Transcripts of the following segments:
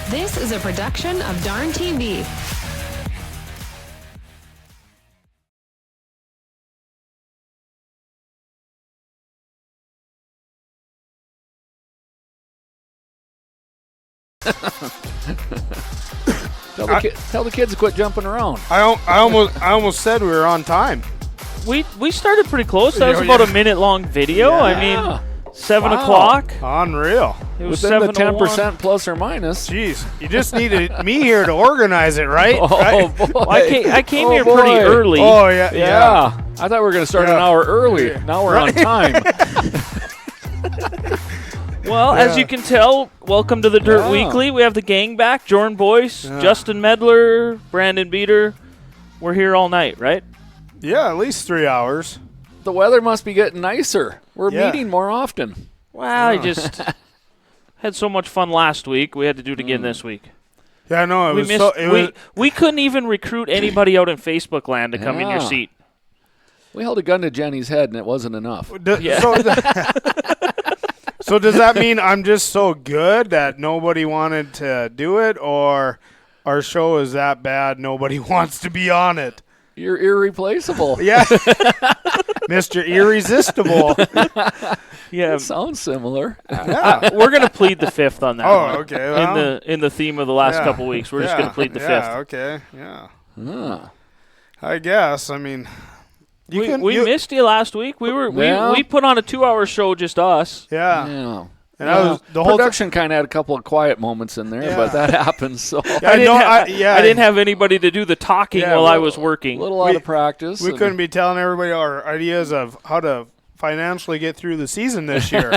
This is a production of Darn TV. Tell the kids to quit jumping around. I almost said we were on time. We started pretty close. That was about a minute-long video. Yeah. I mean, 7 o'clock. Unreal. It was Within the 7:01. 10% plus or minus. Jeez, you just needed me here to organize it, right? Oh, Right? boy. Well, I came here boy. pretty early. Oh, yeah. Yeah. I thought we were going to start an hour early. Now we're on time. Well, as you can tell, welcome to the Dirt Yeah. Weekly. We have the gang back. Jordan Boyce, Justin Medler, Brandon Beater. We're here all night, right? Yeah, at least 3 hours. The weather must be getting nicer. We're Yeah. meeting more often. Well, I just had so much fun last week. We had to do it again this week. Yeah, no, We missed. We couldn't even recruit anybody out in Facebook land to come in your Yeah. seat. We held a gun to Jenny's head, and it wasn't enough. Yeah. So does that mean I'm just so good that nobody wanted to do it, or our show is that bad nobody wants to be on it? You're irreplaceable. Yeah. Mr. Irresistible. Yeah, It sounds similar. we're gonna plead the fifth on that. Oh, one. okay, well. in the theme of the last Yeah. couple weeks, we're just gonna plead the Yeah, fifth. okay. Yeah. Ah. I guess. I mean, We missed you last week. Yeah. We put on a 2-hour show, just us. Yeah. Yeah. And I was the whole production kind of had a couple of quiet moments in there, Yeah. but that happens. So I didn't have anybody to do the talking Yeah, while I well, was working. a little out of practice. We and- couldn't be telling everybody our ideas of how to financially get through the season this year.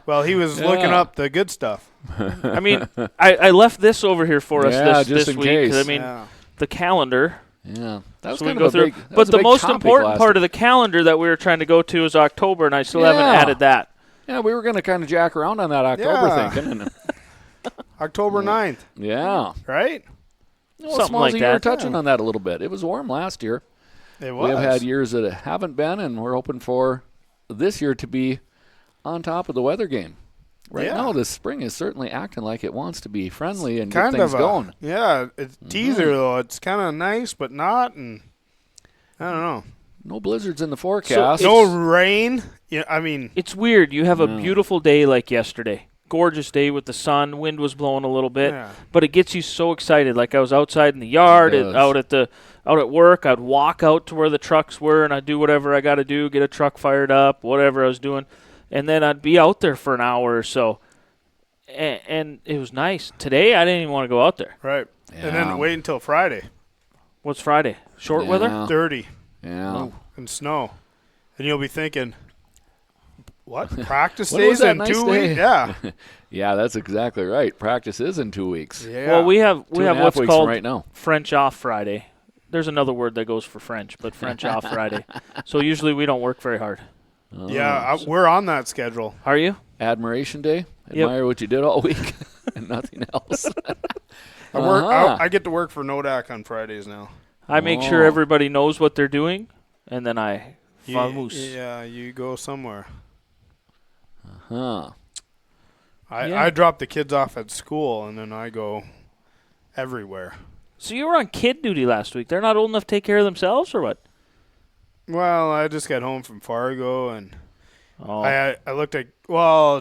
Well, he was looking Yeah. up the good stuff. I mean, I left this over here for us Yeah, this just week. in 'Cause, I case. mean, Yeah. the calendar. Yeah, that was So we kind go of a through. big. But the most important part of the calendar that we were trying to go to is October, and I still haven't Yeah. added that. Yeah, we were going to kind of jack around on that October Yeah. thinking. And, October 9th, yeah. right? Well, Something Smallsy, like you were that. touching on that a little bit. It was warm last year. It was. We have had years that haven't been, and we're hoping for this year to be on top of the weather game. Right Yeah. now, this spring is certainly acting like it wants to be friendly and get kind things of going. Yeah, it's teaser though. It's kind of nice, but not, and I don't know. No blizzards in the forecast. No rain. Yeah, I mean, It's weird. You have a beautiful day like yesterday. Gorgeous day with the sun. Wind was blowing a little bit, Yeah. but it gets you so excited. Like I was outside in the yard, It does. out at work. I'd walk out to where the trucks were, and I'd do whatever I got to do, get a truck fired up, whatever I was doing, and then I'd be out there for an hour or so. And it was nice. Today, I didn't even want to go out there. right. And Yeah. then wait until Friday. What's Friday? Short weather? Yeah. 30 Yeah. and snow. And you'll be thinking, what? Practice When was days that in nice 2 day? weeks? Yeah. Yeah, that's exactly right. Practice is in 2 weeks. Yeah. Well, we have 2.5 what's weeks called from right now. French off Friday. There's another word that goes for French, but French off Friday. So usually we don't work very hard. Yeah, we're on that schedule. Are you? Admiration Day. Yep. Admire what you did all week and nothing else. I get to work for Nodak on Fridays now. I make sure Oh. everybody knows what they're doing, and then I vamoose. Yeah, you go somewhere. Huh. I drop the kids off at school, and then I go everywhere. So you were on kid duty last week. They're not old enough to take care of themselves, or what? Well, I just got home from Fargo, and Oh, I looked at,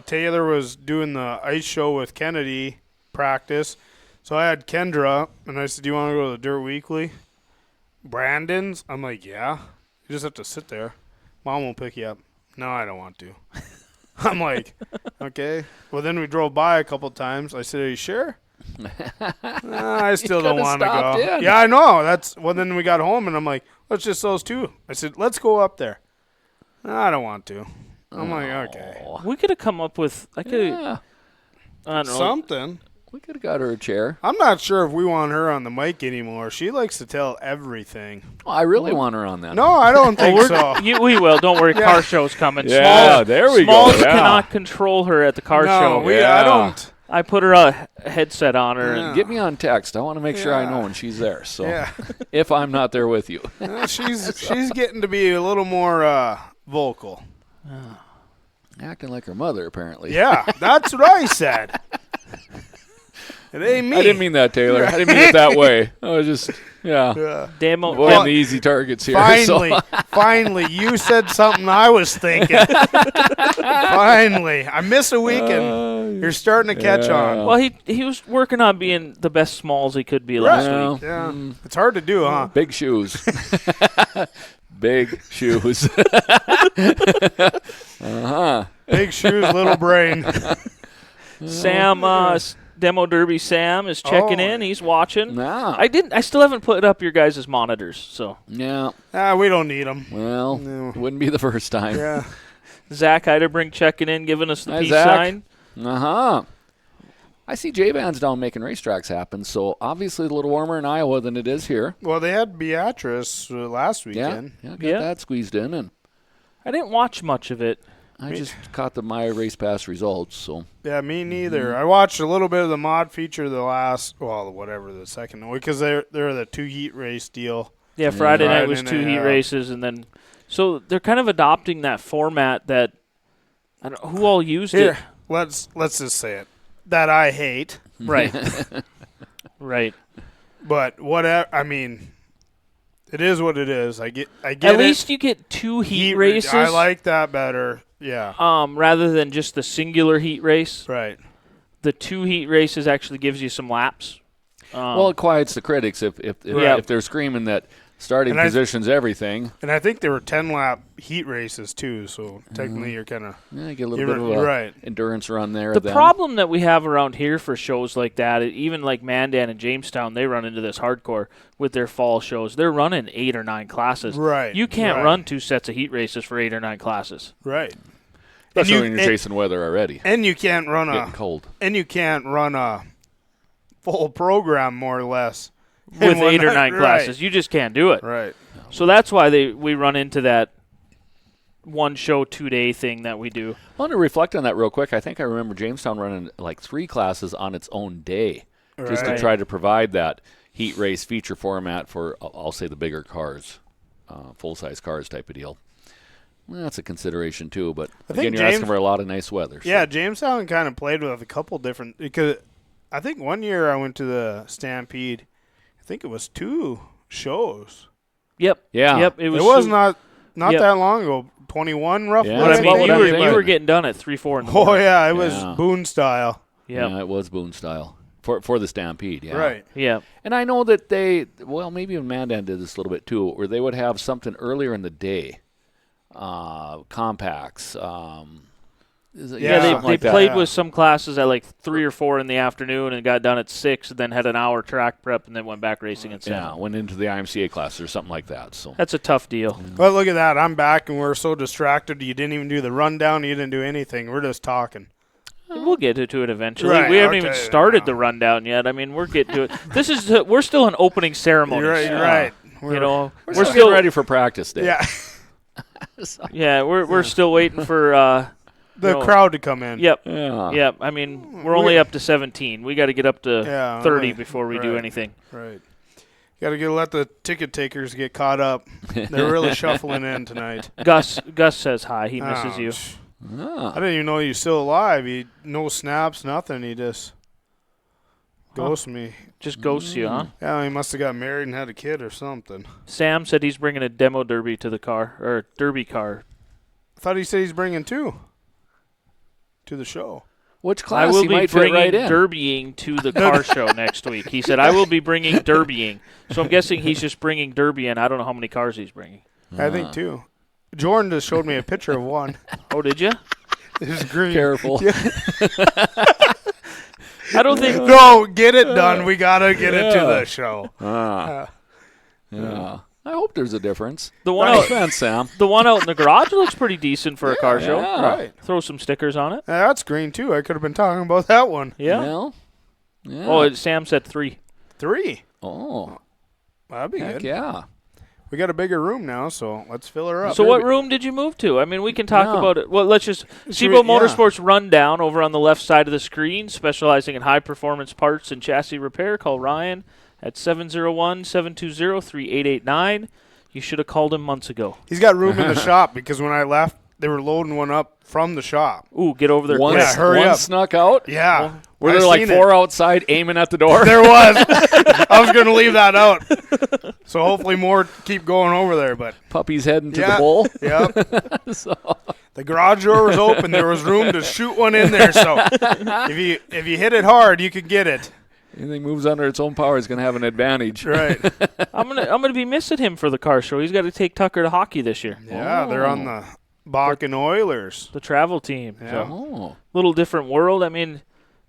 Taylor was doing the ice show with Kennedy practice. So I had Kendra, and I said, do you want to go to the Dirt Weekly? Brandon's? I'm like, yeah. You just have to sit there. Mom will pick you up. No, I don't want to. I'm like, okay. Well, then we drove by a couple times. I said, are you sure? I still don't coulda want to stopped go. in. Yeah, I know. Well, then we got home, and I'm like, let's just those two. I said, let's go up there. No, I don't want to. I'm like, okay. Oh, We could have come up with. I could. yeah. I don't know. Something. We could have got her a chair. I'm not sure if we want her on the mic anymore. She likes to tell everything. Oh, I really want her on that. No, I don't think so. We will. Don't worry. Yeah. Car show's coming. Yeah, Smalls, there we go. Smalls Yeah. cannot control her at the car No, show. Yeah. I don't. I put her a headset on her. Yeah. And Get me on text. I want to make sure I Yeah. know when she's there. So Yeah. if I'm not there with you. She's getting to be a little more vocal. Acting like her mother, apparently. Yeah, that's what I said. It ain't me. I didn't mean that, Taylor. I didn't mean it that way. I was just, yeah. Yeah. demo. Avoiding the easy targets here. Finally, So. finally, you said something I was thinking. Finally, I miss a weekend. You're starting to catch on. Well, he was working on being the best Smalls he could be last Well, week. Yeah, it's hard to do, huh? Big shoes. Big shoes. Big shoes, little brain. Sam, Demo Derby Sam is checking Oh. in. He's watching. Nah. I still haven't put up your guys' monitors. So Yeah. We don't need them. Well, No. wouldn't be the first time. Yeah. Zach Heiderbrink checking in, giving us the Hi, peace Zach. sign. I see J-Ban's down making racetracks happen, so obviously a little warmer in Iowa than it is here. Well, they had Beatrice last Yeah, weekend. got Yeah. that squeezed in, and I didn't watch much of it. I just caught the My Race Pass results, so Yeah, me neither. I watched a little bit of the mod feature the second week, because they're the 2 heat race deal. Yeah, Friday night Friday was 2 night, heat yeah. races, and then so they're kind of adopting that format that I don't know who all used Here, it. let's just say it. That I hate, Right, right. but whatever. I mean, it is what it is. I get At it. least you get 2 heat races. I like that better. Yeah. rather than just the singular heat race. Right. The 2 heat races actually gives you some laps. well, it quiets the critics if Yeah. they're screaming that starting And I- position's everything. And I think there were 10-lap heat races too, so technically you're kind of Yeah, you get a little bit of a right. endurance run there. The then. problem that we have around here for shows like that, even like Mandan and Jamestown, they run into this hardcore with their fall shows. They're running 8 or 9 classes. Right, You can't right. run 2 sets of heat races for 8 or 9 classes. Right. Especially and when you're chasing weather already. And you can't run Getting cold. a full program more or less With in one 8 or 9 night. classes. You just can't do it. Right. So that's why we run into that one show 2-day thing that we do. I want to reflect on that real quick. I think I remember Jamestown running like 3 classes on its own day just to Right. try to provide that heat race feature format for, I'll say, the bigger cars, full-size cars type of deal. Well, that's a consideration too, but think again, you're asking James- for a lot of nice weather. So. Yeah, Jamestown kind of played with a couple different, because I think one year I went to the Stampede. I think it was 2 shows. Yep. Yeah. Yep. It was not Yep. that long ago. 21 roughly. Yeah, But I that's mean, about what I'm you thinking. were getting done at 3-4 in the Oh morning. yeah, it was Yeah. Boone style. Yep. Yeah, it was Boone style for the Stampede. Yeah. Right. Yeah. And I know that maybe even Mandan did this a little bit too, where they would have something earlier in the day, compacts. Yeah, they something like that, played yeah. with some classes at like 3 or 4 in the afternoon and got done at 6, and then had an hour track prep, and then went back racing at 7. Yeah, went into the IMCA class or something like that. So That's a tough deal. Well, look at that. I'm back, and we're so distracted. You didn't even do the rundown. You didn't do anything. We're just talking. We'll get to it eventually. Right, We haven't okay, even started yeah. the rundown yet. I mean, we're getting to it. We're still in opening ceremonies. You're right. You're right. You know, we're we're still still getting ready for practice day. Yeah. Yeah, we're still waiting for. The No. crowd to come in. Yep. Yeah. Yep. I mean, we're only up to 17. We got to get up to Yeah, 30 right, before we do right. anything. Right. Got to let the ticket takers get caught up. They're really shuffling in tonight. Gus says hi. He misses you. Ouch. Ah. I didn't even know you're still alive. He no snaps, nothing. He just ghosts me. Just ghosts you, huh? Yeah, he must have got married and had a kid or something. Sam said he's bringing a demo derby to the car, or derby car. I thought he said he's bringing 2 to the show. Which I class will he be might fit bringing right in? derbying to the car show next week. He said, I will be bringing derbying. So I'm guessing he's just bringing derby in. I don't know how many cars he's bringing. I think 2. Jordan just showed me a picture of one. Oh, did you? It's green. Careful. I don't think. No, get it done. We gotta get it to the show. Yeah. I hope there's a difference. The one No out, offense, Sam. the one out in the garage looks pretty decent for a car show. Yeah. Right. Throw some stickers on it. That's green too. I could have been talking about that one. Yeah. Well, yeah. Oh, Sam said 3. 3. Oh, That'd be heck good. yeah. We got a bigger room now, so let's fill her up. So what room did you move to? I mean, we can talk Yeah. about it. Well, let's just Should Sebo we- yeah. Motorsports Rundown over on the left side of the screen, specializing in high-performance parts and chassis repair. Call Ryan at 701-720-3889. You should have called him months ago. He's got room in the shop because when I left, they were loading one up from the shop. Ooh, get over there One, quick. Yeah, hurry one up. snuck out. Yeah. Were I there like seen 4 it. outside aiming at the door? There was. I was going to leave that out. So hopefully more keep going over there. But Puppies heading to the Yeah. bowl. Yep. So, The garage door was open. There was room to shoot one in there. So if you hit it hard, you could get it. anything moves under its own power is going to have an advantage. Right. I'm gonna be missing him for the car show. He's got to take Tucker to hockey this year. Yeah, they're on the Bakken Oilers. The travel team. Yeah. So, Oh, little different world. I mean,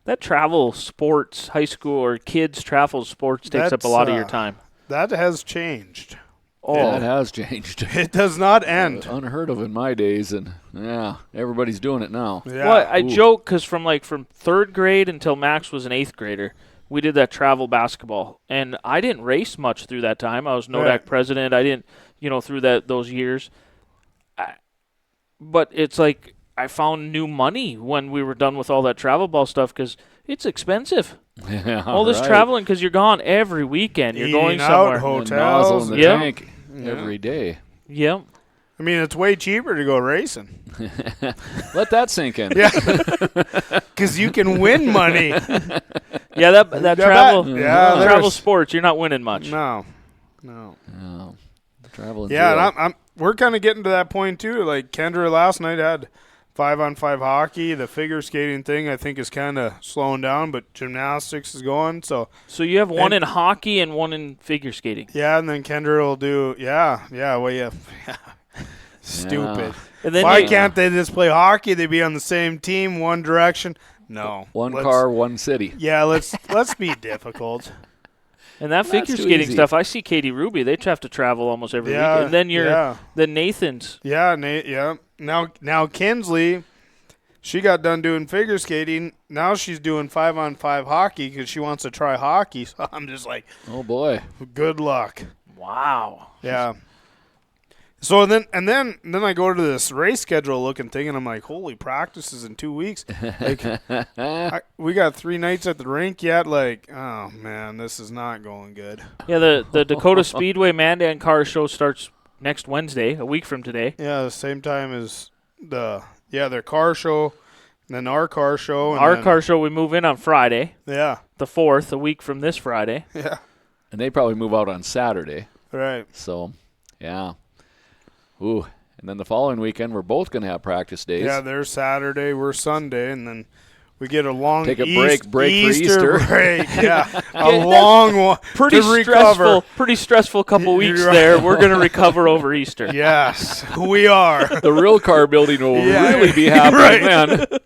that travel sports, high school or kids travel sports takes up a That's, lot of your time. That has changed. Oh, that has changed. It does not end. Unheard of in my days, and yeah, everybody's doing it now. Yeah. Well, I Ooh. joke because from 3rd grade until Max was an 8th grader, we did that travel basketball, and I didn't race much through that time. I was NODAC Right. president. I didn't, through those years. But it's like I found new money when we were done with all that travel ball stuff because it's expensive. Yeah, All this right. traveling because you're gone every weekend. You're going Eating out, somewhere. And nozzle hotels. in the Yeah. tank every day. Yep. I mean, it's way cheaper to go racing. Let that sink in. Yeah. Because you can win money. Yeah, that travel Yeah, travel there's- sports, you're not winning much. No. Yeah. Traveling. Yeah, and we're kind of getting to that point, too. Like, Kendra last night had 5-on-5 hockey. The figure skating thing, I think, is kind of slowing down, but gymnastics is going. So, So you have one And- in hockey and one in figure skating. yeah, and then Kendra will do, stupid. And then Why you- can't they just play hockey? They be on the same team, one direction. No. One Let's- car, one city. Yeah, let's be difficult. And that That's figure too skating easy. stuff, I see Katie Ruby. They have to travel almost every Yeah, week. And then yeah. the Nathans. Yeah, Nate. Yeah. Now Kinsley, she got done doing figure skating. Now she's doing 5-on-5 hockey because she wants to try hockey. So I'm just like, Oh boy. good luck. Wow. Yeah. So then I go to this race schedule looking thing, and I'm like, holy, practices in 2 weeks. Like, we got 3 nights at the rink yet. Like, oh man, this is not going good. Yeah, the Dakota Speedway Mandan Car Show starts next Wednesday, a week from today. Yeah, the same time as their car show, and then our car show. And Our then- car show, we move in on Friday, Yeah. the 4th, a week from this Friday. Yeah. And they probably move out on Saturday. Right. So, yeah. Ooh. And then the following weekend, we're both going to have practice days. Yeah, they're Saturday, we're Sunday, and then we get a long Take a break for Easter. break. Yeah, a long one Pretty to recover. stressful couple weeks You're right. there. We're going to recover over Easter. Yes, we are. The real car building will Yeah, really be happening right. then.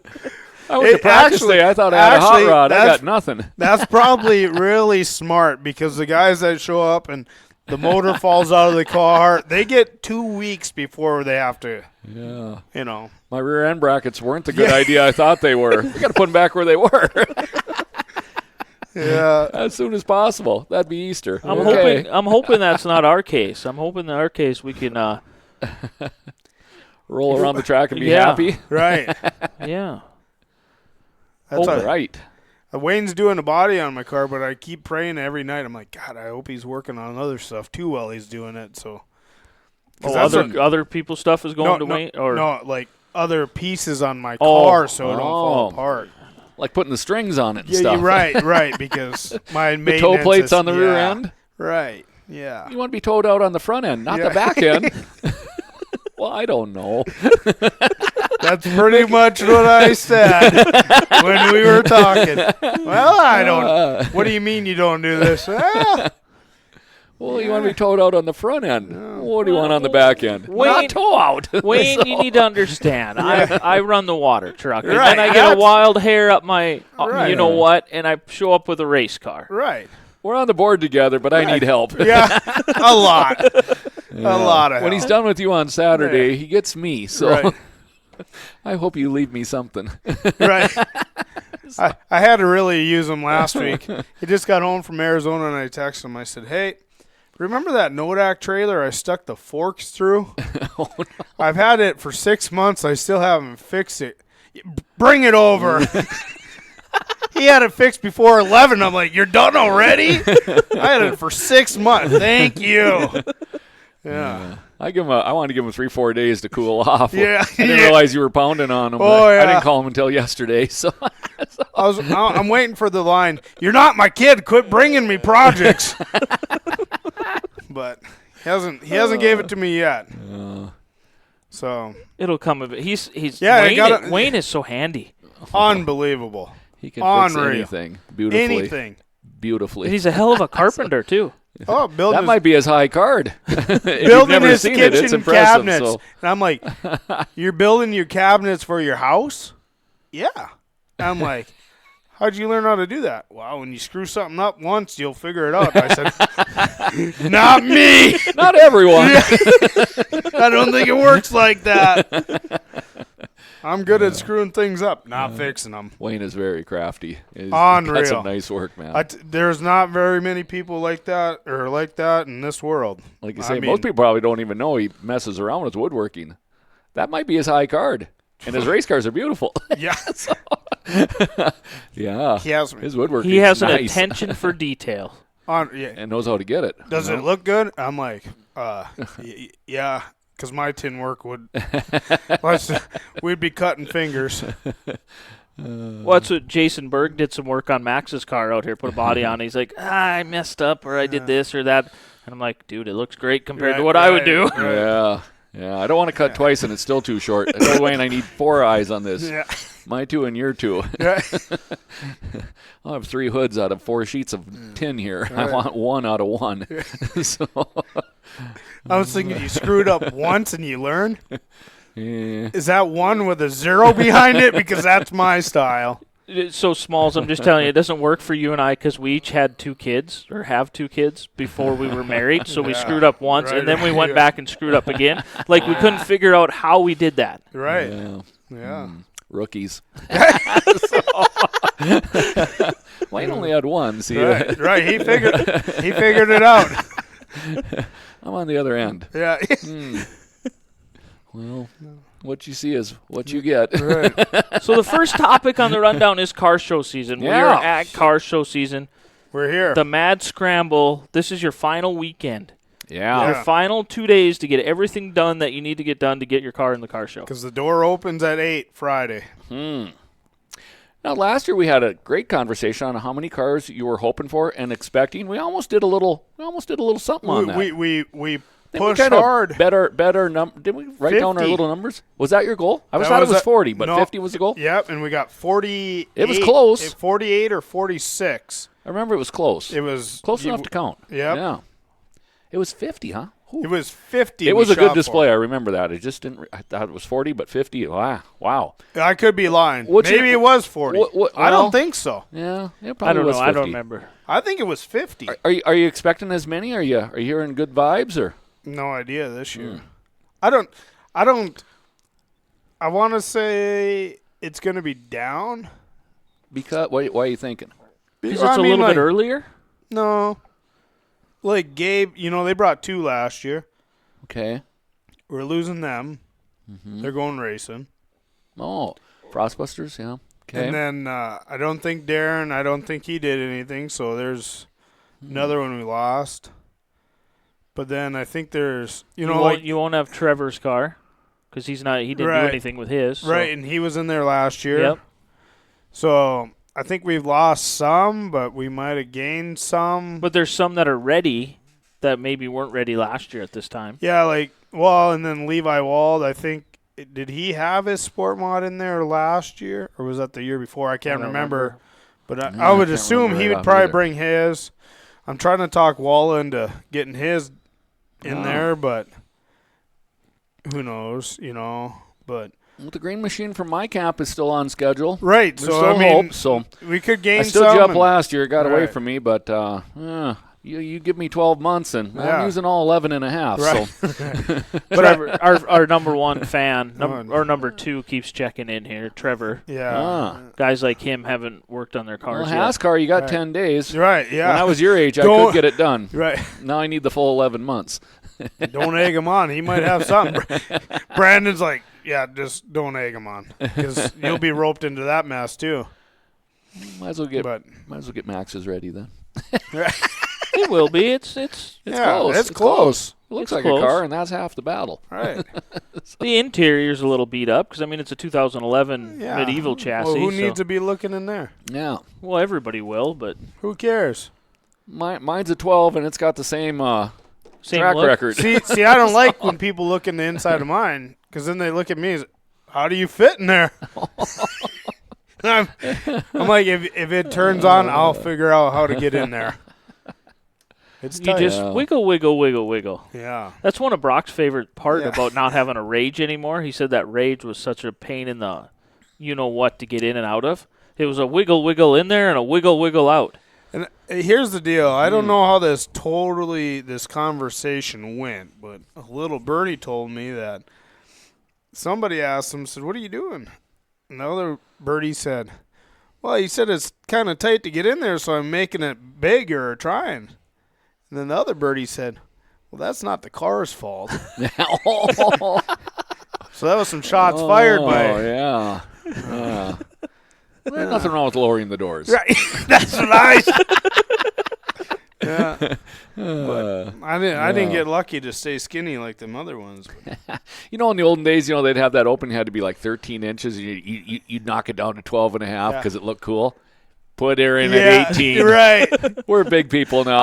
I went to It practice actually- day. I thought I had a hot actually, rod. I that's- got nothing. That's probably really smart because the guys that show up and the motor falls out of the car, they get 2 weeks before they have to, Yeah. My rear end brackets weren't the good Yeah. idea I thought they were. We got to put them back where they were Yeah. as soon as possible. That'd be Easter. I'm Okay. hoping that's not our case. I'm hoping in our case we can Roll around the track and be Yeah. happy. Right. yeah. That's All a, right. Wayne's doing a body on my car, but I keep praying every night. I'm like, God, I hope he's working on other stuff too while he's doing it. So, 'cause that's Other people's stuff is going to Wayne or no, like other pieces on my Oh. car so it don't fall Oh. apart. Like putting the strings on it and Yeah, stuff. you're right, because my The maintenance toe plates is- on the rear yeah, end. Right. Yeah. You want to be towed out on the front end, not Yeah. the back end. Well, I don't know. That's pretty much what I said when we were talking. Well, I don't. What do you mean you don't do this? Well, you want to be towed out on the front end. What do you want on the back end? Wayne- Not tow out. Wayne, you need to understand. I run the water truck, and Right, then I get that's- a wild hair up my, Right. you know what, and I show up with a race car. Right. We're on the board together, but I need help. Yeah. A lot. A lot of When he's help. done with you on Saturday, Yeah. he gets me. So Right. I hope you leave me something. Right. I had to really use him last week. He just got home from Arizona, and I texted him. I said, hey, remember that Nodak trailer I stuck the forks through? Oh, no. I've had it for 6 months. I still haven't fixed it. Bring it over. He had it fixed before 11. I'm like, you're done already? I had it for 6 months. Thank you. Yeah. I wanted to give him 3-4 days to cool off. Yeah. I didn't realize you were pounding on him. Oh, I yeah. didn't call him until yesterday. So I'm waiting for the line. You're not my kid. Quit bringing me projects. But he hasn't gave it to me yet. So It'll come of it. He's Yeah, I Wayne, gotta- Wayne is so handy. unbelievable. he can fix Unreal. anything beautifully. Anything. Beautifully. He's a hell of a carpenter too. Oh, building That his, might be his high card. If you've building never his seen kitchen it, it's impressive. cabinets. So. And I'm like, you're building your cabinets for your house? Yeah. And I'm like, how'd you learn how to do that? Well, when you screw something up once, you'll figure it out. I said, not me. Not everyone. I don't think it works like that. I'm good at screwing things up, not fixing them. Wayne is very crafty. He's Unreal. got some nice work, man. There's not very many people like that in this world. Like you I say, mean- most people probably don't even know he messes around with woodworking. That might be his high card. And his race cars are beautiful. Yeah. Yeah. He has His woodworking He has is an nice attention for detail. yeah. and knows how to get it. Does you it know? look good? I'm like, yeah, because my tin work would. We'd be cutting fingers. Well, that's what Jason Berg did some work on Max's car out here, put a body on it. He's like, I messed up or I did this or that. And I'm like, dude, it looks great compared to what I would do. Yeah. Yeah. I don't want to cut twice and it's still too short. I told Wayne I need 4 eyes on this. Yeah. My 2 and your 2. Yeah. I'll have 3 hoods out of 4 sheets of tin here. I want 1 out of 1. So, I was thinking you screwed up once and you learn. yeah. Is that 1 with a 0 behind it? Because that's my style. It's so Smalls, I'm just telling you, it doesn't work for you and I because we each had 2 kids or have 2 kids before we were married. So we screwed up once and then we went back and screwed up again. Like we couldn't figure out how we did that. Right. Yeah. Yeah. Rookies. Wayne only had 1. See, Right. He figured it out. I'm on the other end. Yeah. Well, what you see is what you get. Right. So the first topic on the rundown is car show season. We Yeah. are at car show season. We're here. The Mad Scramble. This is your final weekend. Yeah. Your final 2 days to get everything done that you need to get done to get your car in the car show. Because the door opens at 8 Friday. Now, last year we had a great conversation on how many cars you were hoping for and expecting. We almost did a little something on that. We Didn't pushed we kinda hard. Better number. Did we write down our 50. little numbers? Was that your goal? I That thought it was was a- 40, but no. 50 was the goal. Yep, and we got 48. It was close. 48 or 46. I remember it was close. It was Close enough to count. Yep. Yeah. It was 50, huh? Ooh. It was 50. It we was a shot good for. display. I remember that. It just didn't. I thought it was 40, but 50. Wow. I could be lying. What's Maybe your- it was 40. well- I don't think so. Yeah. It I probably don't was know. 50. I don't remember. I think it was 50. Are you expecting as many? Are you hearing good vibes or? No idea this year. I don't. I want to say it's going to be down. Because why are you thinking? Because I it's a mean, little like, bit earlier? No. Like Gabe, they brought 2 last year. Okay. We're losing them. Mm-hmm. They're going racing. Oh, Frostbusters. Yeah. Okay. And then I don't think Darren, I don't think he did anything. So there's another one we lost. But then I think there's, You like, won't have Trevor's car because he didn't do Right. anything with his. so- right, and he was in there last year. Yep. So I think we've lost some, but we might have gained some. But there's some that are ready that maybe weren't ready last year at this time. Yeah, and then Levi Wald, I think, did he have his sport mod in there last year, or was that the year before? I can't don't remember. But No, I I would can't assume remember he right would off probably either. bring his. I'm trying to talk Walla into getting his in there, but who knows, but. Well, the green machine from my camp is still on schedule. Right, There's so still I mean, hope, so we could gain I stood some. you up and- last year. It got away Right. from me, but you give me 12 months, and Yeah. I'm using all 11 and a half. Right. So Trevor, our number one fan, One. or number two, keeps checking in here. Trevor. Yeah. Guys like him haven't worked on their well, cars yet. Hascar, you got Right. 10 days. Right, yeah. When I was your age, I Don't- could get it done. Right. Now I need the full 11 months. Don't egg him on. He might have something. Brandon's like, yeah, just don't egg him on because you'll be roped into that mess too. Might as well get But Max's ready then. It will be. It's yeah, close. it's close. It looks It's like close. a car, and that's half the battle. Right. the interior's a little beat up because it's a 2011 Yeah. medieval chassis. Well, who so- needs to be looking in there? Yeah. Well, everybody will, but Who cares? Mine's a 12, and it's got the same same track look. record. See, I don't like when people look in the inside of mine because then they look at me as, how do you fit in there? I'm like, if it turns on, I'll figure out how to get in there. It's You tight. just Yeah. wiggle, wiggle, wiggle, wiggle. Yeah. That's one of Brock's favorite part Yeah. about not having a rage anymore. He said that rage was such a pain in the you-know-what to get in and out of. It was a wiggle, wiggle in there and a wiggle, wiggle out. And here's the deal. I don't know how this conversation went, but a little birdie told me that somebody asked him, said, what are you doing? And the other birdie said, well, he said it's kind of tight to get in there, so I'm making it bigger or trying. And then the other birdie said, well, that's not the car's fault. So that was some shots fired by. Oh, yeah. Yeah. There's nothing wrong with lowering the doors. Right. That's what I said. Yeah. But I didn't get lucky to stay skinny like them other ones. In the olden days, they'd have that open had to be like 13 inches. And you'd knock it down to 12 and a half because it looked cool. Put her in at 18. Right. We're big people now.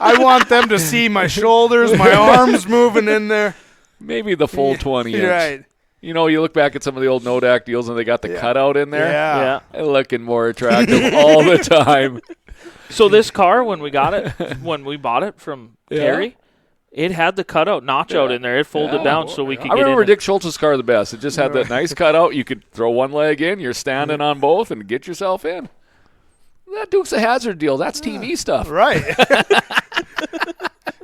I want them to see my shoulders, my arms moving in there. Maybe the full 20 inch. Right. You look back at some of the old Nodak deals and they got the cutout in there. Yeah. They're looking more attractive all the time. So this car, when we bought it from Terry, it had the cutout notch out in there. It folded down so we could I get remember in. Dick Schultz's car the best. It just had that nice cutout. You could throw one leg in. You're standing on both and get yourself in. That Dukes of Hazzard deal, that's TV stuff. Right.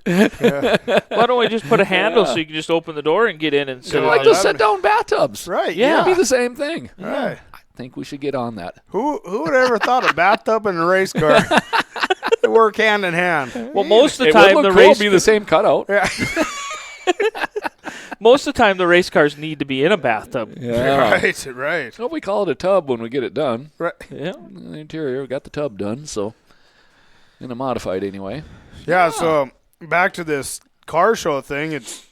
Why don't we just put a handle so you can just open the door and get in and sit They're on like the- those sit-down bathtubs. Right. Yeah. It'd be the same thing. Right. I think we should get on that. Who would ever thought a bathtub and a race car they work hand in hand? Well, most of the It time would the look cool. race Be the same cutout. Yeah. most of the time the race cars need to be in a bathtub. Yeah. Right. Right. So we call it a tub when we get it done. Right. Yeah. In the interior, we got the tub done, so in a modified anyway. Yeah. So back to this car show thing. It's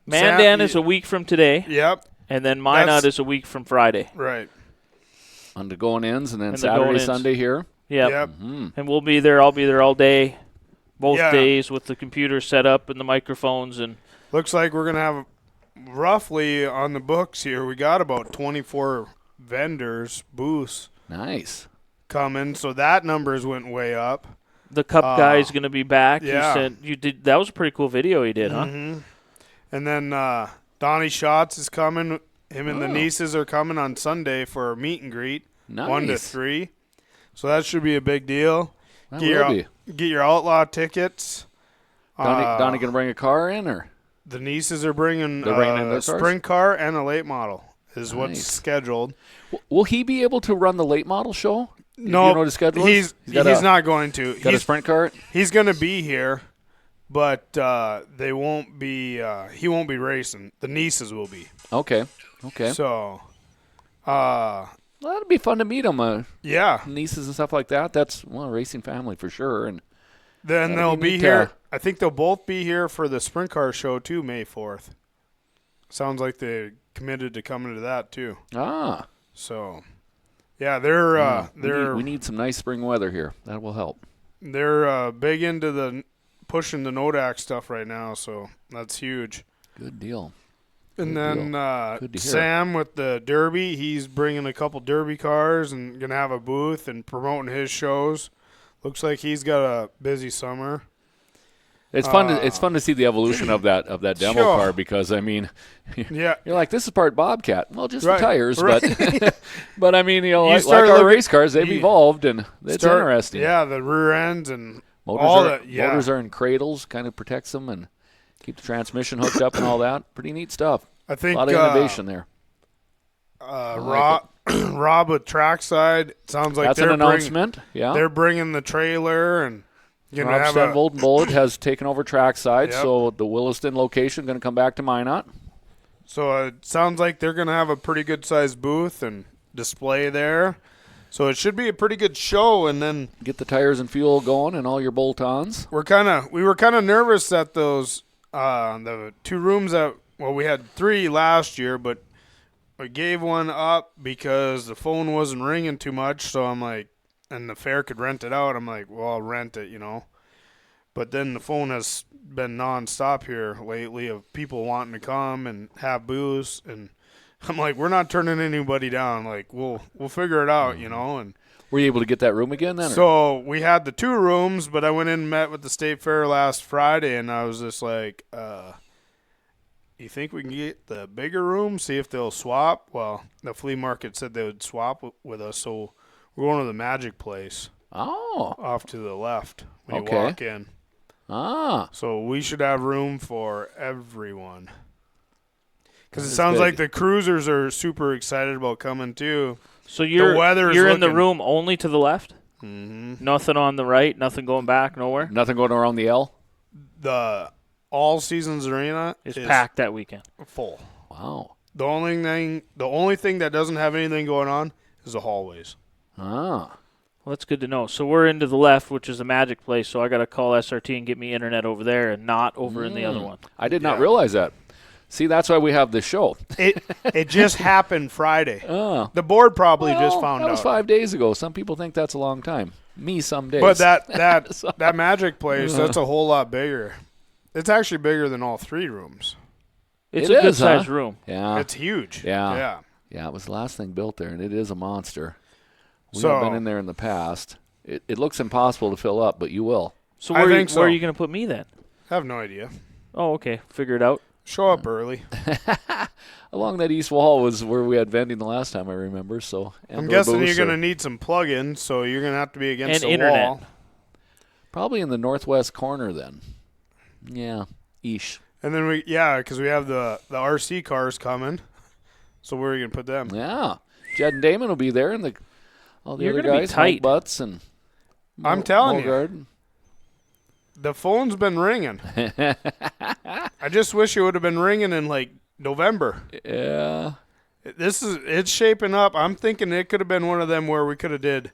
Mandan is a week from today, Yep. and then Minot That's- is a week from Friday. Right. On the going ins, and then And the Saturday, going-ins. Sunday here. Yep. Yep. And we'll be there. I'll be there all day, both Yeah. days with the computer set up and the microphones and. Looks like we're gonna have roughly on the books here. We got about 24 vendors booths Nice. coming, so that numbers went way up. The Cup guy's going to be back. yeah. You said you did. That was a pretty cool video he did, huh? Mm-hmm. And then Donnie Schatz is coming. Him and the nieces are coming on Sunday for a meet and greet, Nice. 1 to 3. So that should be a big deal. That Get will your, be. get your outlaw tickets. Donnie going to bring a car in, or? The nieces are bringing They're bringing in a their cars? sprint car and a late model is what's Nice. scheduled. Will he be able to run the late model show? No, you know what his schedule is? he's got a- not going to. Got a sprint car? He's going to be here, but they won't be. He won't be racing. The nieces will be. Okay. So, Well, that'd be fun to meet him. yeah. Nieces and stuff like that. That's a racing family for sure. And Then That'd they'll be be neat, here. I think they'll both be here for the sprint car show too, May 4th. Sounds like they committed to coming to that too. So, yeah, we need some nice spring weather here. That will help. they're big into the pushing the Nodak stuff right now. So that's huge. Good deal. And Good then Good to hear. Sam with the Derby, he's bringing a couple Derby cars and going to have a booth and promoting his shows. looks like he's got a busy summer. It's fun to see the evolution of that demo Sure. car, because I mean, Yeah. you're like, this is part Bobcat. Well, just Right, the tires, right. but I mean, like start our looking- race cars, they've you evolved, and it's interesting. Yeah, the rear ends and Motors all are that. Yeah. motors are in cradles, kind of protects them and keep the transmission hooked up and all that. Pretty neat stuff. I A think lot of innovation there. Rob with Trackside, sounds like That's an announcement. Yeah. They're bringing the trailer and gonna Rob have Stenvold and Bullet has taken over trackside, Yep. so the Williston location going to come back to Minot. So it sounds like they're going to have a pretty good sized booth and display there. So it should be a pretty good show. And then Get the tires and fuel going and all your bolt-ons. we were kind of nervous that those the 2 rooms that we had 3 last year, but we gave one up because the phone wasn't ringing too much. So I'm like, and the fair could rent it out. I'm like, well, I'll rent it, But then the phone has been nonstop here lately of people wanting to come and have booths, and I'm like, we're not turning anybody down. Like, we'll figure it out, And Were you able to get that room again then? or- so we had the 2 rooms, but I went in and met with the state fair last Friday, and I was just like, you think we can get the bigger room, see if they'll swap? Well, the flea market said they would swap with us, so we're going to the Magic Place Oh. off to the left when Okay. you walk in. Ah. So we should have room for everyone. Because it That is sounds big. like the cruisers are super excited about coming too. So you're weather's in the looking- room only to the left? Mm-hmm. Nothing on the right, nothing going back, nowhere? Nothing going around the L? The All Seasons Arena It's is packed that weekend. full. Wow. The only thing that doesn't have anything going on is the hallways. Ah. Well, that's good to know. So we're into the left, which is the Magic Place, so I got to call SRT and get me internet over there and not over in the other one. I did not Yeah. realize that. See, that's why we have this show. It just happened Friday. Oh. The board probably just Well, found that was out. 5 days ago. Some people think that's a long time. Me, some days. But that So- that Magic Place, that's a whole lot bigger. It's actually bigger than all 3 rooms. It's It a good is, huh? sized room. Yeah. It's huge. Yeah. Yeah. Yeah, it was the last thing built there, and it is a monster. We've So- been in there in the past. It looks impossible to fill up, but you will. So I think so. where are you going to put me then? I have no idea. Oh, okay. Figure it out. Show up early. Along that east wall was where we had vending the last time, I remember. So I'm and/or guessing booths you're going or- to need some plug-ins, so you're going to have to be against And the internet. wall. probably in the northwest corner then. Yeah, ish. And then because we have the RC cars coming. So where are you going to put them? Yeah, Jed and Damon will be there, and all the You're other gonna be guys, tight. Mike Butts and I'm telling you. Mogard. The phone's been ringing. I just wish it would have been ringing in like November. Yeah, It's shaping up. I'm thinking it could have been one of them where we could have did.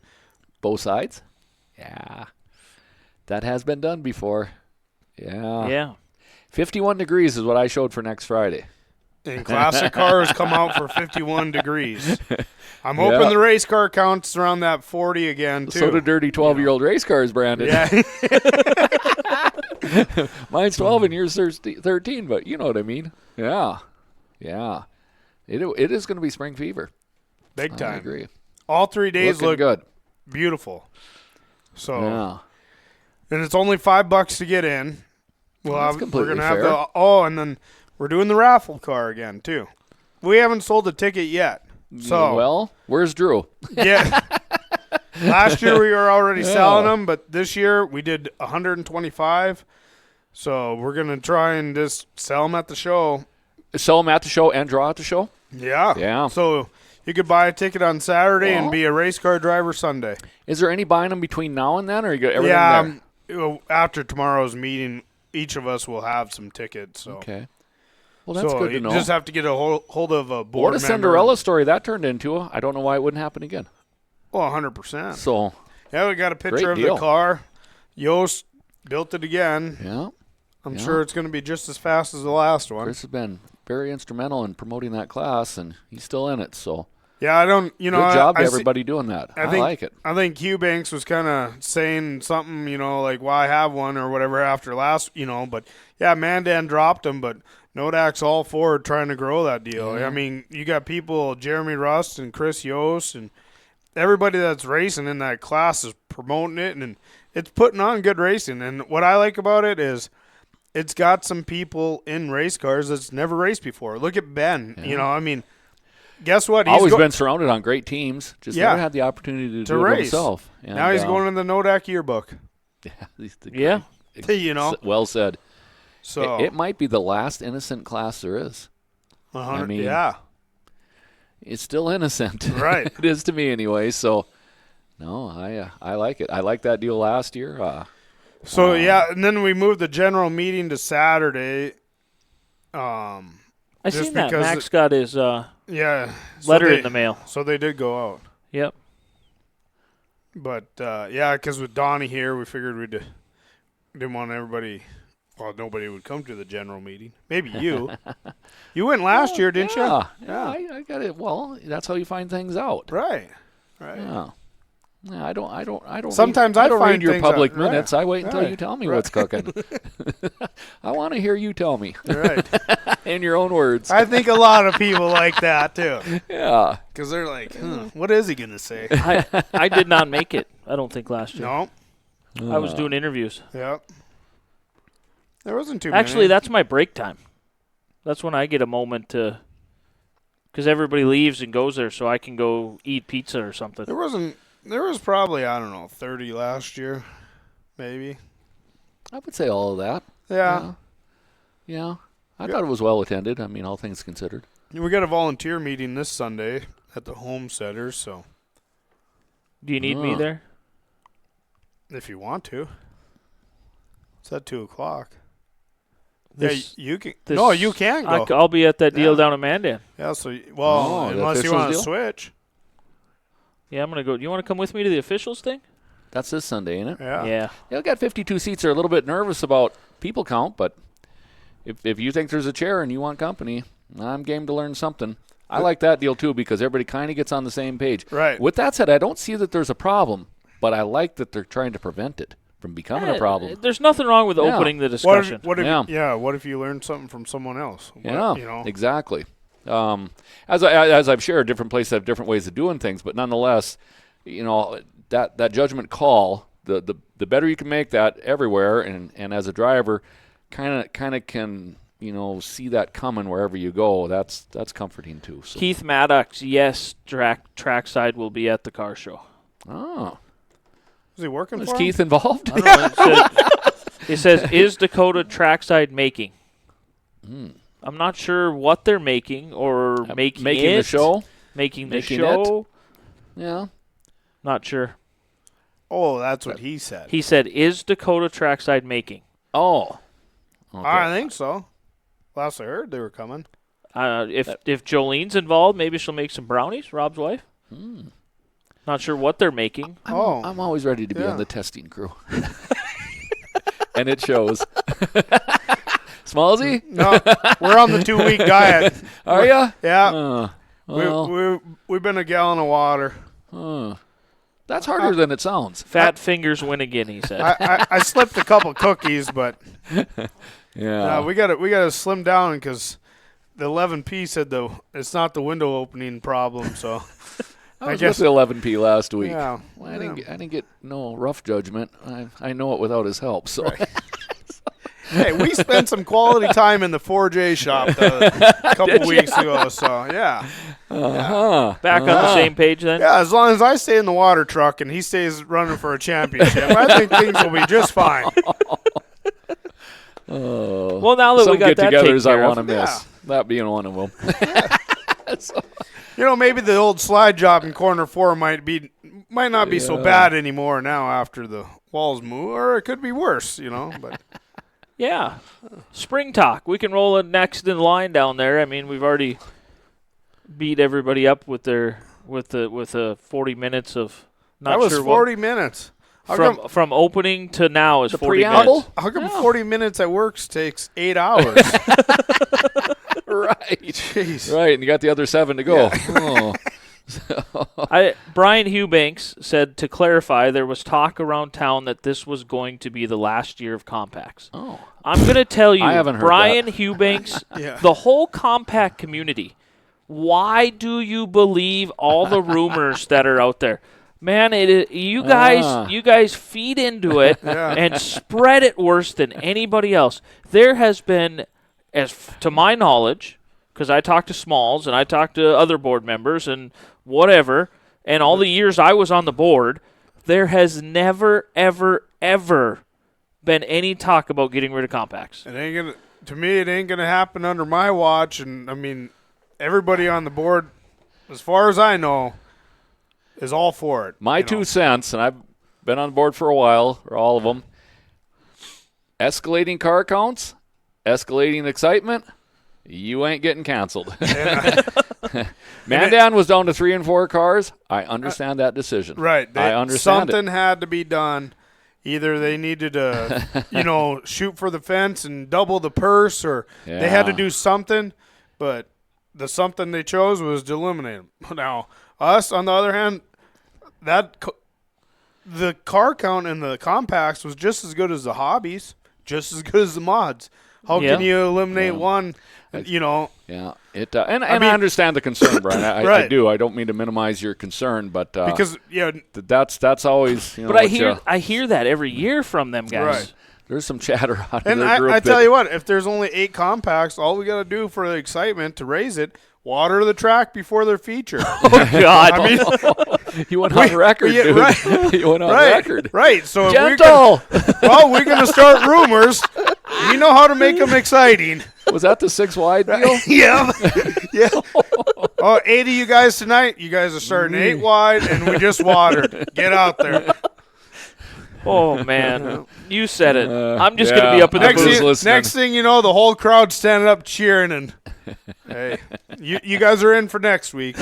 both sides. Yeah, that has been done before. Yeah. Yeah. 51 degrees is what I showed for next Friday. And classic cars come out for 51 degrees. I'm hoping Yeah. the race car counts around that 40 again too. So do dirty 12-year-old race cars, Brandon. Yeah. Mine's 12 and yours 13, but you know what I mean. Yeah. Yeah. It is going to be spring fever. Big I time. agree. All 3 days Looking look good. beautiful. So Yeah. and it's only $5 to get in. Well, That's we're completely gonna have fair. and then we're doing the raffle car again too. We haven't sold a ticket yet. So Well, where's Drew? yeah. Last year we were already selling them, but this year we did 125. So we're gonna try and just sell them at the show. Sell them at the show and draw at the show? Yeah. Yeah. So you could buy a ticket on Saturday Well- and be a race car driver Sunday. Is there any buying them between now and then, or you got everything there? After tomorrow's meeting, each of us will have some tickets. So. Okay. Well, that's so good to you know. just have to get a hold of a board What a member. Cinderella story that turned into. I don't know why it wouldn't happen again. Well, 100%. So, Yeah, we got a picture Great of deal. the car. Yost built it again. yeah. I'm Yeah. sure it's going to be just as fast as the last one. Chris has been very instrumental in promoting that class, and he's still in it. So, Yeah, I don't, good job to I see- everybody doing that. I think, like it. I think Hugh Banks was kind of saying something, like, why have one or whatever after last, but yeah, Mandan dropped him, but Nodak's all for trying to grow that deal. Yeah. I mean, you got people, Jeremy Rust and Chris Yost, and everybody that's racing in that class is promoting it, and it's putting on good racing. And what I like about it is it's got some people in race cars that's never raced before. Look at Ben. Yeah. You know, I mean, guess what? He's Always been surrounded on great teams. Just Yeah. never had the opportunity to do it race. himself. And, Now he's going in the Nodak yearbook. Yeah, he's the Yeah. You know, well said. so It might be the last innocent class there is. 100, I mean, yeah, It's still innocent. Right. It is to me anyway. So, no, I like it. I liked that deal last year. So yeah, and then we moved the general meeting to Saturday. I Just seen that. because Max got his Yeah, so letter they- in the mail. So they did go out, Yep. but yeah, because with Donnie here, we figured we didn't want everybody. Well, nobody would come to the general meeting. Maybe you. You went last year, didn't Yeah, you? yeah. I got it. Well, that's how you find things out. Right. Right. Yeah. Yeah, I don't. Sometimes read, I don't find read your things public out. Right. minutes. I wait until Right. you tell me what's cooking. I want to hear you tell me Right. in your own words. I think a lot of people like that too, Yeah. because they're like, "What is he gonna say?" I did not make it. I don't think last year. No. I was doing interviews. Yep. There wasn't too Actually, many. that's my break time. That's when I get a moment to, because everybody leaves and goes there, so I can go eat pizza or something. There wasn't. There was probably 30 last year, maybe. I would say all of that. Yeah. Yeah. I thought it was well attended. I mean, all things considered. We got a volunteer meeting this Sunday at the Homesteaders, so Do you need me Oh. there? if you want to, it's at 2:00. This- yeah, you can. this- No, you can go. I'll be at that deal Yeah. down in Mandan. Yeah, so Oh, well, the unless you officials want to deal? switch. Yeah, I'm gonna go. You want to come with me to the officials thing? That's this Sunday, ain't it? Yeah. Yeah. Yeah, we got 52 seats. They're a little bit nervous about people count, but if you think there's a chair and you want company, I'm game to learn something. I like that deal too because everybody kind of gets on the same page. Right. With that said, I don't see that there's a problem, but I like that they're trying to prevent it from becoming a problem. There's nothing wrong with Yeah. opening the What discussion. if what if you learned something from someone else? Yeah, You know. exactly. As I've shared, different places have different ways of doing things, but nonetheless, that judgment call, the better you can make that everywhere, and as a driver, kind of can see that coming wherever you go. That's comforting too. So. Keith Maddox, yes, trackside will be at the car show. Oh, Is he working is for Keith involved? I don't know, it says, is Dakota trackside making? I'm not sure what they're making or making the show. Making the Making show. Yeah. Not sure. Oh, that's what he said. He said, is Dakota trackside making? Oh. Okay. I think so. Last I heard, they were coming. If Jolene's involved, maybe she'll make some brownies, Rob's wife. Not sure what they're making. I'm always ready to be Yeah. on the testing crew. And it shows. Smallsy? No, we're on the 2-week diet. Are ya? Yeah. Well, We've been a gallon of water. that's harder than it sounds. Fat fingers win again, he said. I slipped a couple cookies, but Yeah. we got to slim down because the 11P said it's not the window opening problem. So I was guess- with the 11P last week. yeah, Well, I didn't get no rough judgment. I know it without his help. So Hey, we spent some quality time in the 4J shop a couple weeks ago. So yeah, Back on the same page then? yeah. As long as I stay in the water truck and he stays running for a championship, I think things will be just fine. Well, now that some we got that taken get-togethers I care want to of. miss. That being one of them. Maybe the old slide job in corner 4 might not be so bad anymore now after the walls move, or it could be worse. But Yeah. Spring talk. We can roll it next in line down there. I mean, we've already beat everybody up with the 40 minutes of not that was sure 40 minutes. How from opening to now is The 40 preamble? minutes. How come 40 minutes at work takes 8 hours? Right. Jeez. Right, and you got the other 7 to go. Oh. Brian Hughbanks said, to clarify, there was talk around town that this was going to be the last year of compacts. Oh. I'm going to tell you, I haven't heard Brian Hughbanks, Yeah. the whole compact community, why do you believe all the rumors that are out there? Man, you guys feed into it and spread it worse than anybody else. There has been, to my knowledge, because I talked to Smalls and I talked to other board members and whatever, and all the years I was on the board, there has never, ever, ever been any talk about getting rid of compacts. To me, it ain't gonna happen under my watch. And I mean, everybody on the board, as far as I know, is all for it. My 2 cents, and I've been on the board for a while, or all of them. Escalating car counts, escalating excitement. You ain't getting canceled. Mandan was down to 3 and 4 cars. I understand that decision. Right. I understand something had to be done. Either they needed to, shoot for the fence and double the purse, or they had to do something. But the something they chose was to eliminate them. Now, us, on the other hand, the car count in the compacts was just as good as the hobbies, just as good as the mods. How can you eliminate one? Yeah, I understand the concern, Brian. I do. I don't mean to minimize your concern, but because that's always. But I hear that every year from them guys. Right. There's some chatter out of and their group. I tell you what, if there's only 8 compacts, all we got to do for the excitement to raise it, water the track before their feature. Oh God! You went on record, dude. Right. You went on record. Right. So Gentle. we're gonna start rumors. We know how to make them exciting. Was that the 6 wide deal? Yeah. Yeah. Oh, 8 of you guys tonight. You guys are starting 8 wide, and we just watered. Get out there. Oh, man. You said it. I'm just going to be up in the booth. Next thing you know, the whole crowd standing up cheering, and hey, you guys are in for next week.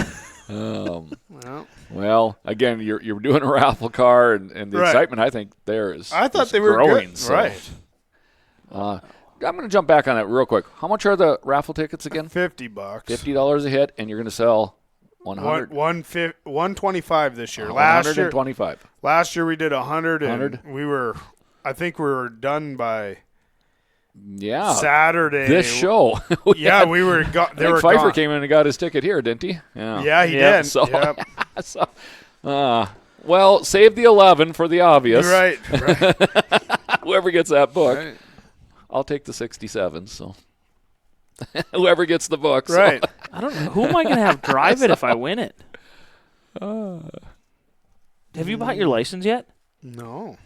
Well, again, you're doing a raffle car, and the excitement, I think, I thought they were growing. Good. So. Right. I'm going to jump back on that real quick. How much are the raffle tickets again? $50. $50 a hit, and you're going to sell 100. 125 this year. 125. Last year we did 100. And I think we were done by Saturday. This show. We were. Pfeiffer came in and got his ticket here, didn't he? Yeah, he did. So, well, save the 11 for the obvious. Right. Whoever gets that book. Right. I'll take the 67, so whoever gets the book. Right. So. I don't know. Who am I going to have drive it if I win it? Have you bought your license yet? No.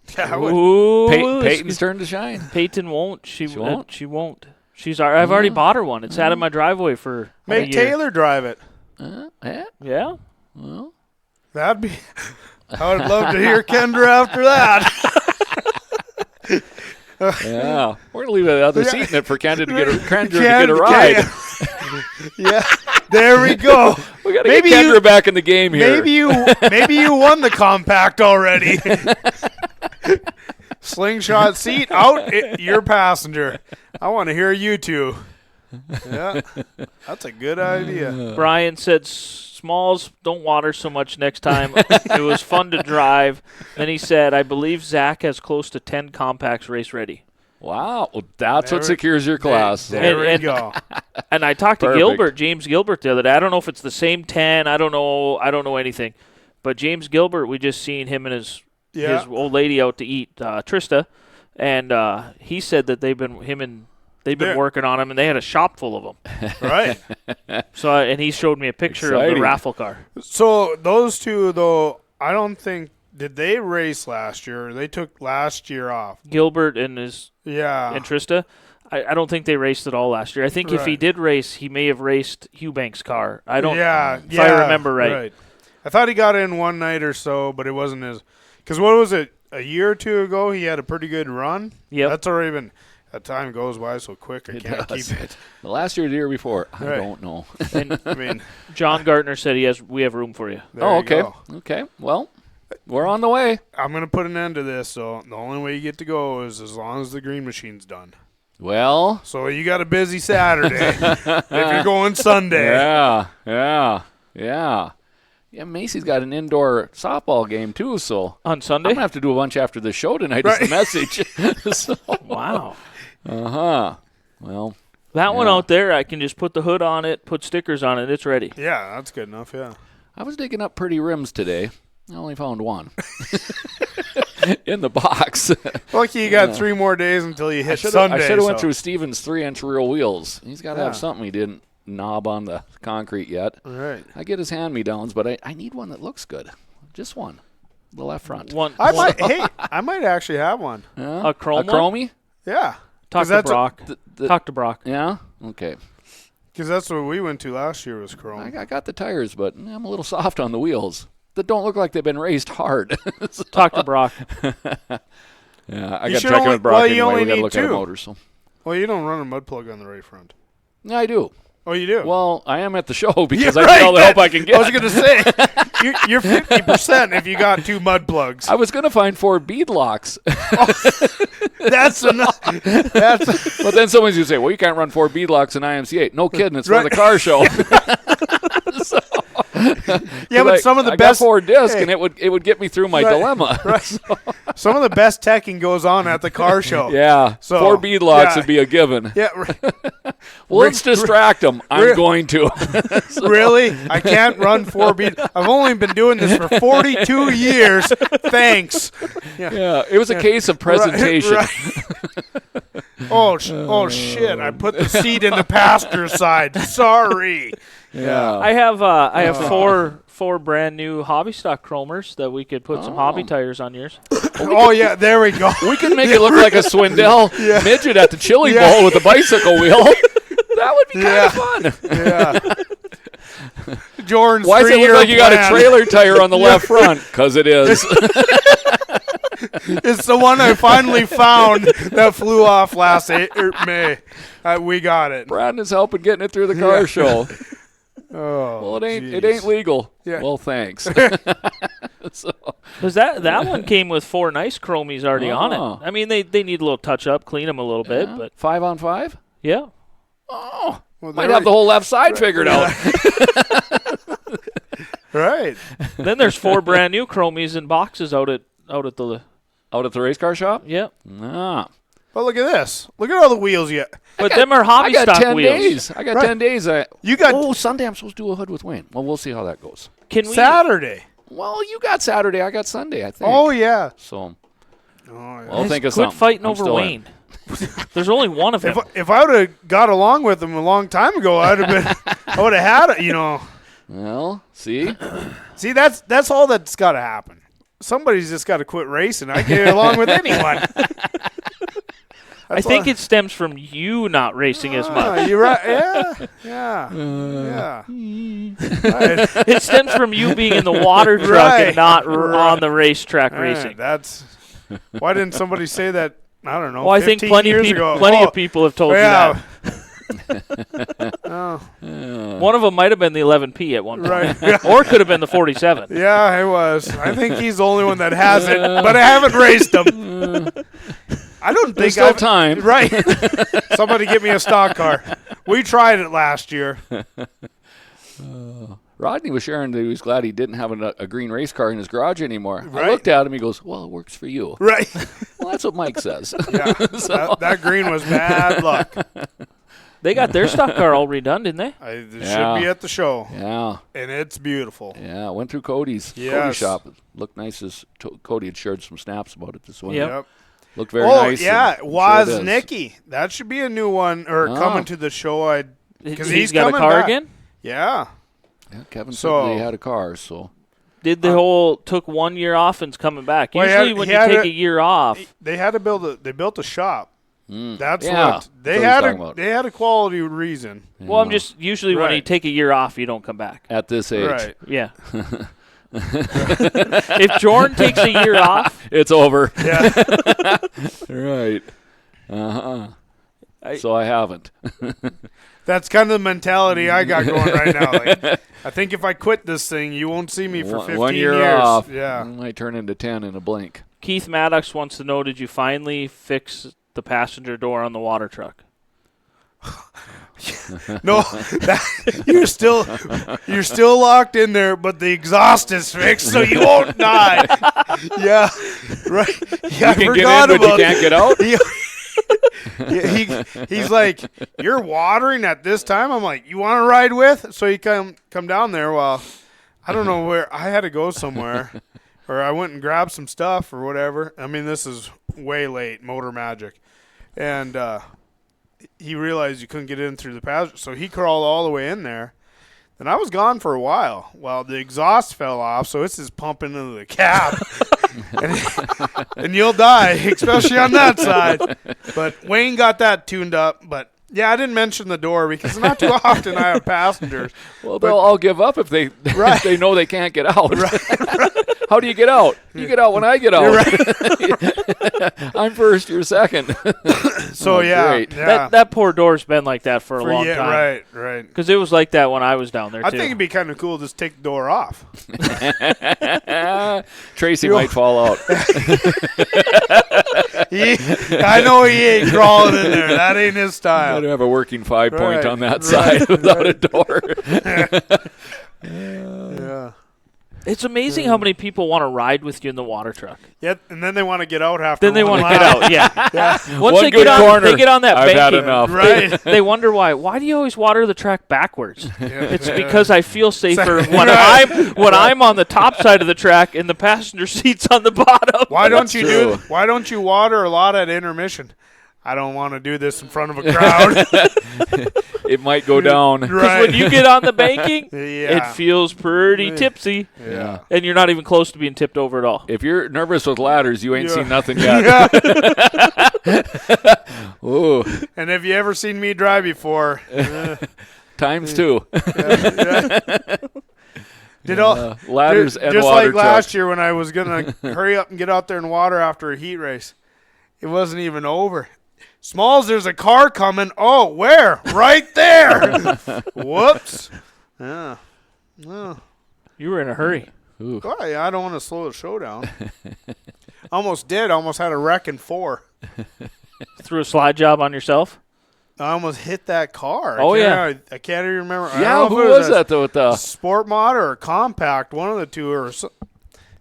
Peyton's turn to shine. Peyton won't. She won't. She won't. I've already bought her one. It's out of my driveway for Make Taylor drive it. Yeah. Well, that'd be. I would love to hear Kendra after that. Yeah, we're gonna leave the other seat in it for Kendra to get a ride. Yeah, there we go. We gotta get Kendra back in the game here. Maybe you won the compact already. Slingshot seat out. Your passenger. I want to hear you two. Yeah, that's a good idea. Brian said, Smalls, don't water so much next time. It was fun to drive. Then he said, I believe Zach has close to 10 compacts race ready. Wow. Well, that's what secures your class. There we go. And I talked to James Gilbert the other day. I don't know if it's the same 10. I don't know anything. But James Gilbert, we just seen him and his old lady out to eat, Trista. And he said that they've been working on them, and they had a shop full of them. Right. So, and he showed me a picture of the raffle car. So those two, though, I don't think did they race last year? Or they took last year off. Gilbert and Trista. I don't think they raced at all last year. I think if he did race, he may have raced Eubank's car. I don't. If I remember right. I thought he got in one night or so, but it wasn't his. Because what was it? A year or two ago, he had a pretty good run. Yeah. That's already been. That time goes by so quick. I can't keep it. The last year or the year before, I don't know. And, I mean, John Gartner said we have room for you. Okay. Okay. Well, we're on the way. I'm going to put an end to this. So the only way you get to go is as long as the green machine's done. Well. So you got a busy Saturday if you're going Sunday. Yeah. Yeah, Macy's got an indoor softball game, too, so. On Sunday? I'm going to have to do a bunch after the show tonight is the message. So. Wow. Well. That one out there, I can just put the hood on it, put stickers on it, it's ready. Yeah, that's good enough, yeah. I was digging up pretty rims today, I only found one in the box. Lucky you got 3 more days until you hit Sunday. I should have went so. through Steven's 3-inch real wheels. He's got to Yeah. have something he didn't knob on the concrete yet. Right. I get his hand-me-downs, but I need one that looks good. Just one. The left front. I might actually have one. Yeah? A chrome A chromie? Yeah. Talk 'Cause to that's Brock. The- Talk to Brock. Yeah? Okay. Because that's what we went to last year was chrome. I got the tires, but I'm a little soft on the wheels. That don't look like they've been raced hard. So- Talk to Brock. yeah, I You got to should check in only- with Brock well, you anyway. only We got to need look at a 2. motor. So. Well, you don't run a mud plug on the right front. Yeah, I do. Oh, you do? Well, I am at the show because Yeah, I need all the right. help I can get. I was going to say, you're 50% if you got 2 mud plugs. I was going to find 4 bead locks. That's enough. That's But then someone's going to say, well, you can't run 4 bead locks in IMC8. No kidding. It's for the car show. yeah, but some of the I best got 4 discs, Hey. and it would get me through my Right. dilemma. some of the best teching goes on at the car show. Yeah, So, 4 bead locks yeah. would be a given. Yeah. Well, let's distract them. I'm going to. Really? I can't run 4 beat. I've only been doing this for 42 years. Thanks. Yeah, it was a case of presentation. Right. Oh shit! I put the seat in the passenger side. Sorry. Yeah. I have four brand new hobby stock chromers that we could put some hobby tires on yours. Oh yeah, there we go. We can make it look like a Swindell midget at the chili bowl with a bicycle wheel. That would be kind of fun. Yeah. Jordan's Why does it look 3-year like you got a plan. trailer tire on the left front? Because it is. It's the one I finally found that flew off last May. We got it. Brandon is helping getting it through the car show. Oh, Well, it jeez. ain't legal. Yeah. Well, thanks. So, Because that one came with 4 nice chromies already on Oh. it. I mean, they need a little touch up, clean them a little bit, but 5 on 5? yeah. Oh, Well, might there have the whole left side figured out. Right. Then there's 4 brand new chromies in boxes out at the Out at the race car shop? yeah. Nah. But look at this. Look at all the wheels you. But them are hobby I got stock 10 wheels. days. I got Right. 10 days. You got Oh, Sunday I'm supposed to do a hood with Wayne. Well, we'll see how that goes. Can we? Saturday. Well, you got Saturday. I got Sunday, I think. Oh yeah. So, Oh, yeah. I'll think of quit something. fighting I'm over still in. Wayne. There's only one of him. If I would have got along with him a long time ago, I would have had it. You know. Well, see? See, that's all that's got to happen. Somebody's just got to quit racing. I get along with anyone. I think it stems from you not racing as much. You're right. Yeah. Yeah. Right. It stems from you being in the water truck Right. and not Right. on the racetrack Right, racing. That's why didn't somebody say that? I don't know. Well, I think 15 plenty of years ago. people have told Yeah. you Oh, that. One of them might have been the 11P at one point, right. or it could have been the 47. Yeah, it was. I think he's the only one that has it, but I haven't raced him. I don't There's think still time. Right. Somebody get me a stock car. We tried it last year. Rodney was sharing that he was glad he didn't have a green race car in his garage anymore. I Right. looked at him. He goes, well, it works for you. Right. Well, that's what Mike says. Yeah. That green was bad luck. They got their stock car all redone, didn't they? It Yeah. should be at the show, Yeah. and it's beautiful. Yeah. Went through Cody's Yes. shop. It looked nice. Cody had shared some snaps about it this winter. Yep. Looked very Oh nice. yeah, and I'm sure it is. Woznicki. That should be a new one, or Oh. coming to the show. Because he's got a coming car back. again. Yeah. Yeah, Kevin So- said they had a car, so. Did the whole took 1 year off and's coming back? Well, he Usually had- when he you had take a- a year off, They had to build they built a shop. That's Yeah, what they that's what he's had. talking about. They had a quality reason. well, I'm just usually when you Right. take a year off, you don't come back. At this age. Right. Yeah. If Jordan takes a year off, It's over. Yeah. Right. Uh-huh. I- So I haven't. That's kind of the mentality I got going right now. Like, I think if I quit this thing, you won't see me for 15 1 year years. off. Yeah. It might turn into 10 in a blink. Keith Maddox wants to know: did you finally fix the passenger door on the water truck? No, you're still locked in there, but the exhaust is fixed, so you won't die. Yeah, right. Yeah, You I can get forgot in, but you about can't get out? he's like, you're watering at this time. I'm like, you want to ride with? So he come down there. Well, I don't know where. I had to go somewhere, or I went and grabbed some stuff or whatever. I mean, this is way late, Motor Magic. And he realized you couldn't get in through the passenger, so he crawled all the way in there. And I was gone for a while. Well, the exhaust fell off, so it's just pumping into the cab. and you'll die, especially on that side. But Wayne got that tuned up. But, yeah, I didn't mention the door because not too often I have passengers. Well, they'll all give up if they if they know they can't get out. Right. How do you get out? You get out when I get out. Right. I'm first, you're second. So, great. That poor door's been like that for a long time. Right. Because it was like that when I was down there, too. I think it'd be kind of cool to just take the door off. Tracy might fall out. I know he ain't crawling in there. That ain't his style. I'd have a working 5-point on that side without a door. Yeah. It's amazing how many people want to ride with you in the water truck. Yeah, and then they want to get out after. Then they want to get out. Yeah. Once One they good corner, they get on that I've bank. had enough. Right. They wonder why. Why do you always water the track backwards? It's because I feel safer when I'm on the top side of the track and the passenger seat's on the bottom. Why don't you water a lot at intermission? I don't want to do this in front of a crowd. It might go down. Because when you get on the banking, it feels pretty tipsy. Yeah. And you're not even close to being tipped over at all. If you're nervous with ladders, you ain't seen nothing yet. Ooh. And have you ever seen me drive before? Times 2. Ladders and just water like last truck. year when I was going to hurry up and get out there in water after a heat race. It wasn't even over. Smalls, there's a car coming. Oh, where? Right there. Whoops. Yeah. Well, You were in a hurry. Ooh. boy, I don't want to slow the show down. Almost did. Almost had a wreck in 4. Threw a slide job on yourself? I almost hit that car. Oh, I can't even remember. I Yeah, don't know who if it was that though? With the Sport Mod or a Compact, one of the two.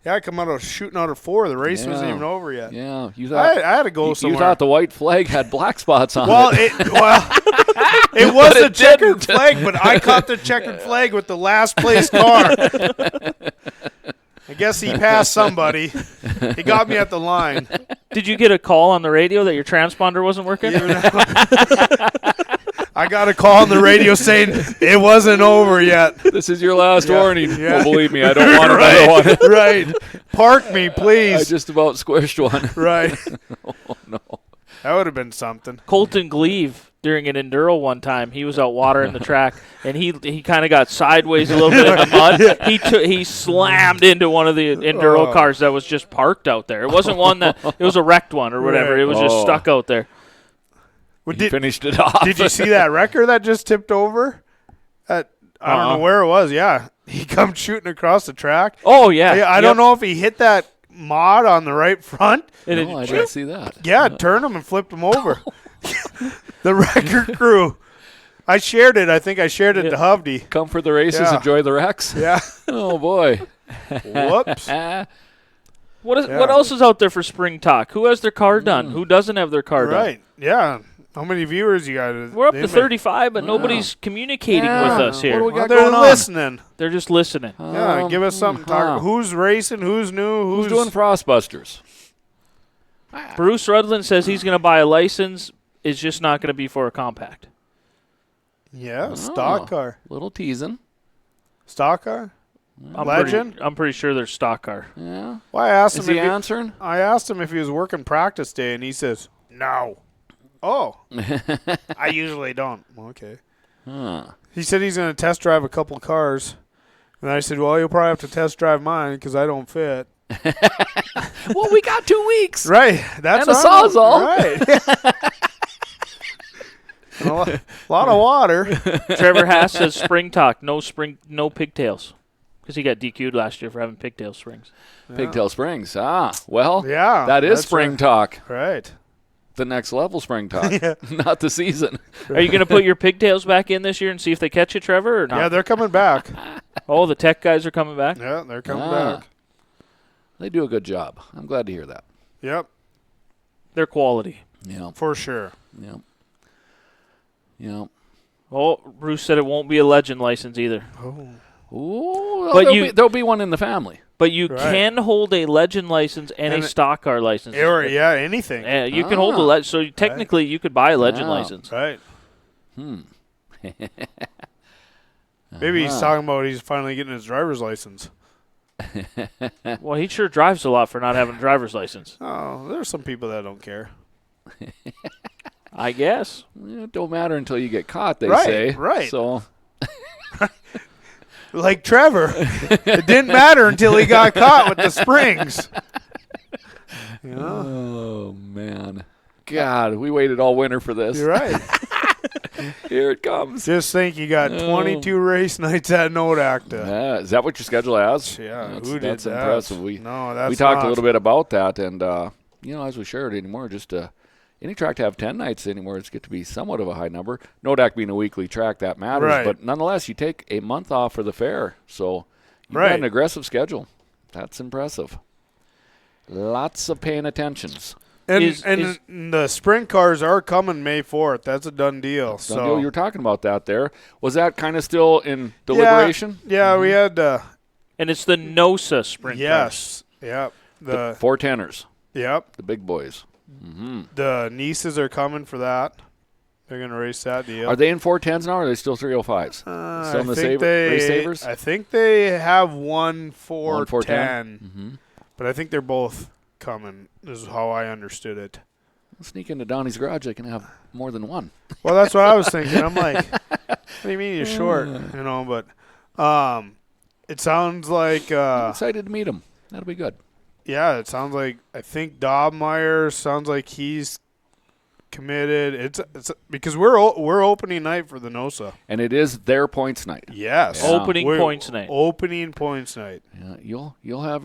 I come out of shooting out of 4. The race wasn't even over yet. Yeah, you thought I had to go somewhere. You thought the white flag had black spots on Well, it. it was a checkered flag, but I caught the checkered flag with the last place car. I guess he passed somebody. He got me at the line. Did you get a call on the radio that your transponder wasn't working? I got a call on the radio saying it wasn't over yet. This is your last warning. Yeah. Well, believe me, I don't want another one. Right. Park me, I please. just about squished one. Right. Oh, no. That would have been something. Colton Gleave, during an enduro one time, he was out watering the track, and he kind of got sideways a little bit in the mud. He slammed into one of the enduro cars that was just parked out there. It wasn't one that – it was a wrecked one or whatever. Right. It was just stuck out there. He finished it off. Did you see that wrecker that just tipped over? I don't know where it was. Yeah. He come shooting across the track. Oh, yeah. I don't know if he hit that mod on the right front. No, I didn't see that. Yeah, it turned him and flipped him over. The wrecker crew. I shared it. I think I shared it to Hovde. Come for the races, Yeah. enjoy the wrecks. Yeah. Oh, boy. Whoops. What else is out there for spring talk? Who has their car done? Who doesn't have their car done? Right. Yeah. How many viewers you got? We're up to 35, but nobody's communicating with us What here. do we got They're going on? listening. They're just listening. Yeah, give us something to talk. Who's racing? Who's new? Who's doing Frostbusters? Bruce Rudland says he's going to buy a license. It's just not going to be for a compact. Yeah, stock car. Little teasing. Stock car? Legend? I'm pretty sure they're stock car. Yeah. Well, I asked Is him he if answering? I asked him if he was working practice day, and he says, no. Oh. I usually don't. Okay. He said he's going to test drive a couple cars. And I said, well, you'll probably have to test drive mine because I don't fit. Well, we got 2 weeks. Right. That's And a Sawzall. Right. A lot of water. Trevor Haas says spring talk, no pigtails. Because he got DQ'd last year for having pigtail springs. Pigtail Springs. Well, Yeah. that is that's spring right. talk. Right. The next level spring talk. Not the season. Are you going to put your pigtails back in this year and see if they catch you, Trevor, or not? Yeah, they're coming back. Oh, the tech guys are coming back? Yeah, they're coming Ah. back. They do a good job. I'm glad to hear that. Yep, They're quality. Yeah. for sure. Yeah. Yeah. Oh, Bruce said it won't be a legend license either. Ooh, But there'll be one in the family. But you Right. can hold a legend license and And a it- stock car license. Or, yeah, anything. You can hold a so technically you could buy a legend Wow. license. Right. Hmm. Maybe he's talking about he's finally getting his driver's license. Well, he sure drives a lot for not having a driver's license. Oh, there's some people that don't care. I guess. It don't matter until you get caught, they Right, say. right. So Like Trevor, it didn't matter until he got caught with the springs. You know? oh man. God, we waited all winter for this. You're right. Here it comes. Just think you got 22 race nights at Nodak. Yeah, is that what your schedule has? Yeah, that's, who did that's that? impressive. We That's we talked not. a little bit about that, and as we shared anymore, just any track to have 10 nights anymore, it's get to be somewhat of a high number. Nodak being a weekly track, that matters, Right. but nonetheless, you take a month off for the fair, so you've Right. got an aggressive schedule. That's impressive. Lots of paying attentions. And the sprint cars are coming May 4th. That's a done deal. Done So deal. You were talking about that there. Was that kind of still in deliberation? Yeah, we had And it's the NOSA sprint cars. yes. Yep. The 410ers, Yep. the big boys. The nieces are coming for that. They're going to race that deal. Are they in 410s now, or are they still 305s? Still in the race savers? I think they have one 410? 410, but I think they're both coming. This is how I understood it. Sneak into Donnie's garage, they can have more than one. Well, that's what I was thinking. I'm like, what do you mean you're short? You know, but it sounds like I'm excited to meet him. That'll be good. yeah, it sounds like I think Dobmeyer sounds like he's committed. It's because we're opening night for the NOSA. And it is their points night. Yes, Yeah. Opening We're points night. Opening points night. Yeah, you'll have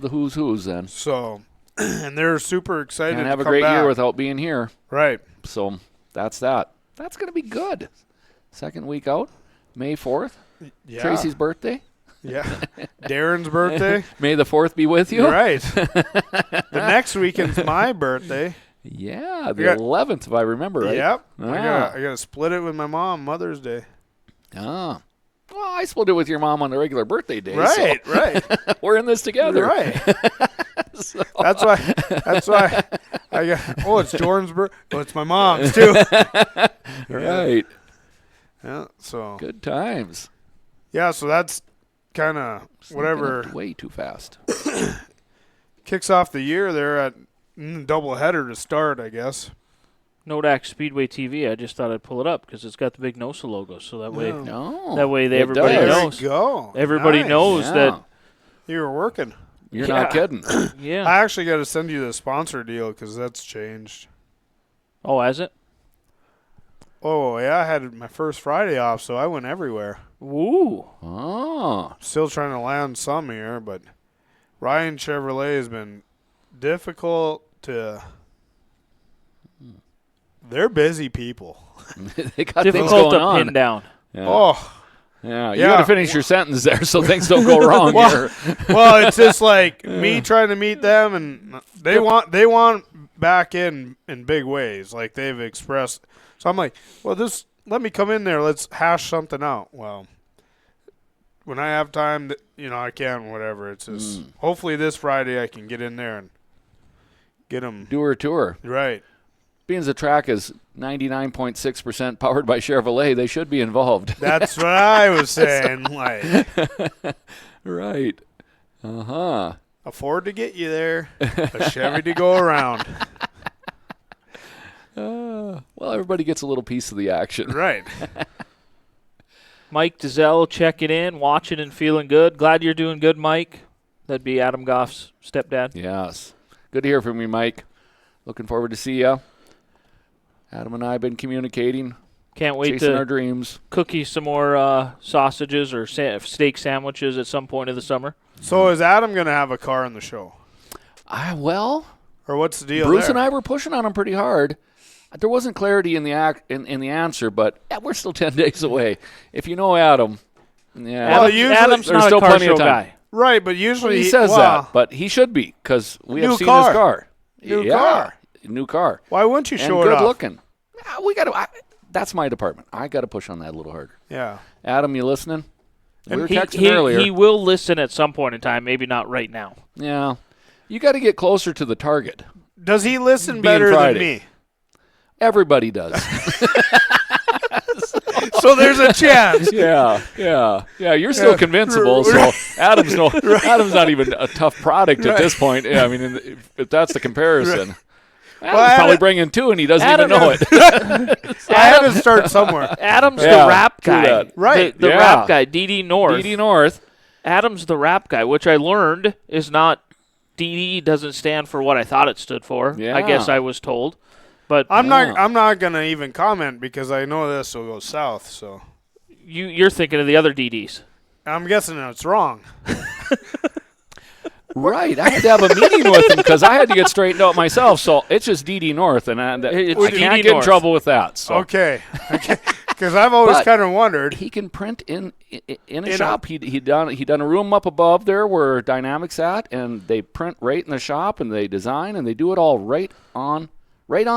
the who's then. So, and they're super excited. Can't to have a come great back. year without being here. Right. So that's that. That's going to be good. Second week out, May 4th, Yeah. Tracy's birthday. Yeah. Darren's birthday. May the 4th be with you. You're right. The next weekend's my birthday. Yeah, the got- 11th, if I remember right. Yep. Ah. I got to split it with my mom Mother's Day. Ah. Well, I split it with your mom on the regular birthday day. Right. So Right. we're in this together. Right. So- That's why I got. Oh, it's Jordan's birthday. Oh, it's my mom's too. Right. Yeah. So Good times. yeah. So that's kind of whatever Sneaking up way too fast. kicks off the year. They're at double header to start, I guess. Nodak Speedway TV. I just thought I'd pull it up because it's got the big NOSA logo, so that way, Oh. No. that way it everybody does. There knows. we go. Everybody Nice. knows Yeah. that. You were working. You're Yeah. not kidding. Yeah. I actually got to send you the sponsor deal because that's changed. Oh, has it? Oh yeah, I had my first Friday off, so I went everywhere. Woo. Oh. Still trying to land some here, but Ryan Chevrolet has been difficult to. They're busy people. They got things Difficult going to on. pin down. Yeah. Oh, Yeah, you Yeah. got to finish your sentence there so things don't go wrong Well- here. well, it's just like me trying to meet them, and they want back in big ways, like they've expressed. So I'm like, well, let me come in there. Let's hash something out. Well, when I have time, I can. Whatever. It's just hopefully this Friday I can get in there and get them Do her tour. right. Being the track is 99.6% powered by Chevrolet, they should be involved. That's what I was saying. Like, Right. Uh-huh. afford to get you there, a Chevy to go around. Well, everybody gets a little piece of the action. Right. Mike Dizelle checking in, watching and feeling good. Glad you're doing good, Mike. That'd be Adam Goff's stepdad. Yes. Good to hear from you, Mike. Looking forward to see you. Adam and I have been communicating, Can't wait chasing our to dreams. cook you some more sausages or steak sandwiches at some point in the summer. So is Adam going to have a car in the show, Well, or what's the deal? Bruce there? and I were pushing on him pretty hard. There wasn't clarity in the in the answer, but we're still 10 days away. If you know Adam, yeah, Well, Adam- usually- Adam's there's not still a car plenty of show time. guy. Right, but usually he says well, that, but he should be because we have New seen car. his car. New Yeah, car. new car, Why wouldn't you and show it good off? looking. We got to. That's my department. I got to push on that a little harder. Yeah. Adam, you listening? We were He, texting earlier. he will listen at some point in time, maybe not right now. Yeah. You got to get closer to the target. Does he listen Being better Friday. than me? Everybody does. So there's a chance. Yeah. You're still convincible. So Adam's not even a tough product at this point. Yeah, I mean, if that's the comparison, Adam's probably bringing 2, and he doesn't even know it. I had to start somewhere. Adam's Yeah, the rap true guy. that. Right. The Yeah. rap guy, DD North. DD North. Adam's the rap guy, which I learned is not DD doesn't stand for what I thought it stood for. Yeah. I guess I was told. But I'm not gonna even comment because I know this will go south. So you're thinking of the other DDs. I'm guessing it's wrong. Right. I had to have a meeting with him because I had to get straightened out myself. So it's just DD North, and I It's can't DD get in North. trouble with that. So. Okay. Because I've always But- kind of wondered. He can print in a In shop. He done a room up above there where Dynamics at, and they print right in the shop, and they design, and they do it all right on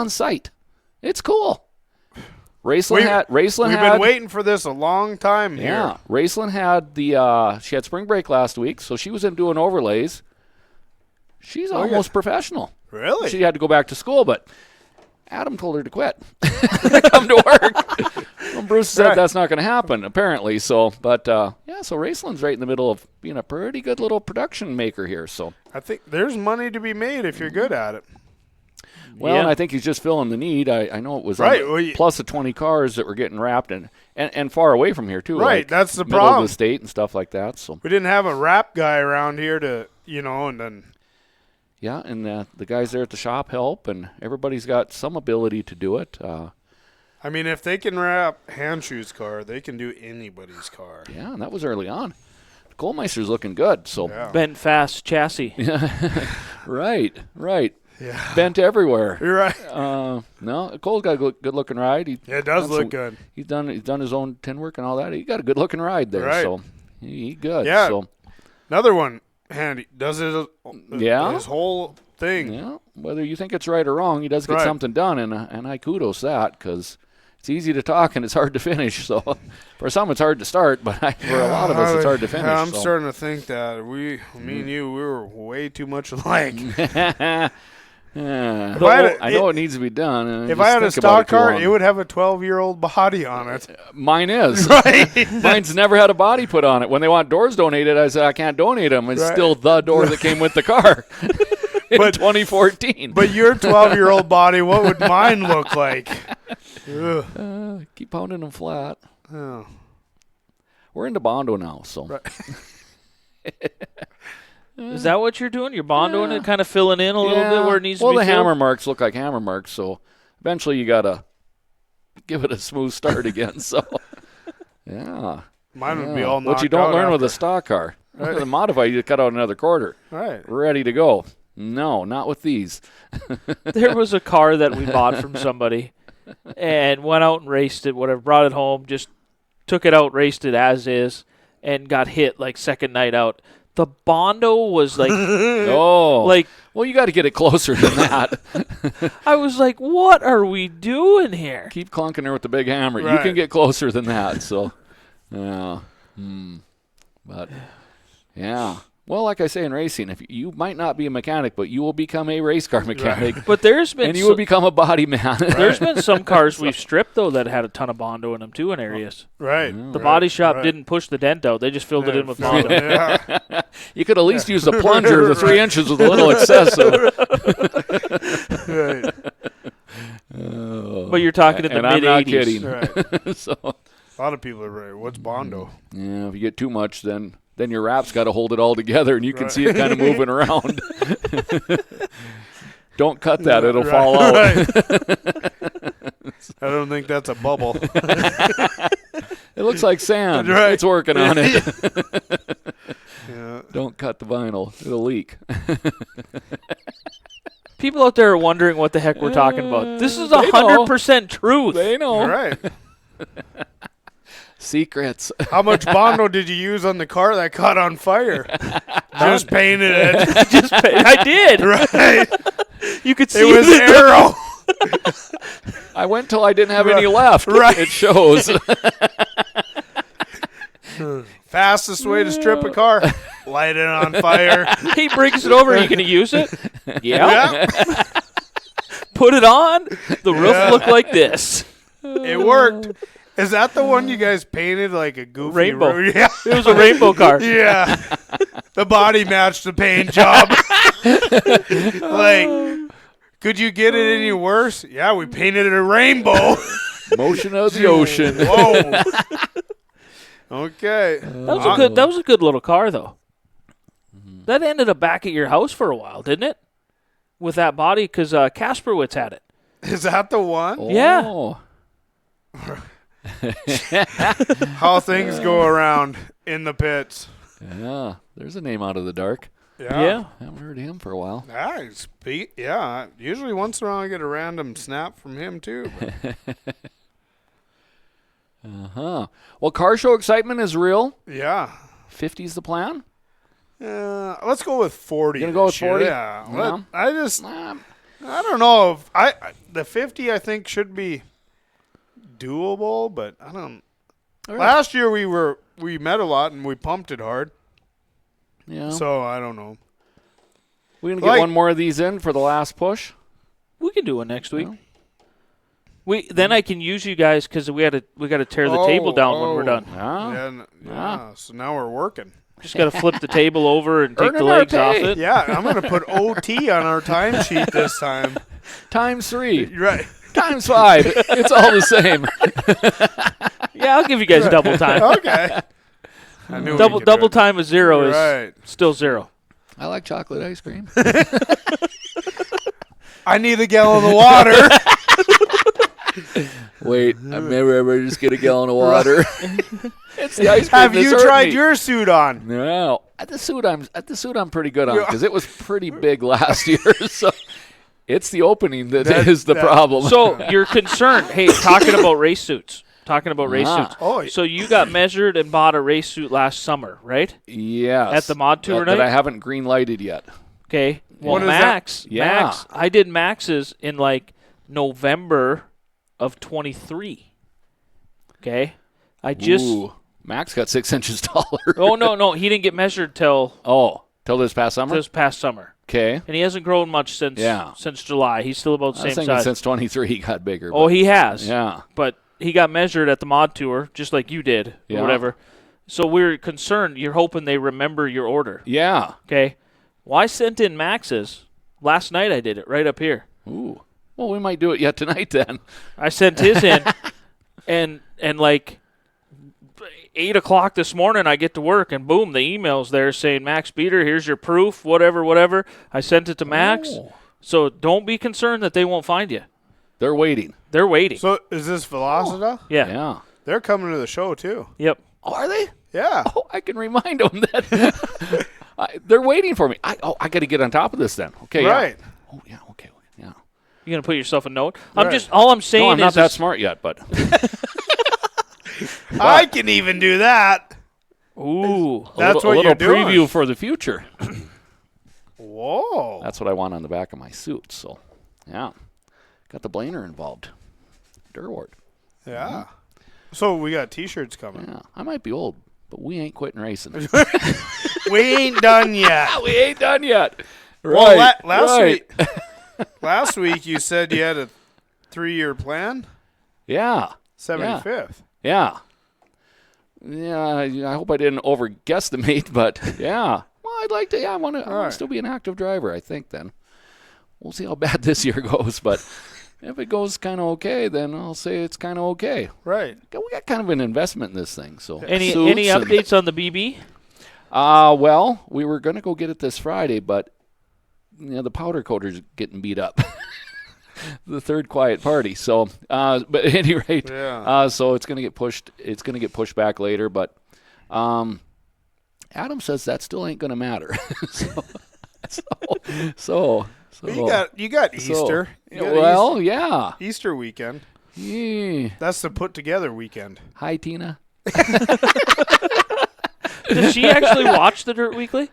site. It's cool. Raceland had been waiting for this a long time here. yeah. Raceland had she had spring break last week, so she was in doing overlays. She's almost professional. Really? She had to go back to school, but Adam told her to quit. Come to work. Well, Bruce said that's not going to happen, apparently. So, but so Raceland's right in the middle of being a pretty good little production maker here. So, I think there's money to be made if you're good at it. well, Yeah. and I think he's just filling the need. I know it was Right, on the- well, plus the 20 cars that were getting wrapped and far away from here too. Right, like that's the middle problem. of the state and stuff like that. So, We didn't have a rap guy around here to, and then yeah, and the guys there at the shop help, and everybody's got some ability to do it. I mean, if they can wrap Handshoe's car, they can do anybody's car. Yeah, and that was early on. Kohlmeister's looking good. So, Yeah. Bent fast chassis. right. Yeah. Bent everywhere. You're right. No, Cole's got a good looking ride. He It does done look good. He's done his own tin work and all that. He got a good looking ride there. Right. So he good. Yeah. So Another one, handy. Does it? Yeah. His whole thing. yeah, whether you think it's right or wrong, he does get Right. something done, and I kudos that because it's easy to talk and it's hard to finish. So for some it's hard to start, but for a lot of us it's hard to finish. Yeah, I'm so. starting to think that me and you, we were way too much alike. Yeah. If I had a- I know it needs to be done. and If just I had a think about stock too car, long. it would have a 12-year-old body on it. Mine is. Right. Mine's never had a body put on it. When they want doors donated, I said I can't donate them. It's Right. still the door that came with the car in But- 2014. But your 12-year-old body, what would mine look like? Ugh. Keep pounding them flat. Oh. We're into Bondo now, so Right. Is that what you're doing? You're bondoing it, kind of filling in a little bit where it needs to well, be the filled? hammer marks look like hammer marks, so eventually you gotta give it a smooth start again. So yeah, Mine would be Yeah. all knocked What you don't out learn with a after. stock car. Right. The modify, you cut out another quarter, Right. ready to go. No, not with these. There was a car that we bought from somebody and went out and raced it, whatever, brought it home, just took it out, raced it as is, and got hit like second night out. The Bondo was like, Oh, like well, you got to get it closer than that. I was like, what are we doing here? Keep clunking there with the big hammer. You Right. can get closer than that. So, yeah. But, yeah. Well, like I say in racing, if you might not be a mechanic, but you will become a race car mechanic, But there's been and you will become a body man. there's been some cars we've stripped though that had a ton of Bondo in them too in areas. Right. The body shop didn't push the dent out; they just filled it in with Bondo. Yeah. You could at least use a plunger. The 3 inches was a little excessive. Right. But you're talking in the And I'm mid not 80s. kidding. Right. So, A lot of people are right. What's Bondo? yeah, if you get too much, then your wrap's got to hold it all together, and you can see it kind of moving around. Don't cut that; it'll Right. fall out. Right. I don't think that's a bubble. It looks like sand. Right. It's working on it. Yeah. Don't cut the vinyl; it'll leak. People out there are wondering what the heck we're talking about. This is They know. 100% truth. They know All right. secrets. How much Bondo did you use on the car that caught on fire? Just painted it. I did. Right. You could see It was the- arrow. I went till I didn't have any left. Right. It shows. Fastest way to strip a car, light it on fire. He brings it over. Are you going to use it? Yeah. Yeah, Put it on. The roof Yeah. looked like this. it worked. Is that the one you guys painted like a goofy Rainbow. Yeah. It was a rainbow car. Yeah. The body matched the paint job. Like, could you get it any worse? Yeah, we painted it a rainbow. Motion of the ocean. Whoa. Okay. That was a good little car, though. That ended up back at your house for a while, didn't it? With that body, because Kasperwitz had it. Is that the one? Oh. How things go around in the pits. Yeah. There's a name out of the dark. Yeah. Haven't heard of him for a while. Nice. Yeah. Usually once in a while I get a random snap from him too. but- Uh-huh. Well, car show excitement is real. Yeah. 50's the plan? Let's go with 40. You gonna go this with 40? year. Yeah. Yeah. I don't know if the 50 I think should be doable, but I don't. All right. Last year we met a lot and we pumped it hard, Yeah. so I don't know. We're going to get like- one more of these in for the last push. We can do it next week. Then I can use you guys because we got to tear the table down when we're done. Yeah. Yeah. So now we're working. Just got to flip the table over and take Earning the our legs off pay. it. Yeah, I'm gonna put OT on our timesheet this time. Times 3. Right. Times 5. It's all the same. Yeah, I'll give you guys double time. Okay. I knew we Double could do it. time of 0 is Right. still 0. I like chocolate ice cream. I need a gallon of water. Wait, I've never ever just get a gallon of water. It's the ice cream. Have that's you hurting tried me. your suit on? No, at the suit I'm pretty good on because it was pretty big last year. So it's the opening that is the problem. So you're concerned. Hey, talking about race suits. Ah. Oh, So you got measured and bought a race suit last summer, right? yes, At the mod tour that night? I haven't green lighted yet. Okay. Well, What is Max, Yeah. Max, I did Max's in like November of 23. Okay. I just. Ooh, Max got 6 inches taller. Oh no, he didn't get measured till till this past summer. this past summer, Okay, and he hasn't grown much since July. He's still about the I was same thinking size. since 23 he got bigger. Oh, but- he has. yeah. But he got measured at the mod tour, just like you did, Yeah. or whatever. So we're concerned. You're hoping they remember your order. Yeah. Okay. Well, I sent in Max's last night. I did it right up here. Ooh. Well, we might do it yet tonight then. I sent his in, and like 8 o'clock this morning, I get to work, and boom, the email's there saying, Max Beater, here's your proof, whatever. I sent it to Max. Oh. So don't be concerned that they won't find you. They're waiting. They're waiting. So is this Velocita? yeah. Yeah. They're coming to the show too. Yep. Oh, are they? Yeah. Oh, I can remind them that they're waiting for me. I got to get on top of this then. Okay. Right. Yeah. Oh, yeah. Okay. Yeah. You're gonna put yourself a note. Right. All I'm saying No, I'm not is that smart yet, but I can even do that. Ooh. That's a what little you're doing. preview for the future. Whoa. That's what I want on the back of my suit. So, yeah, got the Blainer involved. Durward. Yeah. So we got T-shirts coming. Yeah, I might be old, but we ain't quitting racing. We ain't done yet. we ain't done yet. Well, Right. last right. week, last week you said you had a 3-year plan. Yeah. 75th. Yeah. Yeah, I hope I didn't over guesstimate, but yeah. Well, I'd like to. Yeah, I want to right. still be an active driver. I think then we'll see how bad this year goes. But if it goes kind of okay, then I'll say it's kind of okay. Right. We got kind of an investment in this thing. So Any suits and- updates on the BB? Well, we were going to go get it this Friday, but the powder coater's getting beat up. The third quiet party. So, but at any rate, Yeah. so it's going to get pushed. It's going to get pushed back later. But Adam says that still ain't going to matter. so You got Easter. You got well, yeah. Easter weekend. Yeah. That's the put together weekend. Hi, Tina. Does she actually watch the Dirt Weekly?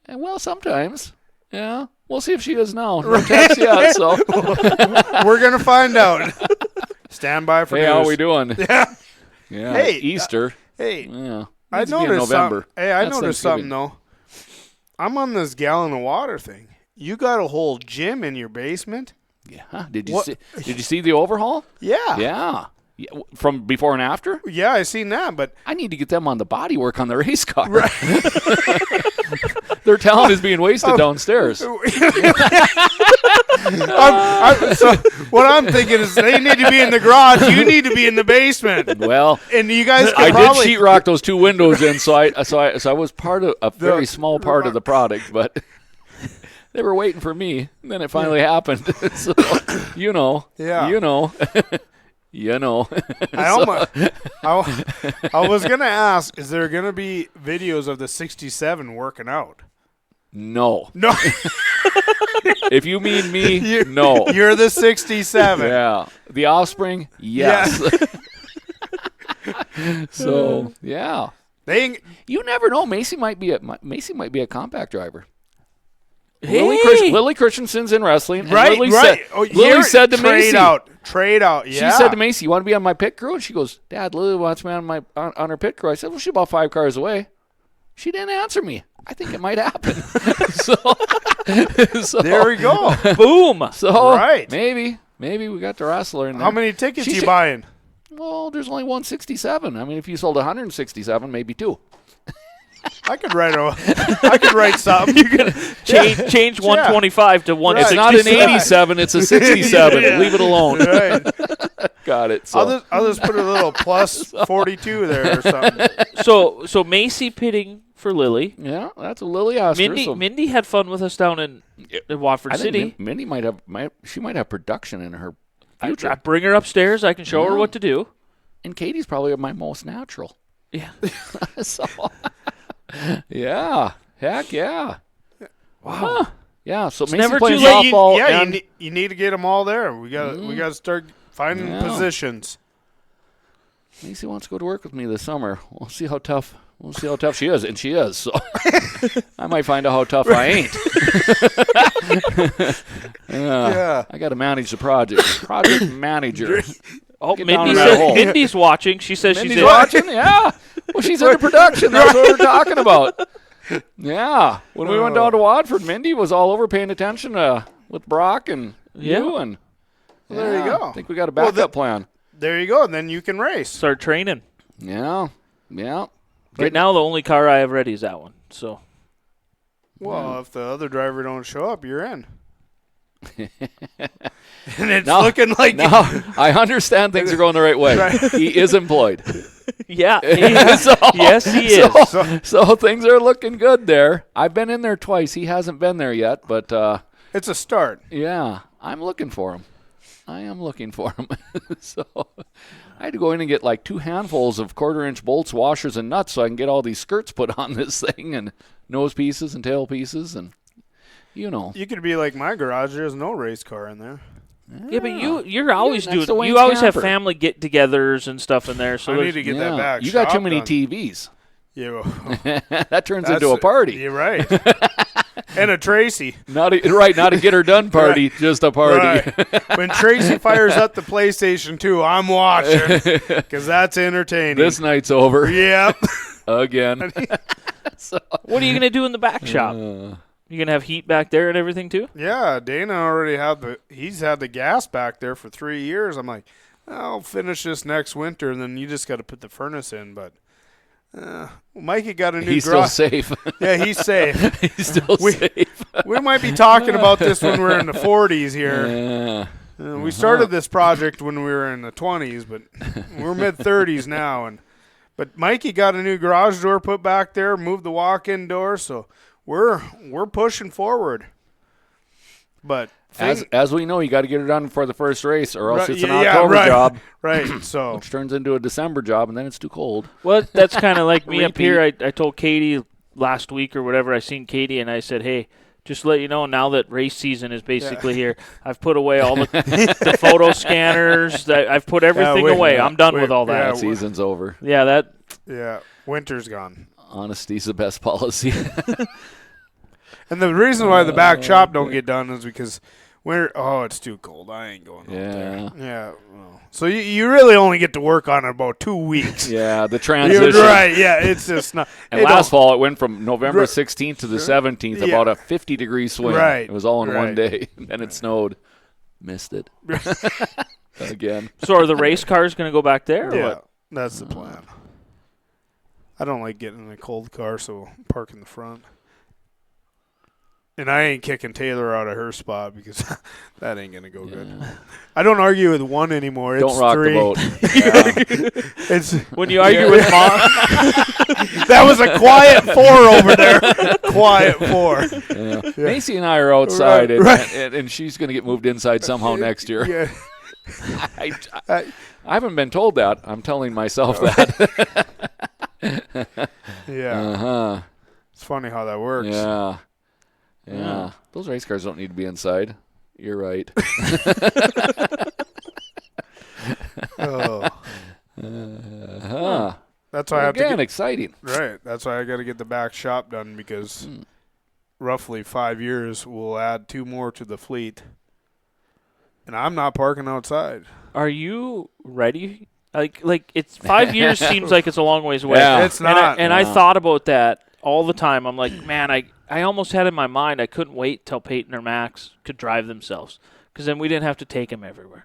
And well, sometimes. Yeah. We'll see if she does now. No text yet, so. We're gonna find out. Stand by for Hey, news. how we doing? Yeah. Yeah. Hey, Easter. Hey, Yeah. I Needs to be in noticed November. something. Hey, I That's noticed something Thanksgiving. though. I'm on this gallon of water thing. You got a whole gym in your basement? Yeah. Did you What- see the overhaul? Yeah. Yeah. From before and after? Yeah, I seen that, but I need to get them on the body work on the race car. Their talent is being wasted downstairs. so what I'm thinking is they need to be in the garage. You need to be in the basement, Well, and you guys could I did probably sheetrock those 2 windows in, so I was part of a very small part of the product, but they were waiting for me. And then it finally happened. So, Yeah. I was gonna ask, is there gonna be videos of the 67 working out? No. No, If you mean me, no. you're the 67. Yeah. The offspring, yes. So, yeah. They ain't, You never know. Macy might be a compact driver. Hey! Lily Christensen's in wrestling. And right, Lily right. Lily said to trade Macy, out, trade out. Yeah. she said to Macy, "You want to be on my pit crew?" And she goes, "Dad, Lily wants me on her pit crew." I said, "Well, she's about 5 cars away." She didn't answer me. I think it might happen. so There we go. Boom. So Right. maybe we got to wrestle her in there. How many tickets She you should- buying? Well, there's only 167. I mean, if you sold 167, maybe 2. I could write something. Change 125 to It's 167. not an 87. It's a 67. Yeah. Leave it alone. Right. Got it. So. I'll just put a little plus 42 there or something. So Macy pitting for Lily. Yeah, that's what Lily asked her. So Mindy had fun with us down in Watford I think City. Mindy might have production in her I future. bring her upstairs. I can show her Yeah. what to do. And Katie's probably my most natural. Yeah. So, yeah. Heck yeah. Wow. Yeah, so Macy never plays too late. softball. You need to get them all there. We got to start finding Yeah. positions. Macy wants to go to work with me this summer. We'll see how tough she is, and she is. So I might find out how tough I ain't. Yeah. I got to manage the project. Project manager. Oh, Get down in Mindy that hole. Mindy's watching. She says Mindy's she's in. watching? Yeah. Well, she's into production. That's what we're talking about. Yeah. When we went down to Watford, Mindy was all over paying attention with Brock and you. And There you go. I think we got a backup plan. There you go. And then you can race. Start training. Yeah. Yeah. Right now, the only car I have ready is that one. So Well, if the other driver don't show up, you're in. And it's No. looking like Now, I understand things are going the right way. He is employed. yeah, yes, he is. So things are looking good there. I've been in there twice. He hasn't been there yet, but it's a start. yeah, I'm looking for him. I am looking for him. So I had to go in and get like 2 handfuls of 1/4-inch bolts, washers, and nuts so I can get all these skirts put on this thing, and nose pieces and tail pieces, and you know. You could be like my garage. There's no race car in there. Yeah, but you're always next to doing. Wayne's You always have camper. family get-togethers and stuff in there. So I need there's- to get Yeah. that back. You got too shop many done. TVs. Yeah, well, That turns that's into a party. You're right. And a Tracy. Not a get her done party, just a party. Right. When Tracy fires up the PlayStation 2, I'm watching because that's entertaining. This night's over Yep. again. what are you gonna do in the back shop? You gonna have heat back there and everything too? Yeah, Dana already he's had the gas back there for 3 years. I'm like, I'll finish this next winter, and then you just got to put the furnace in. But Mikey got a new He's still garage. safe. Yeah, he's safe. He's still safe. We might be talking about this when we're in the 40s here. Yeah. We started this project when we were in the 20s, but we're mid 30s now. But Mikey got a new garage door put back there, moved the walk-in door, so we're pushing forward. But As we know, you got to get it done for the first race, or else Right, it's an yeah, October right. job, right, so which turns into a December job, and then it's too cold. Well, that's kind of like me up Repeat. here. I told Katie last week or whatever. I seen Katie and I said, hey. Just to let you know, now that race season is basically here, I've put away all the photo scanners. I've put everything away. I'm done with all that. That season's over. Yeah, yeah, winter's gone. Honesty's the best policy. And the reason why the back shop don't get done is because it's too cold. I ain't going out there. Yeah. Yeah. Well, so you really only get to work on it about 2 weeks. Yeah, the You're transition. right. Yeah, it's just not. And it last don't- fall, it went from November Right. 16th to the 17th, Yeah. about a 50-degree swing. Right. It was all in one Right. day. And then it snowed. Missed it. Again. So are the race cars going to go back there? Or Yeah, what? that's the plan. I don't like getting in a cold car, so park in the front. And I ain't kicking Taylor out of her spot because that ain't gonna go good. Yeah. I don't argue with one anymore. It's Don't rock 3. the boat. Yeah. It's When you argue with mom, that was a quiet 4 over there. Quiet 4. Yeah. Macy and I are outside, Right. and she's going to get moved inside somehow next year. Yeah. I haven't been told that. I'm telling myself that. Yeah. Uh-huh. It's funny how that works. Yeah. Yeah. Yeah. Those race cars don't need to be inside. You're right. Oh. Uh-huh. That's why I have to Again, get exciting. right. That's why I got to get the back shop done because roughly 5 years we'll add 2 more to the fleet, and I'm not parking outside. are you ready? Like it's 5 years seems like it's a long ways away. Yeah. It's not. And I thought about that all the time. I'm like, man, I almost had in my mind I couldn't wait till Peyton or Max could drive themselves because then we didn't have to take them everywhere.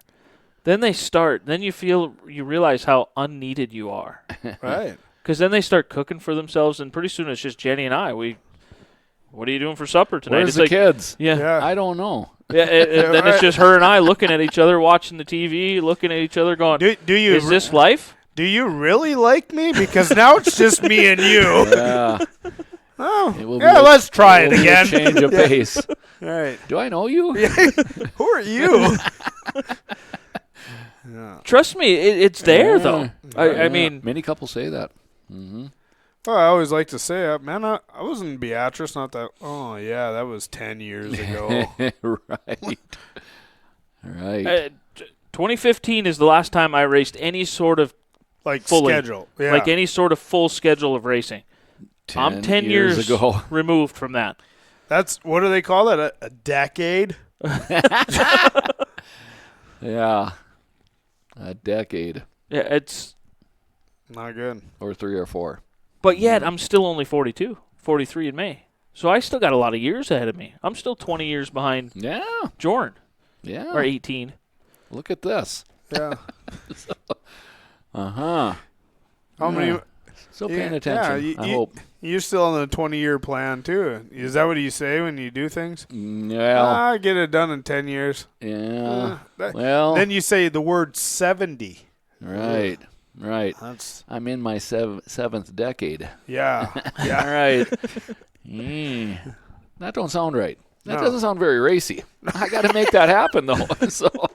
Then they start. Then you realize how unneeded you are. Right. Because then they start cooking for themselves, and pretty soon it's just Jenny and I. What are you doing for supper tonight? Where's It's the like, kids? Yeah. Yeah. I don't know. Yeah, then it's just her and I looking at each other, watching the TV, looking at each other, going, Do you "Is this life?" do you really like me? Because now it's just me and you. Yeah. Oh, It will be yeah. a- Let's try it will be a again. change of pace. Right. Do I know you? Who are you? Yeah. Trust me, it's there though. I Yeah. mean, Many couples say that. Mm-hmm. Well, I always like to say, man, I was in Beatrice, not that. Oh, yeah, that was 10 years ago. Right. Right. 2015 is the last time I raced any sort of Like Fully. schedule. Yeah. like any sort of full schedule of racing. I'm 10 years ago. removed from that. That's, what do they call that? A decade? Yeah. A decade Yeah, it's Not good. or 3 or 4. but yet I'm still only 42, 43 in May. So I still got a lot of years ahead of me. I'm still 20 years behind Yeah. Jordan Yeah. or 18. Look at this. Yeah. Uh-huh. How many? Still Yeah, paying attention, yeah, I hope. You're still on the 20-year plan, too. Is that what you say when you do things? Yeah. Get it done in 10 years. Yeah. That- Well, Then you say the word 70. right. Right. That's, I'm in my seventh decade. yeah. All Yeah. right. That don't sound right. That No. doesn't sound very racy. I got to make that happen, though. So, all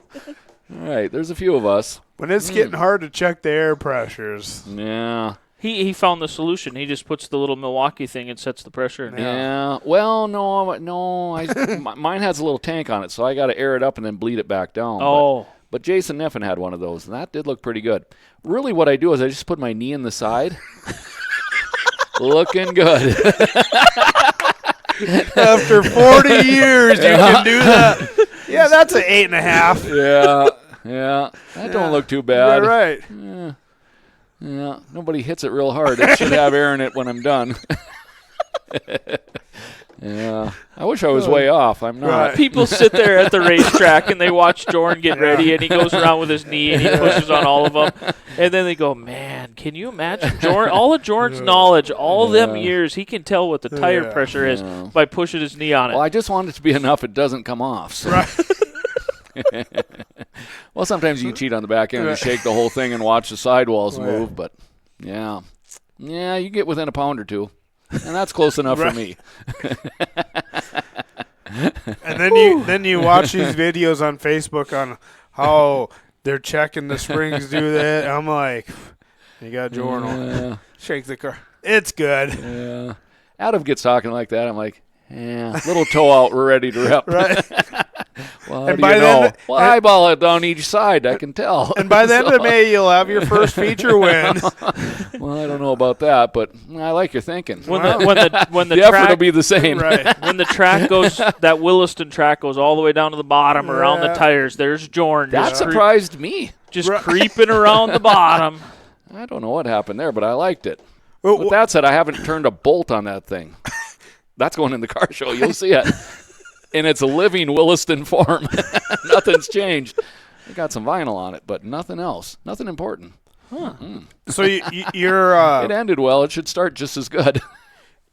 right. There's a few of us. When it's getting hard to check the air pressures. Yeah. He found the solution. He just puts the little Milwaukee thing and sets the pressure. And Yeah. Well, no. Mine has a little tank on it, so I got to air it up and then bleed it back down. Oh, But Jason Neffen had one of those, and that did look pretty good. Really, what I do is I just put my knee in the side. Looking good. After 40 years, you can do that. Yeah, that's an 8.5. Yeah. That don't look too Yeah, bad. right. Yeah. Nobody hits it real hard. It should have air in it when I'm done. Yeah. I wish I was way off. I'm not. Right. people sit there at the racetrack and they watch Jordan get ready, and he goes around with his knee and he pushes on all of them, and then they go, "Man, can you imagine Jordan? All of Jordan's knowledge, all them years, he can tell what the tire Yeah. pressure is Yeah. by pushing his knee on it." Well, I just want it to be enough it doesn't come off. So. Right. Well, sometimes you can cheat on the back end and shake the whole thing and watch the sidewalls Right. move, but yeah. Yeah, you get within a pound or two. And that's close enough for me. And then you watch these videos on Facebook on how they're checking the springs, do that. I'm like, you got Jordan. Yeah, Shake the car. It's good. yeah. Adam gets talking like that. I'm like, yeah, little toe out. We're ready to rep. Right. Well, And how do by you then- know? Well, eyeball it down each side. I can tell. And by the end of May, you'll have your first feature win. Well, I don't know about that, but I like your thinking. When the The effort will track be the same. Right. when the track goes, that Williston track goes all the way down to the bottom around the Yeah. tires. There's Jorn That just, surprised me. just creeping around the bottom. I don't know what happened there, but I liked it. Well, With that said, I haven't turned a bolt on that thing. That's going in the car show. You'll see it. In its living Williston form. Nothing's changed. I got some vinyl on it, but nothing else. Nothing important. So you're It ended well. It should start just as good.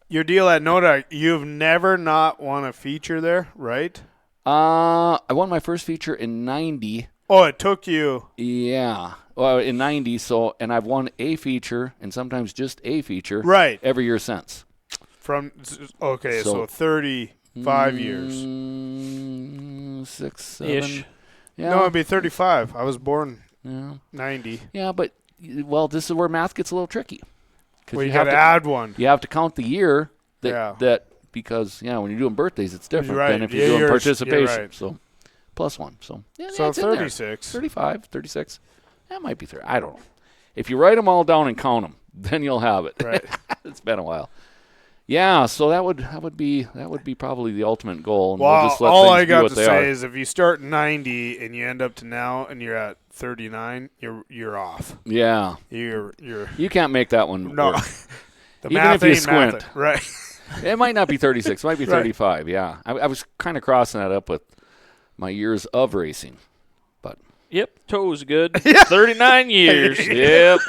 your deal at Nodak, you've never not won a feature there, right? I won my first feature in 90. Oh, it took you. Yeah. Well, in 90, and I've won a feature and sometimes just a feature Right. every year since. From okay, so So- 35 years. 6, 7. Ish. Yeah. No, it'd be 35. I was born yeah. 90. Yeah, but, well, this is where math gets a little tricky. 'Cause Well, you have got to to add one. You have to count the year Yeah. that because, when you're doing birthdays, it's different Right. than if Yeah, you're doing you're participation. right. So, plus one. So, So it's in there. 36. 35, 36. That might be 30. I don't know. If you write them all down and count them, then you'll have it. Right. It's been a while. Yeah, so that would be probably the ultimate goal. And Well, we'll just let all things I be got what to they say are. is if you start 90 and you end up to now and you're at 39, you're off. Yeah, You're you can't make that one no. work. The Even math if you ain't squint. mathing. Right. It might not be 36. It might be Right. 35. Yeah, I was kind of crossing that up with my years of racing. But Yep, toes good. 39 years. Yep.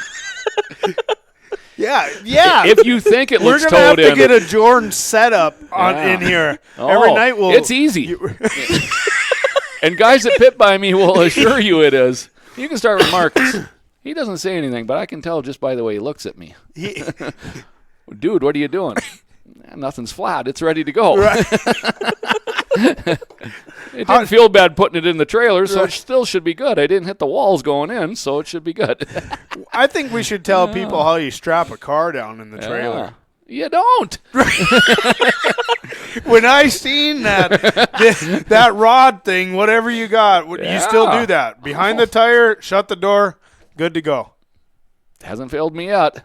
Yeah. if you think it We're looks gonna have towed to in, get a Jordan setup on Yeah. in here oh, every night. it's easy. And guys that pit by me will assure you it is. You can start with Marcus. He doesn't say anything, but I can tell just by the way he looks at me. Dude, what are you doing? Nothing's flat. It's ready to go. Right. It didn't feel bad putting it in the trailer, so it still should be good. I didn't hit the walls going in, so it should be good. I think we should tell people how you strap a car down in the trailer. You don't. When I seen that rod thing, whatever you got, you still do that. Behind the tire, shut the door, good to go. Hasn't failed me yet.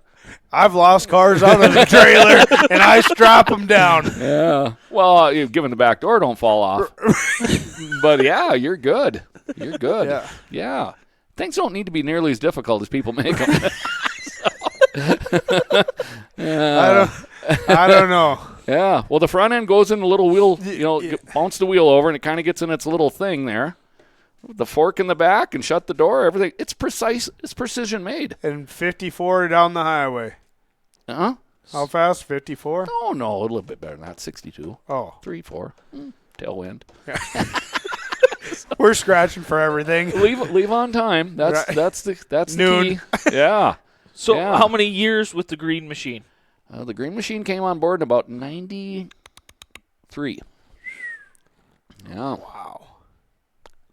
I've lost cars out of the trailer, and I strap them down. Yeah. Well, given the back door don't fall off. But yeah, you're good. You're good. Yeah. Yeah. Things don't need to be nearly as difficult as people make them. Yeah. I don't know. Yeah. Well, the front end goes in the little wheel, bounce the wheel over, and it kind of gets in its little thing there. The fork in the back and shut the door, everything. It's precise. It's precision made. And 54 down the highway. Huh? How fast? 54? Oh, no, a little bit better than that. 62. Oh, 3, 4. Tailwind. we're scratching for everything. Leave on time. That's Right. the Noon. key. Yeah. So Yeah. how many years with the Green Machine? The Green Machine came on board in about 93. Yeah. Wow.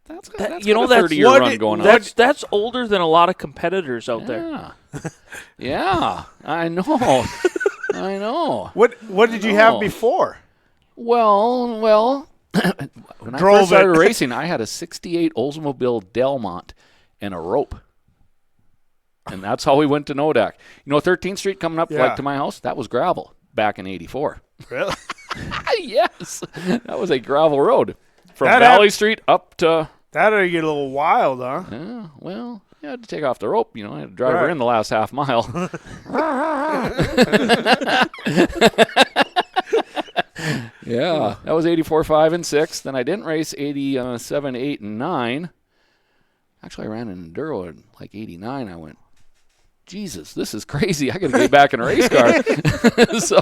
That's That- got you know, a that's 30-year what run it- going on. That's older than a lot of competitors out there. Yeah. Yeah. I know. I know. What did you have before? Well, when I Drove first started it. racing, I had a 68 Oldsmobile Delmont and a rope. And that's how we went to Nodak. 13th Street coming up Yeah. to my house, that was gravel back in 84. Really? Yes. That was a gravel road. From That Valley Street up to, That'll get a little wild, huh? you had to take off the rope. I had to drive her Right. in the last half mile. Yeah, that was 84, 5, and 6. Then I didn't race 87, 8, and 9. Actually, I ran an Enduro in 89. I went, Jesus, this is crazy. I got to get back in a race car. So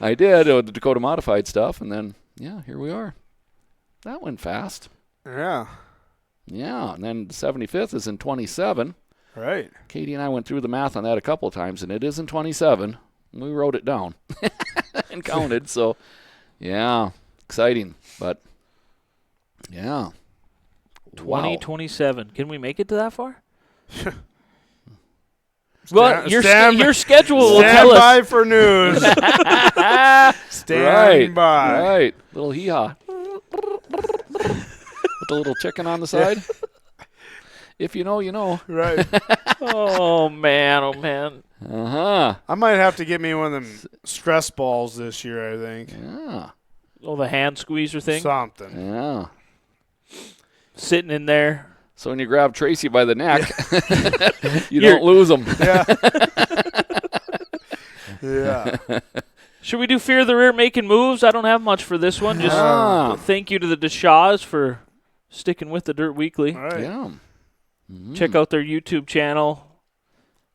I did the Dakota Modified stuff, and then, here we are. That went fast. Yeah. Yeah, and then the 75th is in 27. Right. Katie and I went through the math on that a couple of times, and it is in 27. We wrote it down and counted, so, exciting. But, 2027. Can we make it to that far? Stand- your schedule will Stand tell us. by for news. Stand by. Right. Little hee-haw. with the little chicken on the side. If you know, you know. Right. Oh man, oh man. Uh-huh. I might have to get me one of them stress balls this year, I think. Yeah. Oh, the hand squeezer thing. Something. Yeah. Sitting in there. So when you grab Tracy by the neck, you don't lose them. Yeah. Yeah. Should we do Fear of the Rear making moves? I don't have much for this one. Just thank you to the Deshaws for sticking with the Dirt Weekly. All right. Yeah. Check out their YouTube channel.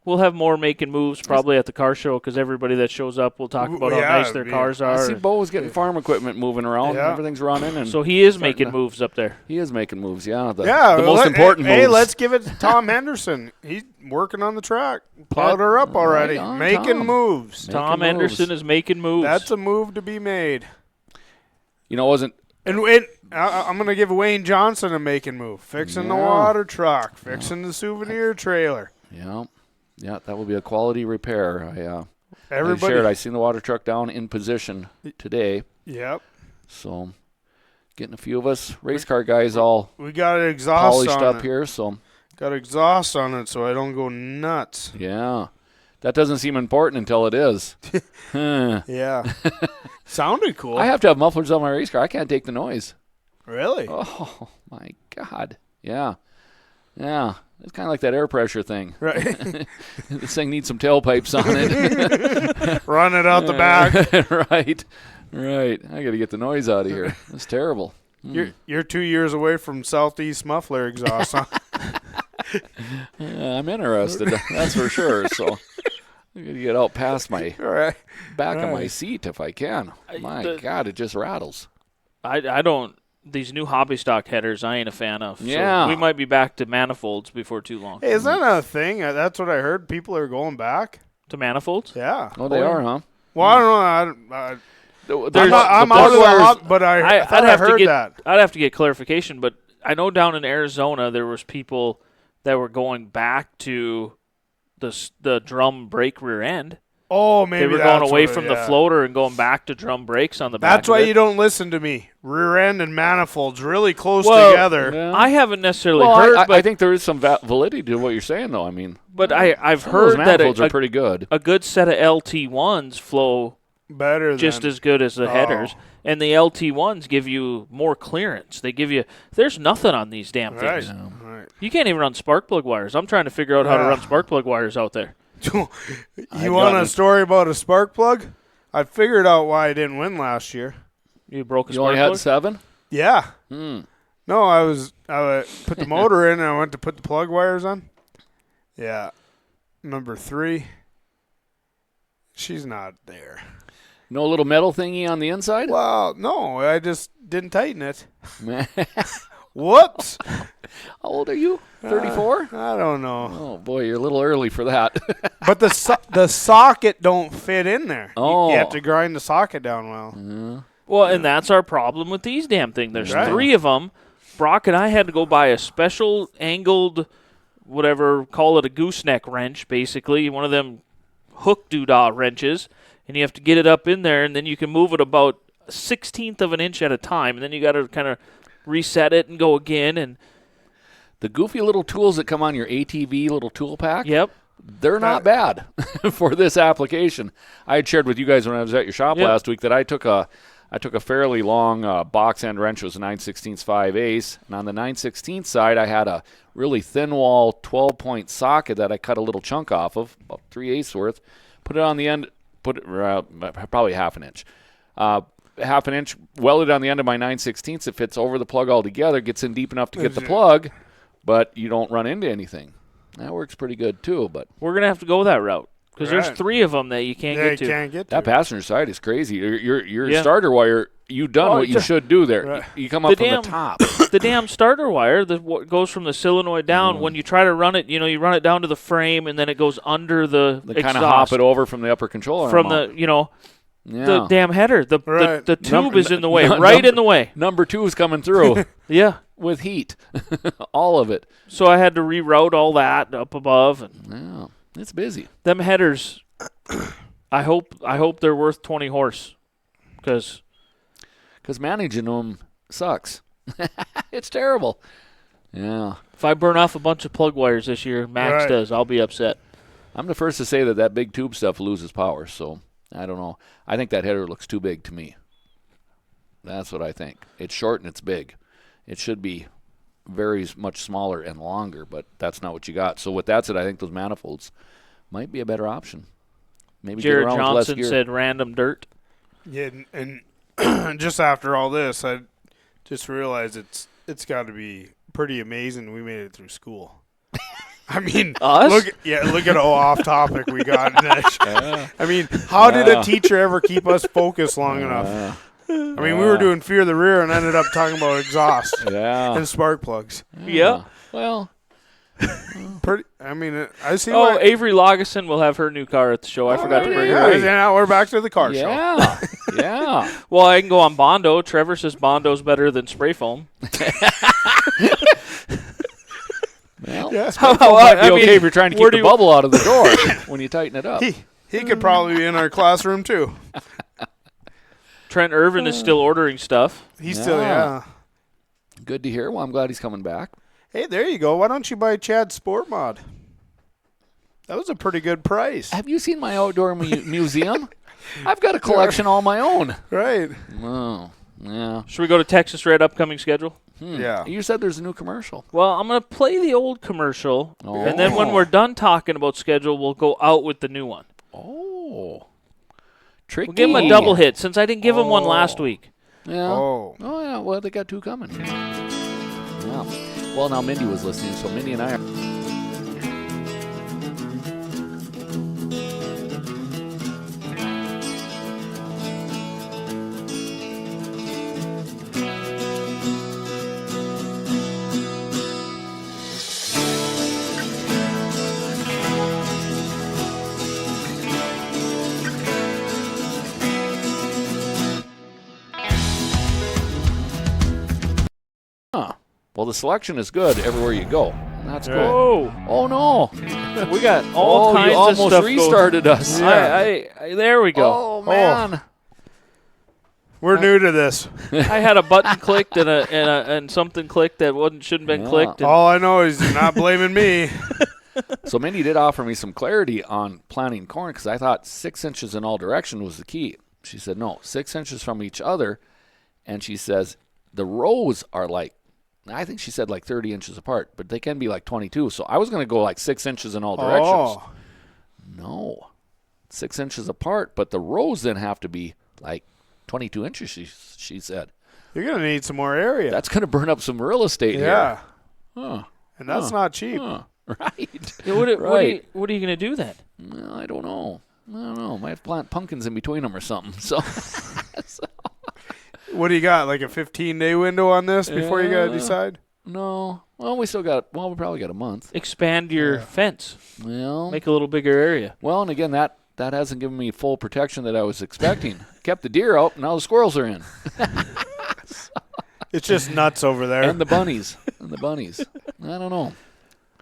We'll have more making moves probably at the car show because everybody that shows up will talk about how Yeah, nice their yeah. cars I see are. Bo was getting farm equipment moving around. Yeah. Everything's running. And So he is Starting making to- moves up there. he is making moves, yeah. The Yeah. most important moves. Hey, let's give it to Tom Henderson. He's working on the track. Plowed her up already. Right on, Making Tom. moves. Making Tom moves. Anderson is making moves. That's a move to be made. You know, it wasn't And I'm going to give Wayne Johnson a making move. Fixing the Yeah. water truck. Fixing the souvenir trailer. Yeah, that will be a quality repair. I Everybody. shared. I seen the water truck down in position today, Yep. so getting a few of us race car guys all We got exhaust polished on up it. here. So Got exhaust on it so I don't go nuts. yeah, that doesn't seem important until it is. Huh. Yeah. Sounded cool. I have to have mufflers on my race car. I can't take the noise. Really? Oh my God! Yeah. It's kind of like that air pressure thing. Right. This thing needs some tailpipes on it. Run it out the back. Right. I got to get the noise out of here. That's terrible. You're 2 years away from Southeast muffler exhaust. Huh? I'm interested. That's for sure. So I got to get out past my All right. back of my Right. seat if I can. My God, it just rattles. I don't. These new hobby stock headers, I ain't a fan of. Yeah. So we might be back to manifolds before too long. Hey, is that a thing? That's what I heard. People are going back. To manifolds? Yeah. Oh, they are, huh? Well, I don't know. There's I'm the out of the plug hop, but I thought I heard that. I'd have to get clarification, but I know down in Arizona there was people that were going back to the drum brake rear end. Oh, maybe They were that's going away what it- from yeah. the floater and going back to drum brakes on the back. That's why of it. you don't listen to me. Rear end and manifolds really close Well, together. Yeah. I haven't necessarily Well, heard, I but think there is some validity to what you're saying, though. I mean, I've some of those heard that manifolds are pretty good. a good set of LT1s flow Better just than as good as the headers, and the LT1s give you more clearance. They give you there's nothing on these damn right. things. Right. You can't even run spark plug wires. I'm trying to figure out how to Yeah. run spark plug wires out there. You want a story about a spark plug? I figured out why I didn't win last year. You broke a You spark only had plug? 7? Yeah. Hmm. No, I put the motor in and I went to put the plug wires on. Yeah. Number 3. She's not there. No little metal thingy on the inside? Well, no, I just didn't tighten it. Man, Whoops. how old are you? 34? I don't know. Oh, boy, you're a little early for that. But the socket don't fit in there. Oh. You have to grind the socket down well. Well, and that's our problem with these damn things. There's Right. 3 of them. Brock and I had to go buy a special angled, whatever, call it a gooseneck wrench, basically, one of them hook doodah wrenches, and you have to get it up in there, and then you can move it about 1/16 of an inch at a time, and then you got to kind of reset it and go again, and The goofy little tools that come on your ATV little tool pack, yep. they're not bad for this application. I had shared with you guys when I was at your shop Yep. last week that I took a fairly long box end wrench. It was a 9/16 5 ace, and on the 9/16 side, I had a really thin wall 12-point socket that I cut a little chunk off of, about 3/8 worth. Put it on the end, probably half an inch. Half an inch welded on the end of my 9/16. It fits over the plug altogether, gets in deep enough to get the plug, but you don't run into anything. That works pretty good too, but We're going to have to go that route because there's Right. 3 of them that you can't Yeah, get you to. can't get to that it. passenger side is crazy. Your Yeah. starter wire, you done Oh, what you should do there. Right. You come up from damn- the top. The damn starter wire that goes from the solenoid down, when you try to run it, you run it down to the frame, and then it goes under the They exhaust. kind of hop it over from the upper controller. from arm the, out. the Yeah. damn header. The Right. tube is in the way, num- right in the way. Number 2 is coming through Yeah. with heat. All of it. So I had to reroute all that up above, and Yeah. It's busy. them headers. I hope they're worth 20 horse, because Because managing them sucks. It's terrible. Yeah. If I burn off a bunch of plug wires this year, Max Right. does, I'll be upset. I'm the first to say that big tube stuff loses power, so I don't know. I think that header looks too big to me. That's what I think. It's short and it's big. It should be very much smaller and longer, but that's not what you got. So with that said, I think those manifolds might be a better option. Maybe get Jared around with less Johnson gear. said random dirt. Yeah, and just after all this, I just realized it's got to be pretty amazing we made it through school. I mean, Us? look at how off topic we got in that. I mean, how did a teacher ever keep us focused long enough? I mean, we were doing Fear the Rear and ended up talking about exhaust Yeah. and spark plugs. Yeah. Well, Pretty. I mean, I see. Oh, why, Avery Lageson will have her new car at the show. I forgot to bring yeah, her. and now we're back to the car show. yeah. Yeah. Well, I can go on Bondo. Trevor says Bondo's better than spray foam. Well, Yeah. might be I okay mean, if you're trying to where keep do the you- bubble out of the door when you tighten it up. He could probably be in our classroom too. Trent Irvin is still ordering stuff. He's Yeah. still, yeah. Good to hear. Well, I'm glad he's coming back. Hey, there you go. Why don't you buy Chad's Sport Mod? That was a pretty good price. Have you seen my outdoor museum? I've got a collection all my own. Right. Oh, yeah. Should we go to Texas Red upcoming schedule? Yeah. You said there's a new commercial. Well, I'm going to play the old commercial, Oh. and then when we're done talking about schedule, we'll go out with the new one. Oh. Tricky. We'll give him a double hit since I didn't give him one last week. Yeah. Oh. Oh, yeah. Well, they got two coming. Yeah. Well, now Mindy was listening, so Mindy and I are. Huh. Well, the selection is good everywhere you go. That's good. Oh, Oh, no. we got all kinds you of almost stuff restarted us. there we go. Oh, man. We're new to this. I had a button clicked and something clicked that shouldn't have been Yeah. clicked. And All I know is you're not blaming me. So Mindy did offer me some clarity on planting corn because I thought 6 inches in all direction was the key. She said, no, 6 inches from each other. And she says the rows are like, I think she said like 30 inches apart, but they can be like 22. So I was going to go like 6 inches in all directions. Oh. No, 6 inches apart, but the rows then have to be like 22 inches, she said. You're going to need some more area. That's going to burn up some real estate yeah. here. Huh. And that's not cheap. Huh. Right. Yeah, what Right. are you going to do then? Well, I don't know. Might have to plant pumpkins in between them or something. So, What do you got? Like a 15-day window on this before you got to Yeah. decide? no. Well, we probably got a month. Expand your fence. Well, Make a little bigger area. well, and again, that hasn't given me full protection that I was expecting. Kept the deer out, now the squirrels are in. It's just nuts over there. And the bunnies. I don't know.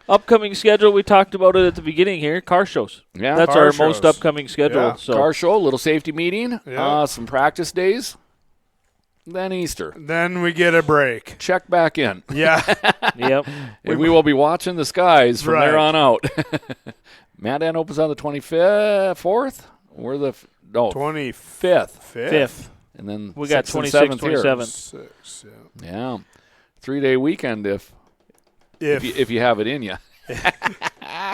Upcoming schedule, we talked about it at the beginning here. Car shows. Yeah. That's car our shows. most upcoming schedule. Yeah. So Car show, little safety meeting, Yeah. some practice days, then Easter. Then we get a break. Check back in. Yeah. yep. And we will be watching the skies from there Right. on out. Mandan opens on the 25th, 4th? We're the 25th. 5th. Fifth. And then We got 6th and 26, 7th here. 27. 6, Yeah. 3-day weekend if you have it in you.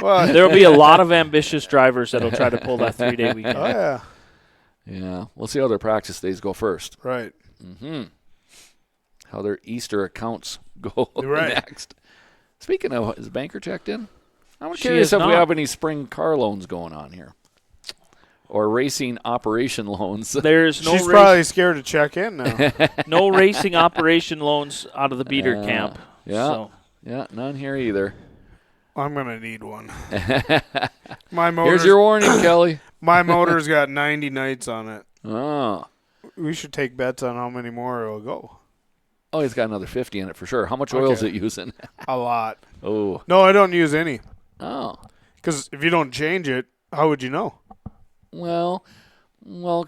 well, There will be a lot of ambitious drivers that'll try to pull that 3-day weekend. oh, yeah. Yeah. We'll see how their practice days go first. Right. How their Easter accounts go Right. next. Speaking of, is Banker checked in? I'm She curious is if we not. have any spring car loans going on here. Or racing operation loans. There's no She's probably scared to check in now. no racing operation loans out of the beater Yeah. camp. Yeah. So. Yeah, none here either. I'm going to need one. Here's your warning, Kelly. My motor's got 90 nights on it. Oh. We should take bets on how many more it'll go. Oh, he's got another 50 in it for sure. How much oil is Okay. it using? A lot. Oh. No, I don't use any. Oh. Because if you don't change it, how would you know? Well,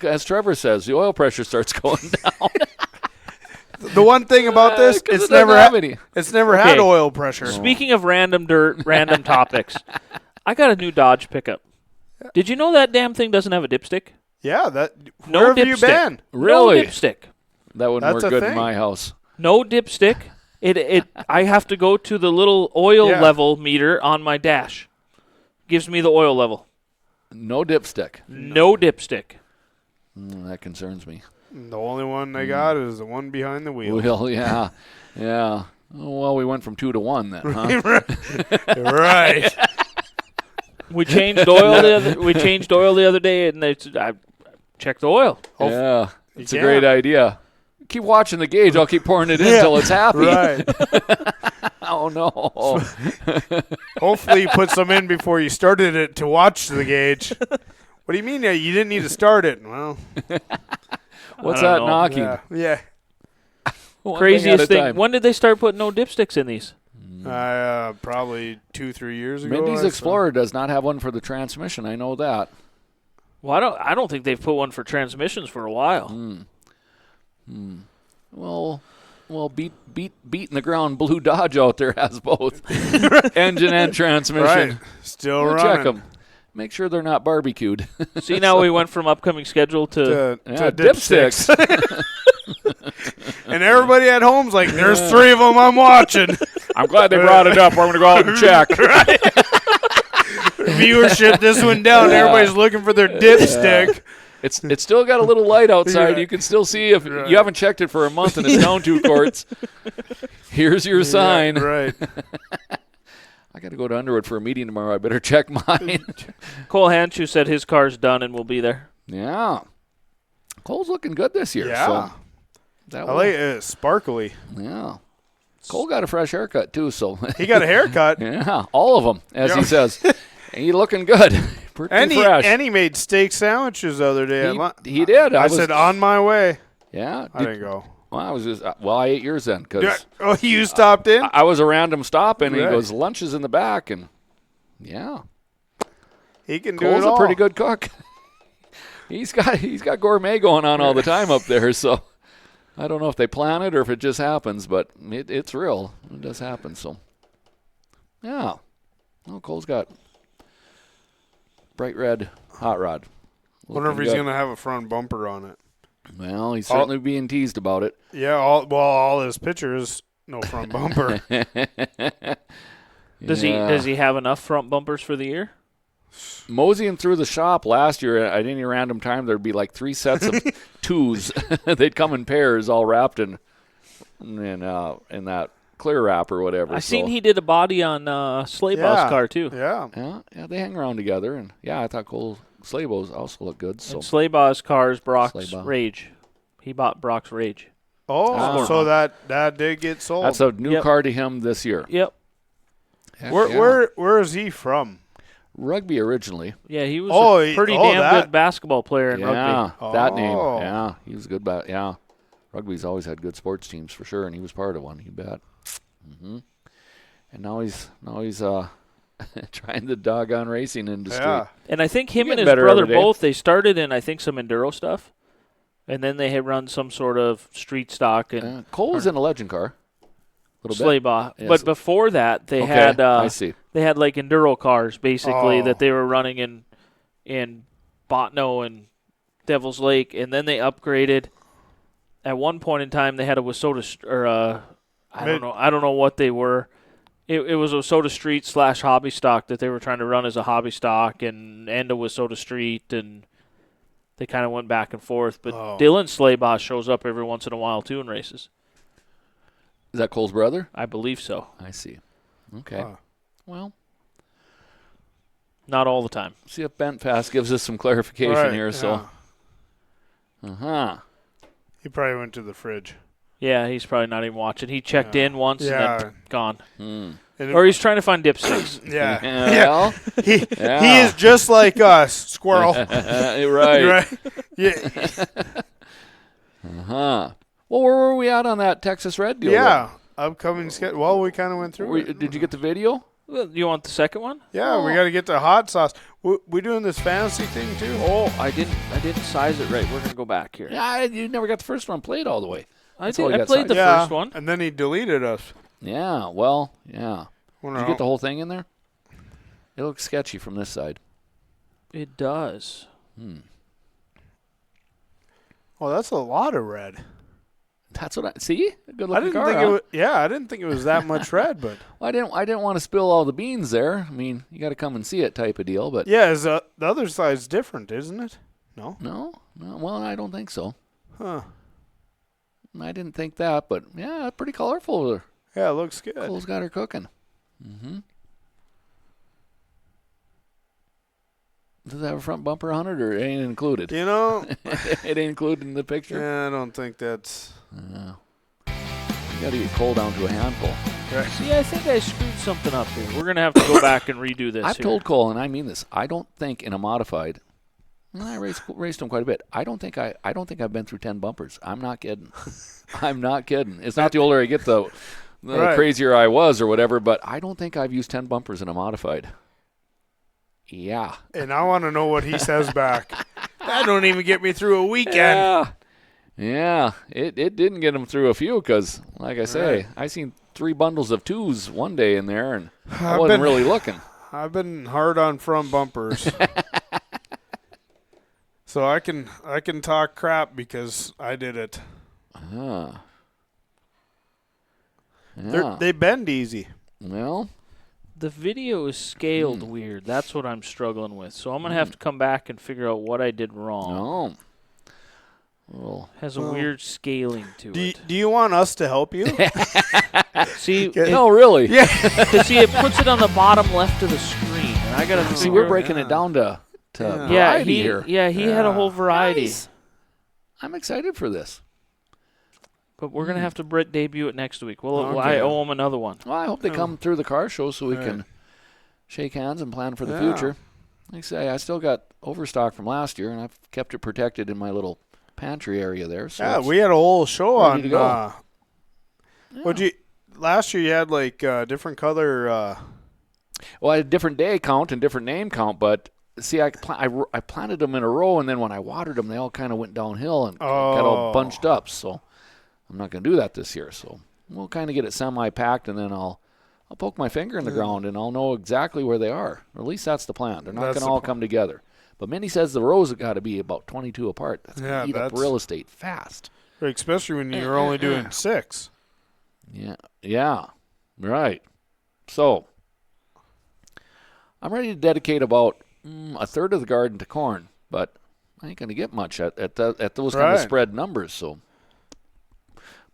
as Trevor says, the oil pressure starts going down. the one thing about this, 'Cause it's it doesn't never have any. it's never had Okay. oil pressure. Speaking of random dirt, random topics, I got a new Dodge pickup. Did you know that damn thing doesn't have a dipstick? Yeah, that. No Where have you dipstick. been? Really? No dipstick. That wouldn't That's work a good in thing. my house. No dipstick. It. I have to go to the little oil Yeah. level meter on my dash. Gives me the oil level. No dipstick. No dipstick. That concerns me. The only one they got is the one behind the wheel. Well, yeah. Yeah. Oh, well, we went from 2 to 1 then, huh? Right. We changed oil the other day, and I checked the oil. Yeah. It's a can. great idea. Keep watching the gauge. I'll keep pouring it in until it's happy. Right. Oh, no. Hopefully you put some in before you started it to watch the gauge. What do you mean? You didn't need to start it? Well, What's I that don't know. knocking? yeah. One Craziest at a thing. time. When did they start putting no dipsticks in these? Probably 2-3 years ago. Mindy's I Explorer does not have one for the transmission. I know that. Well, I don't think they've put one for transmissions for a while. Well, beating the ground blue Dodge out there has both engine and transmission. Right. Still We'll running. check them. Make sure they're not barbecued. See, now we went from upcoming schedule to Yeah, to dipsticks. And everybody at home's like, there's 3 of them I'm watching. I'm glad they brought it up. We're going to go out and check. Viewership this one down. Everybody's looking for their dipstick. It's still got a little light outside. Right. You can still see if Right. you haven't checked it for a month and it's down 2 quarts. Here's your sign. Right. I got to go to Underwood for a meeting tomorrow. I better check mine. Cole Hanshu said his car's done and will be there. Yeah. Cole's looking good this year. Yeah. So that I will- like it. Sparkly. Yeah. Cole got a fresh haircut, too, so. He got a haircut. Yeah, all of them, as Yeah. he says. He looking good. Pretty And fresh. he made steak sandwiches the other day. He did. I was- said, on my way. Yeah. I didn't go. Well, I was just, I ate yours then because Oh, you stopped in? I was a random stop and he Right. goes, lunch is in the back. And yeah, He can do Cole's it all. a pretty good cook. He's got gourmet going on all the time up there. So I don't know if they plan it or if it just happens, but it's real. It does happen. So yeah. Well, Cole's got bright red hot rod. Wonder if Looking he's good. going to have a front bumper on it. Well, he's certainly being teased about it. Yeah, all his pictures, no front bumper. Does he have enough front bumpers for the year? Moseying through the shop last year at any random time, there'd be like 3 sets of 2s. They'd come in pairs, all wrapped in that clear wrap or whatever. I seen he did a body on Slaybaugh's car too. Yeah. Yeah, they hang around together, and yeah, I thought Cole Slaybaugh's also looked good. So And Slaybaugh's car is Brock's Slaybaugh. Rage. He bought Brock's Rage. Oh, so that did get sold. that's a new Yep. car to him this year. Yep. Heck where yeah. where is he from? Rugby originally. Yeah, he was Oh, a pretty oh, damn that- good basketball player in Yeah, rugby. that name. Oh. Yeah, he was good. Yeah, rugby's always had good sports teams for sure, and he was part of one. You bet. And now he's trying the doggone racing industry. Yeah. And I think him He's and his getting better brother every day. both, they started in, I think, some enduro stuff. And then they had run some sort of street stock and Cole was in a legend car. Little bit. Slaybaugh. Yes. But before that, they Okay, had I see. they had like enduro cars basically Oh. that they were running in Botno and Devil's Lake, and then they upgraded. At one point in time, they had a Wissota or I don't know what they were. It was a Wissota Street / hobby stock that they were trying to run as a hobby stock and a Wissota Street, and they kind of went back and forth. But Oh. Dylan Slaybaugh shows up every once in a while too in races. Is that Cole's brother? I believe so. I see. Okay. Huh. Well, Not all the time. see if Bent Pass gives us some clarification Right, here. So, yeah. He probably went to the fridge. Yeah, he's probably not even watching. He checked in once and Yeah. then gone. And Or he's trying to find dipsticks. yeah. Well, He Yeah. is just like us, squirrel. right. Right. Yeah. Well, where were we at on that Texas Red deal? Yeah. Upcoming schedule. Well, we kind of went then? through it. Did you get the video? Well, you want the second one? Yeah, we got to get the hot sauce. We doing this fantasy thing too? Oh, I didn't size it right. We're gonna go back here. Yeah, you never got the first one played all the way. I That's all did. you I got played the sides. yeah, first one. and then he deleted us. Yeah, well, yeah. Well, Did you get the whole thing in there? It looks sketchy from this side. It does. Oh, that's a lot of red. That's what I see. Good I looking didn't car. think huh? it was. Yeah, I didn't think it was that much red, but Well, I didn't want to spill all the beans there. I mean, you got to come and see it, type of deal. But yeah, the other side's different, isn't it? No. no. Well, I don't think so. Huh. I didn't think that, but yeah, pretty colorful. Yeah, it looks good. Cole's got her cooking. Mm-hmm. Does it have a front bumper on it, or it ain't included? You know. It ain't included in the picture. Yeah, I don't think that's. You got to get Cole down to a handful. Right. See, I think I screwed something up here. We're gonna have to go back and redo this. I've here. told Cole, and I mean this. I don't think in a modified. And I raced him quite a bit. I don't think I've been through 10 bumpers. I'm not kidding. I'm not kidding. It's not the older I get, the Right. crazier I was or whatever. But I don't think I've used 10 bumpers in a modified. Yeah. And I want to know what he says back. That don't even get me through a weekend. Yeah. It didn't get him through a few because, like I say, Right. I seen 3 bundles of 2s one day in there, and I I've wasn't been- really looking. I've been hard on front bumpers. So I can talk crap because I did it. Ah. Yeah. They bend easy. Well, The video is scaled weird. That's what I'm struggling with. So I'm gonna have to come back and figure out what I did wrong. no. Well, Has a weird scaling to it. Do you want us to help you? See, no, really. Yeah. see, it puts it on the bottom left of the screen, and I gotta See, figure we're out- breaking it down to Yeah. variety here. he had a whole variety. Nice. I'm excited for this. But we're gonna have to debut it next week. Well, Okay. I owe him another one. Well, I hope they come through the car show so we Right. can shake hands and plan for the Yeah. future. Like I say, I still got overstock from last year, and I've kept it protected in my little pantry area there. So Yeah, it's we had a whole show ready on. to go. What'd you? Last year you had like different color. well, I had a different day count and different name count, but see, I planted them in a row, and then when I watered them, they all kind of went downhill and got all Oh. bunched up. So I'm not going to do that this year. So we'll kind of get it semi-packed, and then I'll poke my finger in the ground, and I'll know exactly where they are. Or at least that's the plan. They're not That's going to the all plan. come together. But Minnie says the rows have got to be about 22 apart. That's going to Yeah, eat up that's- real estate fast. Especially when you're only doing 6. Yeah, right. So I'm ready to dedicate about a third of the garden to corn, but I ain't going to get much at those kind of Right. spread numbers. So,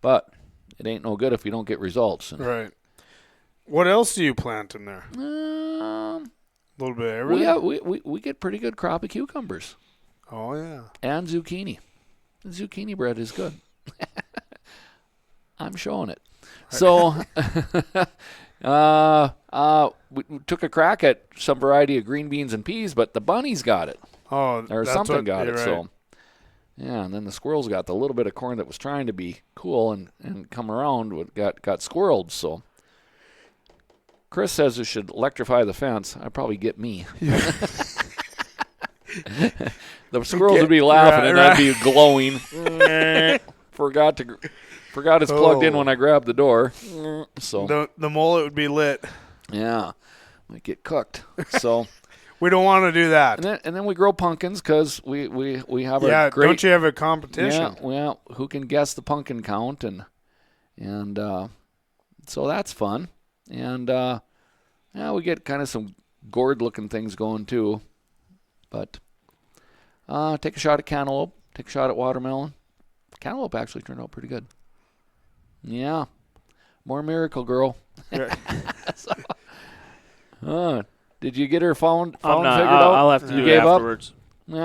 but it ain't no good if you don't get results. And, Right. What else do you plant in there? um, A little bit of everything. we get pretty good crop of cucumbers Oh yeah. and zucchini. The zucchini bread is good. I'm showing it. So, we took a crack at some variety of green beans and peas, but the bunnies got it, Oh, or that's something what- got you're it. right. So, yeah, and then the squirrels got the little bit of corn that was trying to be cool and come around, got squirreled. So, Chris says it should electrify the fence. I'd probably get me. The squirrels would be laughing, and I'd be glowing. Forgot it's plugged in Oh. when I grabbed the door. So The mullet would be lit. yeah, might get cooked. So We don't want to do that. and then we grow pumpkins because we have Yeah, a great don't you have a competition? yeah, well, who can guess the pumpkin count and so that's fun. And yeah, we get kind of some gourd looking things going too. But take a shot at cantaloupe, take a shot at watermelon. Cantaloupe actually turned out pretty good. Yeah. More Miracle Girl. Right. Did you get her found I'm not. figured out? I'll have to You do gave it up? afterwards. Yeah.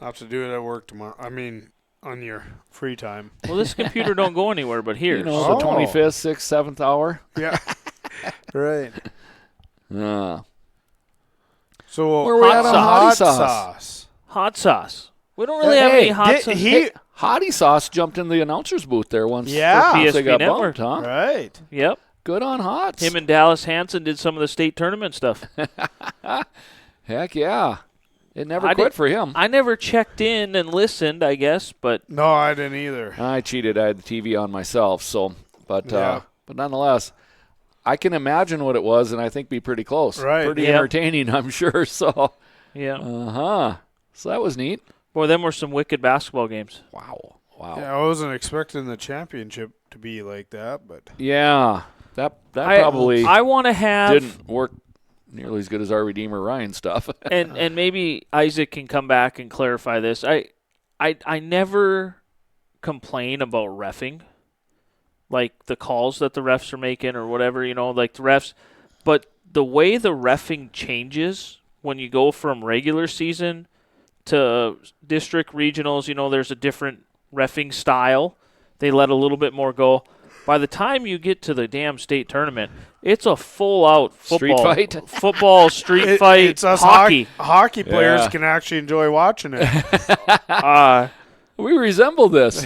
I'll have to do it at work tomorrow. I mean, on your free time. Well, this computer don't go anywhere but here. You know, Oh. the 25th, 6th, 7th hour. Yeah. Right. Yeah. So Where we at on hottie sauce? sauce. Hot sauce. We don't really have any hot sauce. Hey, Hottie Sauce jumped in the announcer's booth there once. Yeah. Once they PSP got Network. bumped, huh? Right. Yep. Good on Hots. Him and Dallas Hansen did some of the state tournament stuff. Heck yeah. It never quit for him. I never checked in and listened, I guess, but No, I didn't either. I cheated. I had the TV on myself, so but Yeah. but nonetheless, I can imagine what it was, and I think be pretty close. Right. Pretty Yep. entertaining, I'm sure. So yeah. So that was neat. Boy, them were some wicked basketball games. Wow. Yeah, I wasn't expecting the championship to be like that, but Yeah. That probably I want to have didn't work nearly as good as our Redeemer Ryan stuff. and maybe Isaac can come back and clarify this. I never complain about reffing, like the calls that the refs are making or whatever, like the refs. But the way the reffing changes when you go from regular season to district regionals, there's a different reffing style. They let a little bit more go. By the time you get to the damn state tournament, it's a full-out football, street fight, It's us hockey. Hockey players Yeah. can actually enjoy watching it. We resemble this.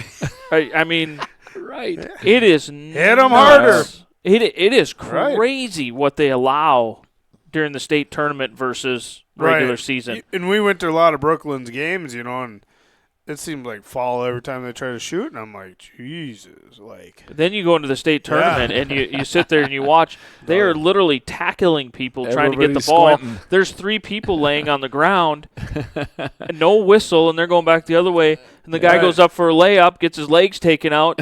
I mean, Right. it is Hit 'em nuts. It is Right. crazy what they allow during the state tournament versus regular Right. season. And we went to a lot of Brooklyn's games, and it seemed like fall every time they try to shoot, and I'm like, Jesus, like. Then you go into the state tournament and you sit there and you watch. They are literally tackling people trying to get the Everybody's ball. squinting. There's 3 people laying on the ground, and no whistle, and they're going back the other way. And the guy Right. goes up for a layup, gets his legs taken out,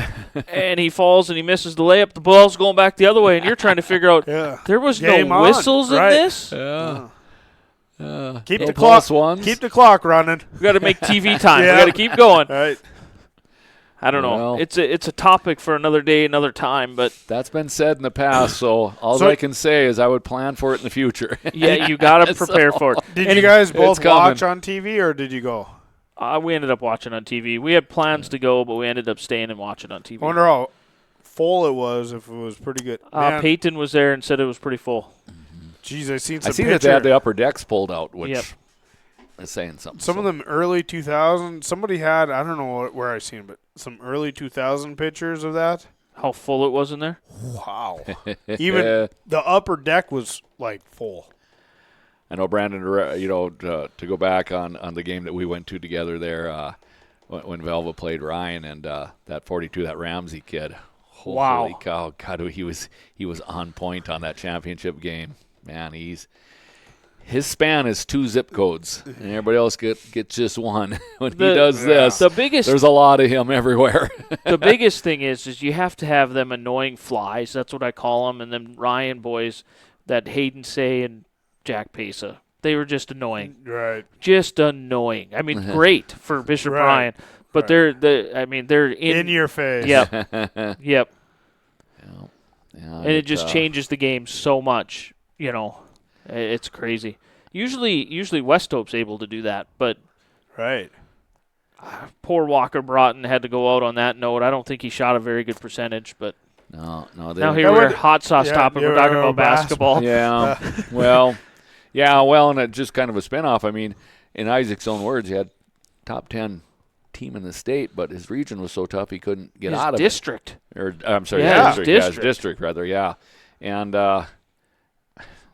and he falls and he misses the layup. The ball's going back the other way, and you're trying to figure out Yeah. there was Game no on. whistles Right. in this. Yeah. Keep No the clock. plus ones. Keep the clock running. We got to make TV time. Yeah. We got to keep going. Right. I don't know. Well. It's a topic for another day, another time. But That's been said in the past, so all So- I can say is I would plan for it in the future. yeah, you got to prepare for it. Did you guys both coming. watch on TV, or did you go? We ended up watching on TV. We had plans to go, but we ended up staying and watching on TV. I wonder how full it was, if it was pretty good. Man, Peyton was there and said it was pretty full. geez, I seen I some see that they picture. had the upper decks pulled out, which Yep. is saying something. Some of them early 2000s. Somebody had, I don't know where I seen it, but some early 2000 pictures of that. How full it was in there. Wow. Even the upper deck was like full. I know Brandon, to go back on the game that we went to together there when Velva played Ryan and that 42, that Ramsey kid. Holy Wow. cow. God, he was on point on that championship game. Man, his span is 2 zip codes, and everybody else gets just one. When he does this, The biggest there's a lot of him everywhere. the biggest thing is you have to have them annoying flies. That's what I call them. And then Ryan boys, that Hayden Say and Jack Pesa. They were just annoying. Right. Just annoying. I mean, great for Bishop Right. Ryan, but Right. they're In your face. Yep. Yep. Yeah, And it just changes the game so much. It's crazy. Usually West Hope's able to do that, but Right. poor Walker Broughton had to go out on that note. I don't think he shot a very good percentage, but No. now here we're hot sauce yeah, topic. yeah, We're talking we're about basketball. Yeah. And it just kind of a spinoff. I mean, in Isaac's own words, he had top 10 team in the state, but his region was so tough he couldn't get His out of district. it. Or I'm sorry, Yeah, his his district. Yeah, his district. district rather. Yeah, and Well,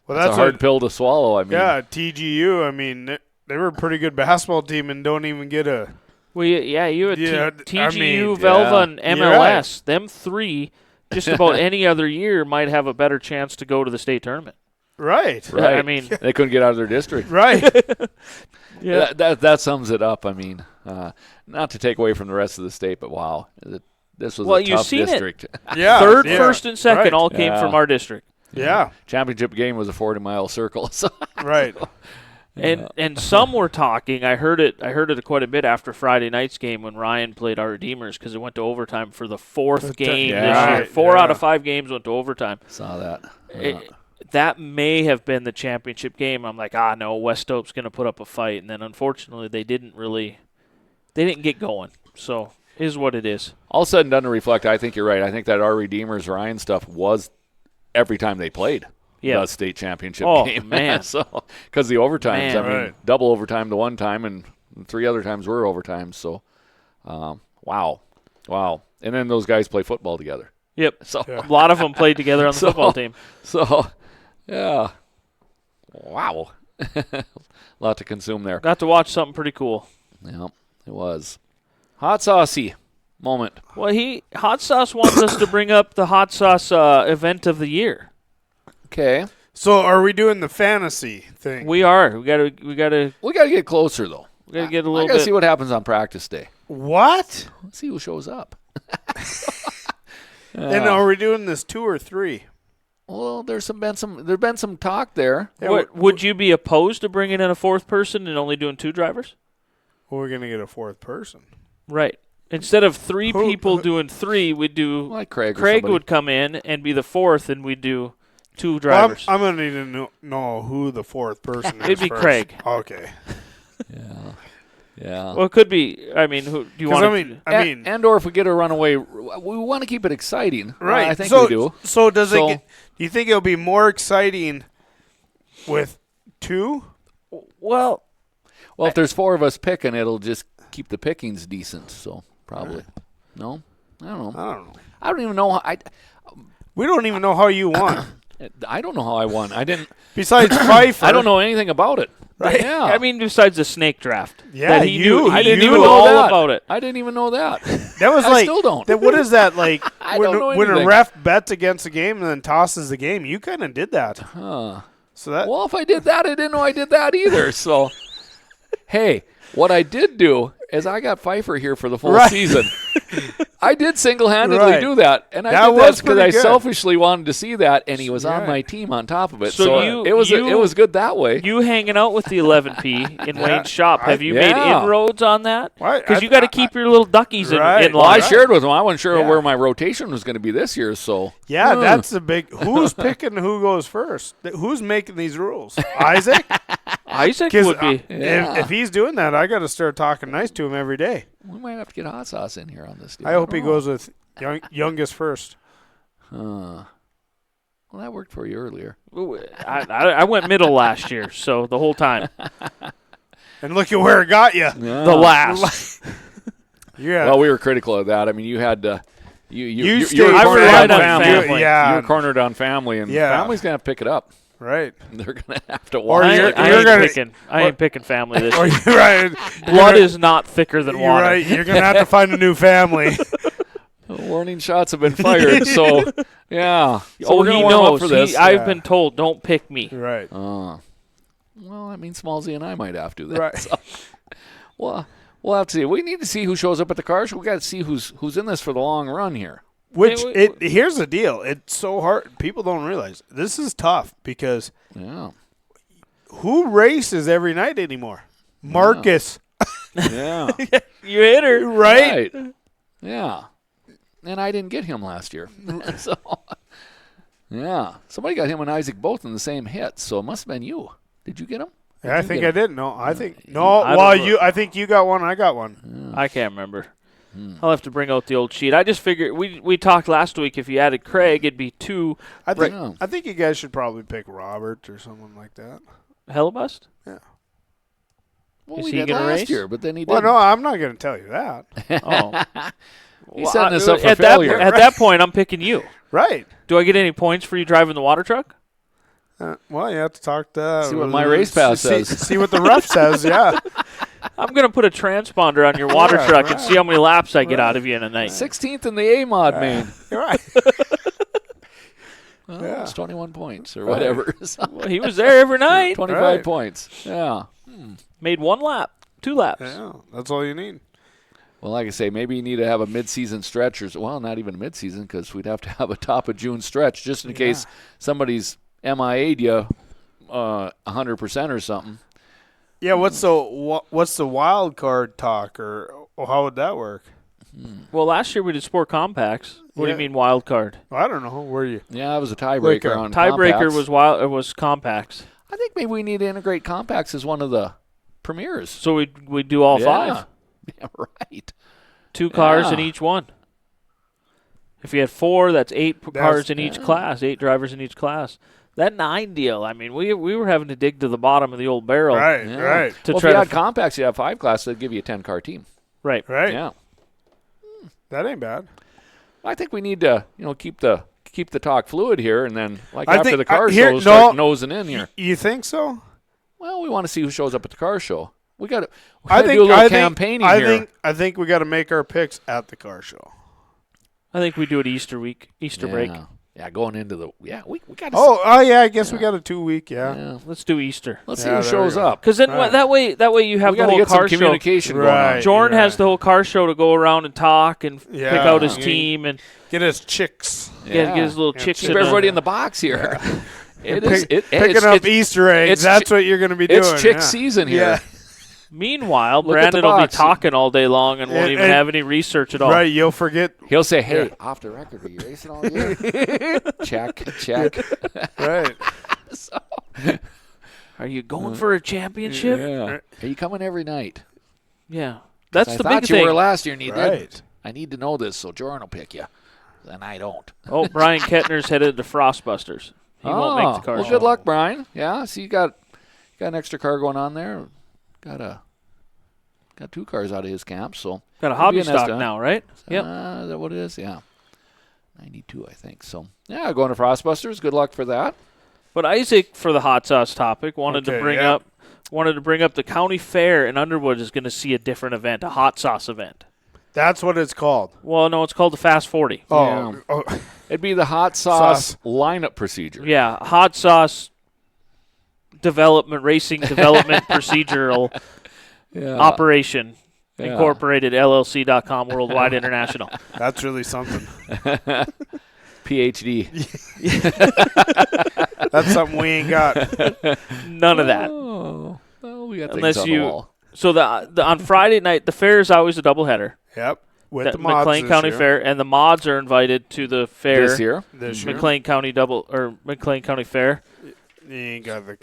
it's a hard pill to swallow. I mean, Yeah, TGU. I mean, they were a pretty good basketball team and don't even get a. Well, yeah, you had Yeah, TGU, I mean, Velva, and you're MLS. Them 3, just about any other year, might have a better chance to go to the state tournament. Right. Right. I mean, they couldn't get out of their district. Right. yeah. That sums it up. I mean, not to take away from the rest of the state, but wow, this was Well, a you've tough seen it. district. Yeah. Third, yeah. first, and second Right. all came Yeah. from our district. Yeah. Championship game was a 40-mile circle. So Right. And some were talking. I heard it quite a bit after Friday night's game when Ryan played our Redeemers because it went to overtime for the 4th game Yeah. this year. Right, 4 yeah. out of 5 games went to overtime. saw that. That may have been the championship game. I'm like, no, West Hope's going to put up a fight, and then unfortunately they didn't get going. So is what it is. All said and done to reflect, I think you're right. I think that our Redeemers Ryan stuff was every time they played Yeah. the state championship Oh, game. man. So because the overtimes, Man. I mean, Right. double overtime the one time and 3 other times were overtimes. So, wow. And then those guys play football together. Yep. So, A lot of them played together on the So- football team. so, yeah. Wow. A lot to consume there. Got to watch something pretty cool. Yeah, it was. Hot saucy moment. Well, Hot Sauce wants us to bring up the Hot Sauce event of the year. Okay. So are we doing the fantasy thing? We are. We gotta We got to get closer, though. get a I little got to bit. see what happens on practice day. What? Let's see who shows up. And are we doing this 2 or 3? Well, there's been some talk there. Yeah, Would you be opposed to bringing in a fourth person and only doing 2 drivers? We're going to get a 4th person. Right. Instead of 3 Who- people doing 3, we'd do. Like Craig. or Craig somebody. would come in and be the 4th, and we'd do 2 Well, drivers. I'm going to need to know who the 4th person is. It'd be first. Craig. Okay. Yeah. Well, it could be. I mean, who do you 'Cause want? I mean, and or if we get a runaway, we want to keep it exciting. right. I think so, we do. So does So- it? Do you think it'll be more exciting with 2? well, Well, if there's 4 of us picking, it'll just keep the pickings decent. So probably. No, I don't know. I don't know. I don't even know. We don't even know how you won. I don't know how I won. I didn't. Besides Pfeiffer. I don't know anything about it. Right. Yeah. I mean, besides the snake draft. Yeah, that he you- knew. I He didn't knew even know all that. about it. I didn't even know that. That was I like. still don't. What is that like? I when don't know when a anything. ref bets against a game and then tosses the game, you kind of did that. Huh. So that. Well, if I did that, I didn't know I did that either. So, hey, what I did do is I got Pfeiffer here for the full Right. season. I did single-handedly Right. do that, and I That did was that because pretty I good. selfishly wanted to see that, and he was on Right. my team on top of it. So So, you- it was good that way. You hanging out with the 11P in Wayne's shop. Have you made Yeah. inroads on that? Why- Because I- you got to I- keep your little duckies Right. in Well, I line. shared with him. I wasn't sure Yeah. where my rotation was going to be this year, so Yeah, that's a big. Who's picking who goes first? Who's making these rules? Isaac? Isaac 'Cause, would be. Yeah. if he's doing that, I got to start talking nice to him every day. we might have to get hot sauce in here on this deal. I hope he don't know. goes with youngest first. Well, that worked for you earlier. I went middle last year, so the whole time. And look at where it got you. The last. Yeah. Well, we were critical of that. I mean, you had you stayed- were I cornered relied on family. family. Yeah. You were cornered on family, and Yeah. family's gonna have to pick it up. right. They're gonna have to Or watch. you're- it. I ain't picking family this Or year. you're right. Blood is not thicker than You're water. right. You're gonna have to find a new family. Warning shots have been fired. So yeah. So Oh, we're gonna he warm up knows. for this. I've been told, don't pick me. Right. Well, that means Smallsy and I might have to then. Right. So, well, we'll have to see. We need to see who shows up at the car show. We got to see who's in this for the long run here. Which Hey, here's the deal. It's so hard. People don't realize this is tough because Yeah. who races every night anymore? Marcus, Yeah. You hit her. right? Yeah. And I didn't get him last year. So, yeah. Somebody got him and Isaac both in the same hit, so it must have been you. Did you get him? I think I did. No, I think no. I Well, don't know. I think you got one. I got one. I can't remember. I'll have to bring out the old sheet. I just figured we talked last week. If you added Craig, it'd be 2 I think Yeah. I think you guys should probably pick Robert or someone like that. Hellebust. Well, Is we he did gonna last race? year, but then he Well, didn't. no, I'm not going to tell you that. Oh, He's setting us up for at failure. At that point, I'm picking you. Right. Do I get any points for you driving the water truck? Well, you have to talk to See what my race pass says. See what the ref says. Yeah. I'm gonna put a transponder on your water Yeah, truck and right. see how many laps I get out of you in a night. 16th in the A-Mod main. You're right. Well, Yeah. it's 21 points or whatever. So, Well, he was there every night. 25 Right. points. Yeah. Made 1 lap, 2 laps. Yeah, that's all you need. Well, like I say, maybe you need to have a mid-season stretch, or well, not even a mid-season, because we'd have to have a top of June stretch just in case somebody's MIA'd you 100% or something. Yeah. What's the wild card talk, or how would that work? Well, last year we did sport compacts. What do Yeah. you mean wild card? I don't know. Where you? Yeah, it was a tiebreaker Like a on Tiebreaker compacts. was wild. It was compacts. I think maybe we need to integrate compacts as one of the premieres. So we do all Yeah. 5. Yeah, right. 2 cars in Yeah. each one. If you had 4, that's 8 cars in each yeah. class. 8 drivers in each class. That 9 deal. I mean, we were having to dig to the bottom of the old barrel. Right. Yeah. Right. To Well, if try you to had compacts, you have 5 classes, they'd give you a 10-car team. Right. Right. Yeah. That ain't bad. I think we need to, keep the talk fluid here, and then I after think- the car here- shows, no. start nosing in here. You think so? Well, we want to see who shows up at the car show. We got to I do think a little I campaigning think, here. I think we got to make our picks at the car show. I think we do it Easter week, Easter break. Yeah, going into the we got to. Oh yeah, I guess we got a 2 week. Yeah. yeah. Let's do Easter. Let's Yeah, see who there we shows go. up. Because then Right. that way you have We the got to whole get some car show. communication going on. Right. Jordan has Yeah. the whole car show to go around and talk and Yeah. pick out his Yeah. team and Get us chicks. get his little Yeah, chicks Keep in everybody the- in the box here. It Pick- is picking up it's, Easter eggs. it's That's chi- what you're going to be doing. it's chick yeah. season here. Yeah. Meanwhile, Look at the Brandon will be box. talking all day long and won't And- even and- have any research at all. Right, you'll forget. He'll say, "Hey, Yeah. off the record, are you racing all year?" check. Right. Are you going for a championship? Yeah. Are you coming every night? Yeah. That's I the thought big you thing. were last year and you Right. didn't. I need to know this so Jordan will pick you. Then I don't. Oh, Brian Kettner's headed to Frostbusters. He won't make the car Well, show. good luck, Brian. Yeah, so you got an extra car going on there. Got 2 cars out of his camp, so Got a it'll hobby be an stock Esta. now, right? Yep. Is that what it is? Yeah. 92, I think. So, yeah, going to Frostbusters. Good luck for that. But Isaac, for the hot sauce topic, wanted to Okay, bring yeah. up the county fair in Underwood is going to see a different event, a hot sauce event. That's what it's called. Well, no, it's called the Fast 40. Oh, Yeah. oh It'd be the hot sauce Sauce. lineup procedure. Yeah, hot sauce racing development procedural Yeah. operation Yeah. incorporated LLC.com worldwide international. that's really something. PhD. That's something we ain't got. None of that. Oh, well, we got Unless things on you- the wall. So the on Friday night, the fair is always a doubleheader. Yep. With The the mods McLean this County year. Fair, and the mods are invited to the fair. This year? This year. McLean County McLean County Fair. You ain't got the.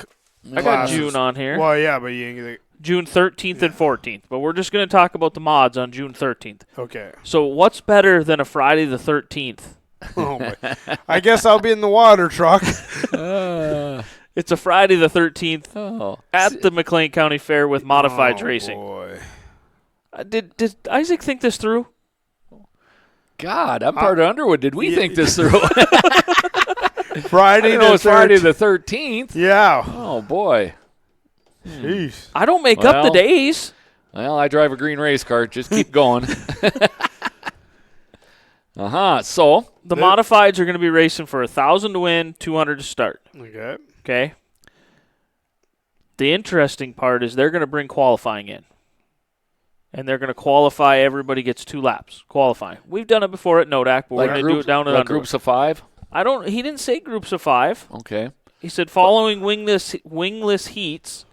I got Classes. June on here. Well, yeah, but you ain't got June 13th and 14th. But we're just going to talk about the mods on June 13th. the. Okay. So what's better than a Friday the 13th? Oh, my. I guess I'll be in the water truck. It's a Friday the 13th Oh. at the McLean County Fair with modifieds Oh, racing. Boy. Did Isaac think this through? God, I'm part of Underwood. Did we think this through? Friday. I know the it's Friday 13th. the 13th. Yeah. Oh, boy. Jeez. I don't make up the Well, days. Well, I drive a green race car. Just keep going. So, The modifieds are going to be racing for 1,000 to win, 200 to start. Okay. Okay. The interesting part is they're going to bring qualifying in. And they're going to qualify. Everybody gets 2 laps qualifying. We've done it before at Nodak, but we're going to do it down at like Underwood. groups of 5? He didn't say groups of 5. Okay. He said following wingless heats,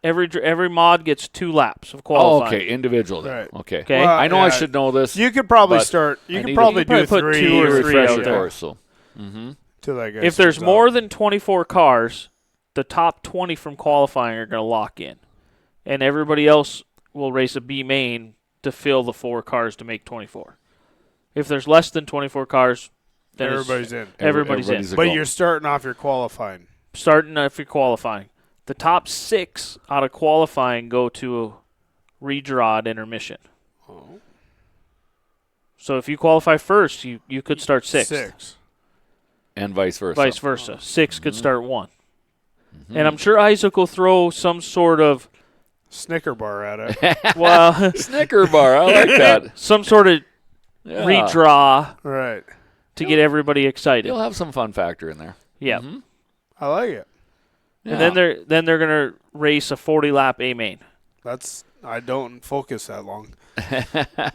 every mod gets 2 laps of Oh, qualifying. okay. Individual then. Right. Okay. Okay. Well, I know I yeah. should know this. You could probably But start. I You need could to- probably You could do probably put 3 2 or or 3 refresh out your there. course. So. Mm-hmm. till that guy If there's starts more out. than 24 cars, the top 20 from qualifying are going to lock in. And everybody else will race a B main to fill the 4 cars to make 24. If there's less than 24 cars, then everybody's in. everybody's in. a But go. you're starting off your qualifying. Starting if you're qualifying. The top 6 out of qualifying go to a redraw at intermission. Oh. So if you qualify first, you could start 6th. 6. and vice versa. Vice versa. 6 could start 1. Mm-hmm. And I'm sure Isaac will throw some sort of, Snicker bar at it. well, Snicker bar. I like that. some sort of Yeah. redraw Right. to get everybody excited. You'll have some fun factor in there. Yeah. Mhm. I like it. Yeah. And then they're gonna race a 40-lap A main. I don't focus that long.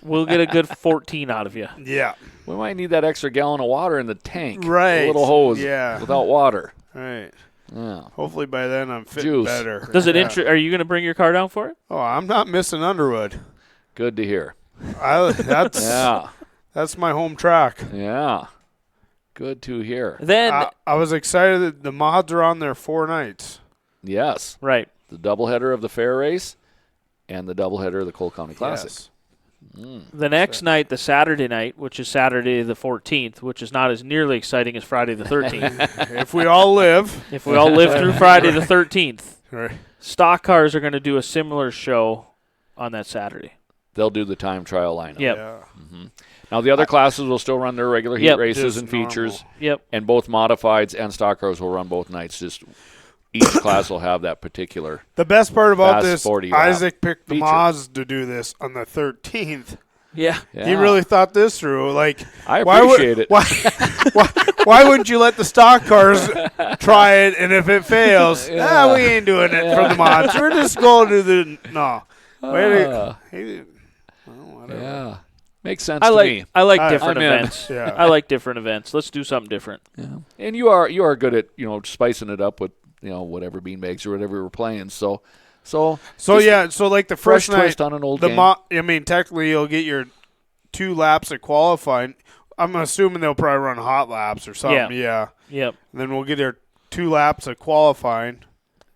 We'll get a good 14 out of you. Yeah. We might need that extra gallon of water in the tank. Right. A little hose. Yeah. Without water. Right. Yeah. Hopefully by then I'm fit Juice. better. Does it Yeah. Are you gonna bring your car down for it? Oh, I'm not missing Underwood. Good to hear. That's Yeah. that's my home track. Yeah. Good to hear. Then I was excited that the mods are on there 4 nights. Yes. right. The doubleheader of the fair race and the doubleheader of the Cole County Classic. Yes. The next night, the Saturday night, which is Saturday the 14th, which is not as nearly exciting as Friday the 13th. If we all live. If we all live through Friday the 13th, Right. stock cars are going to do a similar show on that Saturday. They'll do the time trial lineup. Yep. Yeah. Now, the other classes will still run their regular heat Yep. races Just and features, Yep. and both modifieds and stock cars will run both nights. Just each class will have that particular. The best part about Fast this, 40 lap Isaac picked the feature. Moz to do this on the 13th. Yeah. Yeah. He really thought this through. Like, I why would- appreciate it. why wouldn't you let the stock cars try it? And if it fails, we ain't doing it for the Mods. We're just going to the no. Whatever. Yeah, makes sense I to like me. I like I'm different in. events. Yeah. I like different events. Let's do something different. Yeah. And you are good at spicing it up with whatever beanbags or whatever we're playing. So just So like the fresh first night, twist on an old the game. technically you'll get your 2 laps of qualifying. I'm assuming they'll probably run hot laps or something. Yeah. Yep. And then we'll get our 2 laps of qualifying.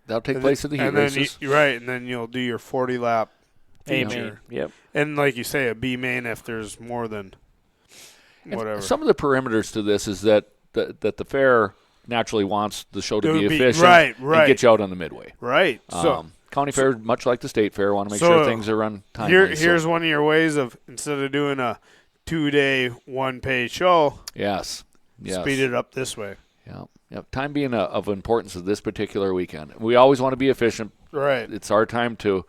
That'll take place at the heat and races. then right, and then you'll do your 40 lap Amen. feature. Yep. And like you say, a B main if there's more than And whatever. some of the parameters to this is that the fair naturally wants the show to It be would be- efficient right. and get you out on the midway. Right. So County fair, much like the state fair, want to make so sure things are run timely. here's one of your ways of, instead of doing a 2-day 1-pay show, yes. speed it up this way. Yeah. Time being of importance of this particular weekend. We always want to be efficient. Right. It's our time to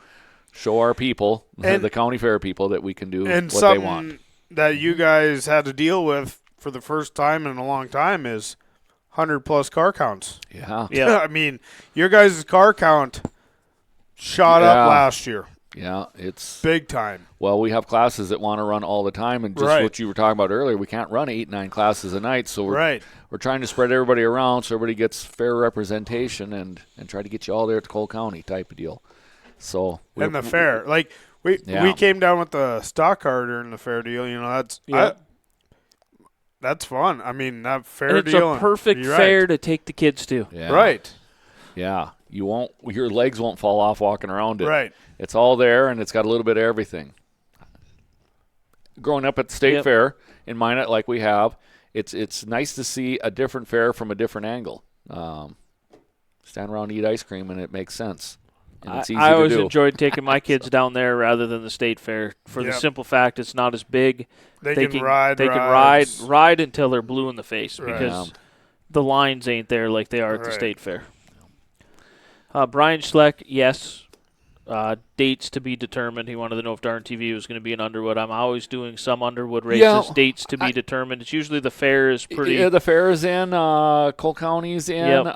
show our people, And- the county fair people, that we can do And what they something want. that you guys had to deal with for the first time in a long time is 100-plus car counts. Yeah. Yeah. I mean, your guys' car count shot Yeah. up last year. Yeah. It's Big time. well, we have classes that want to run all the time, and just Right. what you were talking about earlier, we can't run 8-9 classes a night, so Right. we're trying to spread everybody around so everybody gets fair representation and try to get you all there at Cole County type of deal. So And the fair. Like, we Yeah. came down with the stock car during the fair deal. That's fun. I mean, that fair And it's deal. a perfect you're fair to take the kids to. yeah. Right. Yeah. Your legs won't fall off walking around it. Right. It's all there, and it's got a little bit of everything. Growing up at the state Yep. fair in Minot, like we have, it's nice to see a different fair from a different angle. Stand around and eat ice cream, and it makes sense. And it's easy I to always do. enjoyed taking my kids down there rather than the state fair for the Yep. simple fact it's not as big. They can ride. They rides. can ride until they're blue in the face Right. because the lines ain't there like they are at the Right. state fair. Brian Schleck, yes. Dates to be determined. He wanted to know if Darn TV was going to be in Underwood. I'm always doing some Underwood races. Yeah, Dates to be determined. It's usually the fair is pretty. Yeah, the fair is in. Cole County's in. Yep.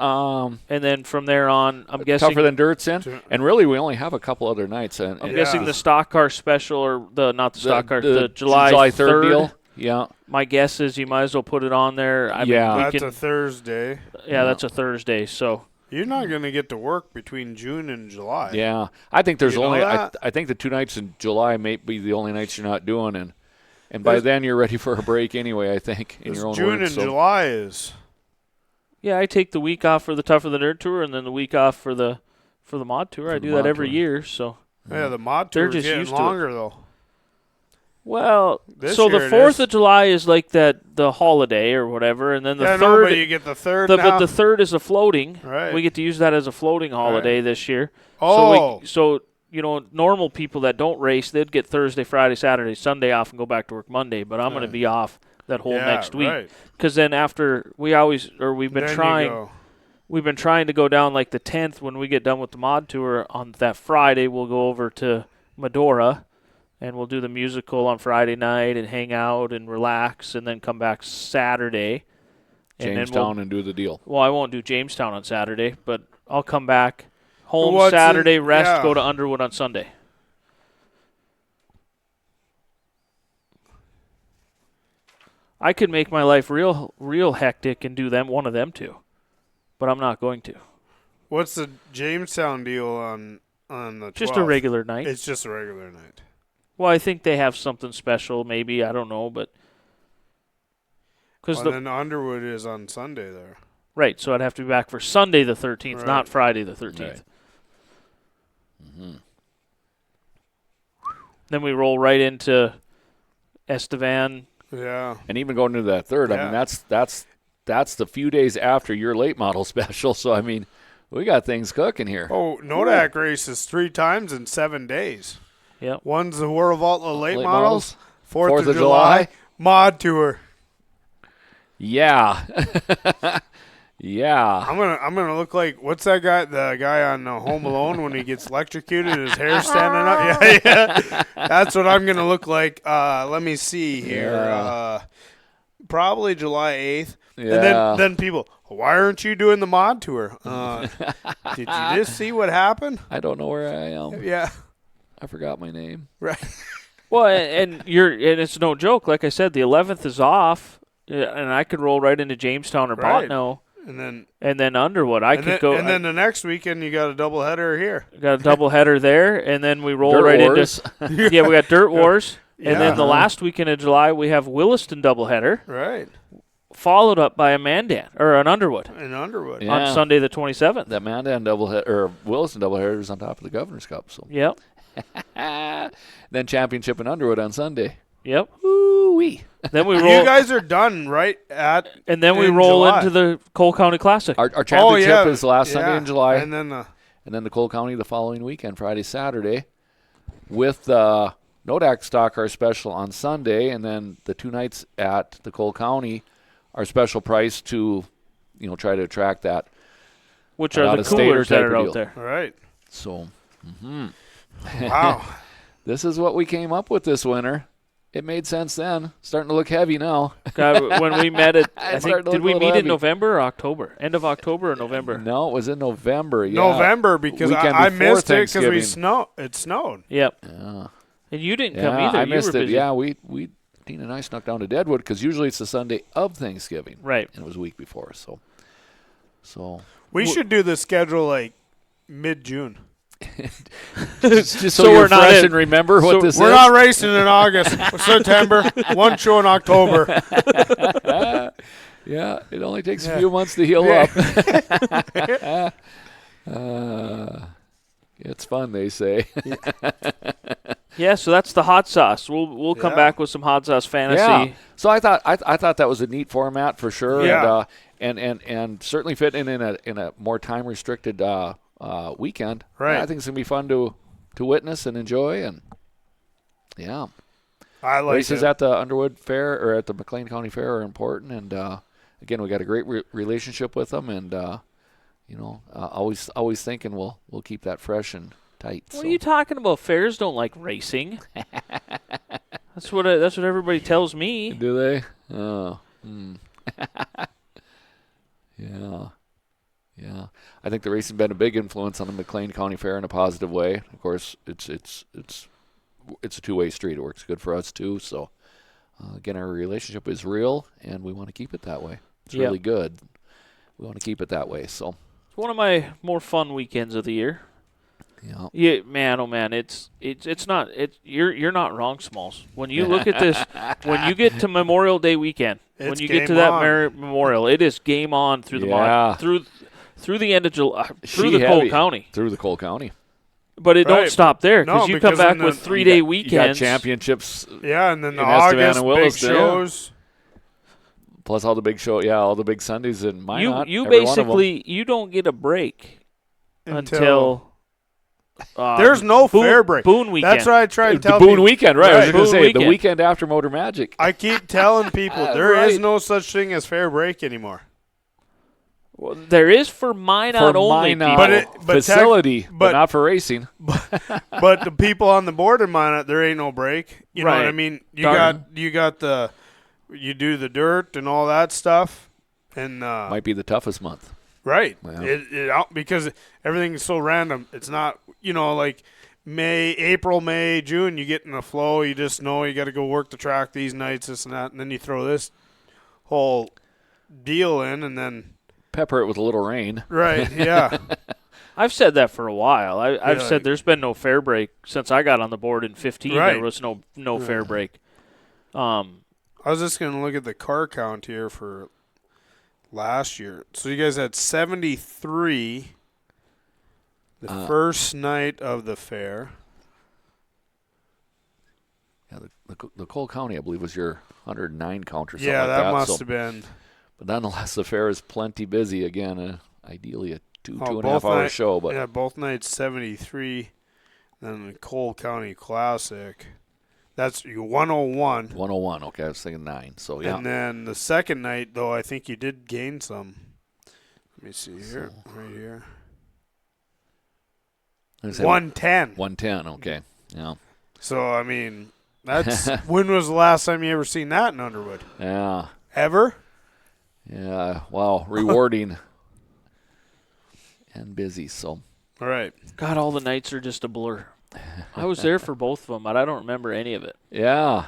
And then from there on, I'm guessing Tougher Than Dirt's in. And really, we only have a couple other nights. And, I'm and guessing the stock car special or not the stock car, the July 3rd deal. Yeah. My guess is you might as well put it on there. I Yeah. mean, we That's can, a Thursday. that's a Thursday. So You're not going to get to work between June and July. Yeah, I think there's You know only. that? I think the 2 nights in July may be the only nights you're not doing, and by then you're ready for a break anyway. I think in your own June words. and July is. yeah, I take the week off for the Tougher Than Dirt tour and then the week off for the mod tour. I the do that mod every tour. year. So Yeah, the mod They're tour is just getting used to it. longer though. well, This so the year it 4th is. of July is like the holiday or whatever, and then the Yeah, third. no, but you get the third but now. the third is a floating. Right. We get to use that as a floating holiday this year. Oh. So normal people that don't race, they'd get Thursday, Friday, Saturday, Sunday off and go back to work Monday. But I'm going to be off that whole Yeah, next week right. because then after we've been Then you trying. go. We've been trying to go down like the 10th when we get done with the mod tour. On that Friday, we'll go over to Medora, and we'll do the musical on Friday night and hang out and relax, and then come back Saturday. And then Jamestown and do the deal. well, I won't do Jamestown on Saturday, but I'll come back home What's in- Saturday, rest, yeah. go to Underwood on Sunday. I could make my life real hectic and do one of them two, but I'm not going to. What's the Jamestown deal on the 12th? Just a regular night. It's just a regular night. Well, I think they have something special, maybe. I don't know, but because And then Underwood is on Sunday there. right, so I'd have to be back for Sunday the 13th, Right. not Friday the 13th. Right. Then we roll right into Estevan. Yeah. And even going into that third, I Yeah. mean that's the few days after your late model special. So I mean, we got things cooking here. Oh, Nodak races 3 times in 7 days. Yep. One's the World of Outlaw late, Late models. 4th of July. July. Mod tour. Yeah, Yeah. I'm gonna look like what's that guy? The guy on Home Alone when he gets electrocuted and his hair's standing up. Yeah. That's what I'm gonna look like. Let me see here. Yeah. Probably July 8th. Yeah. And then people, why aren't you doing the mod tour? Did you just see what happened? I don't know where I am. Yeah. I forgot my name. Right. Well, and it's no joke. Like I said, the 11th is off, and I could roll right into Jamestown or Right. Botno, And then Underwood. I could go. And then the next weekend you got a doubleheader here. got a double header there, and then we roll Dirt right Wars. into. Yeah, we got Dirt Wars, and Yeah. then the last weekend of July we have Williston doubleheader, Right. followed up by a Mandan or an Underwood In Underwood. Yeah. on Sunday the 27th. That Mandan doubleheader or Williston doubleheader is on top of the Governor's Cup. So Yep. then championship in Underwood on Sunday. Yep. Woo-wee. Then we You roll, guys are done right at. and then we in roll July. into the Cole County Classic. Our championship yeah. is last Sunday Yeah. in July, And then the Cole County the following weekend, Friday, Saturday, with Nodak Stock Car special on Sunday, and then the 2 nights at the Cole County are special price to, try to attract that. which an are the out-of-stater coolers that type are of out deal. there. all right. So, Wow. this is what we came up with this winter. It made sense then. Starting to look heavy now. God, when we met at, I It's think, starting to did look we a little meet in heavy. November or October? End of October or November? No, it was in November. Yeah. November because Weekend I before missed it because Thanksgiving. it snowed. Yep. Yeah. And you didn't come Yeah, either. I You missed were it. busy. Yeah, we Dean and I snuck down to Deadwood because usually it's the Sunday of Thanksgiving. Right. And it was a week before, so We should do the schedule like mid-June. just so, So you're we're not fresh in- and remember what this We're is. not racing in August, September. One show in October. Yeah, it only takes a few months to heal Yeah. up. It's fun, they say. Yeah, so that's the hot sauce. We'll come Yeah. back with some hot sauce fantasy. Yeah. So I thought that was a neat format for sure. Yeah. And certainly fitting in a more time restricted weekend. Right. I think it's gonna be fun to witness and enjoy, and yeah. I like Races it. at the Underwood Fair or at the McLean County Fair are important, and again, we got a great relationship with them, and always thinking we'll keep that fresh and tight. What so. are you talking about? Fairs don't like racing. That's what everybody tells me. Do they? Oh. Yeah. I think the racing's been a big influence on the McLean County Fair in a positive way. Of course, it's a two-way street. It works good for us too. So again, our relationship is real, and we want to keep it that way. It's Yep. really good. We want to keep it that way. So It's one of my more fun weekends of the year. yeah. Yeah, man, oh man, it's not you're not wrong, Smalls. When you look at this, when you get to Memorial Day weekend, when It's you get to game that on. Memorial, it is game on through the Yeah. through the end of July, through She the Cole heavy. County. Through the Cole County. But it don't Right. stop there No, you come because back then with the- 3-day You got weekends. championships Yeah, and then the in Estevan August and big Williston. shows. plus all the big all the big Sundays in Minot. You every one of 'em. basically you don't get a break Until until there's no fair break. Boone weekend. That's what I try to The tell Boone people. weekend, right? I was Right. going to Boone say the weekend. weekend after Motor Magic. I keep telling people there is Right. no such thing as fair break anymore. Well, there is for Minot For only. Minot people. But it- but facility, tech- but but- not for racing. But the people on the board in Minot, there ain't no break. You know what I Right. mean? You Darn. you do the dirt and all that stuff, and Might be the toughest month. right. Yeah. Because everything's so random. It's not like April, May, June. You get in the flow. You just know you got to go work the track these nights, this and that, and then you throw this whole deal in, and then Pepper it with a little rain. right, yeah. I've said that for a while. I've Yeah, said there's been no fair break since I got on the board in 15. Right. There was no fair break. I was just going to look at the car count here for last year. So you guys had 73 the first night of the fair. Yeah, the Cole County, I believe, was your 109 count or something Yeah, like that that. must have been. But nonetheless, the fair is plenty busy. Again, ideally a two and a both half hour night- show. But Yeah, both nights 73. Then the Cole County Classic. That's your 101. 101. Okay, I was thinking 9. So yeah, And then the second night, though, I think you did gain some. me see here. Right here. I say 110. 110. Okay. Yeah. So, I mean, that's when was the last time you ever seen that in Underwood? Yeah. Ever? Yeah. Wow. Rewarding and busy. So. All right. God, all the nights are just a blur. I was there for both of them, but I don't remember any of it. Yeah.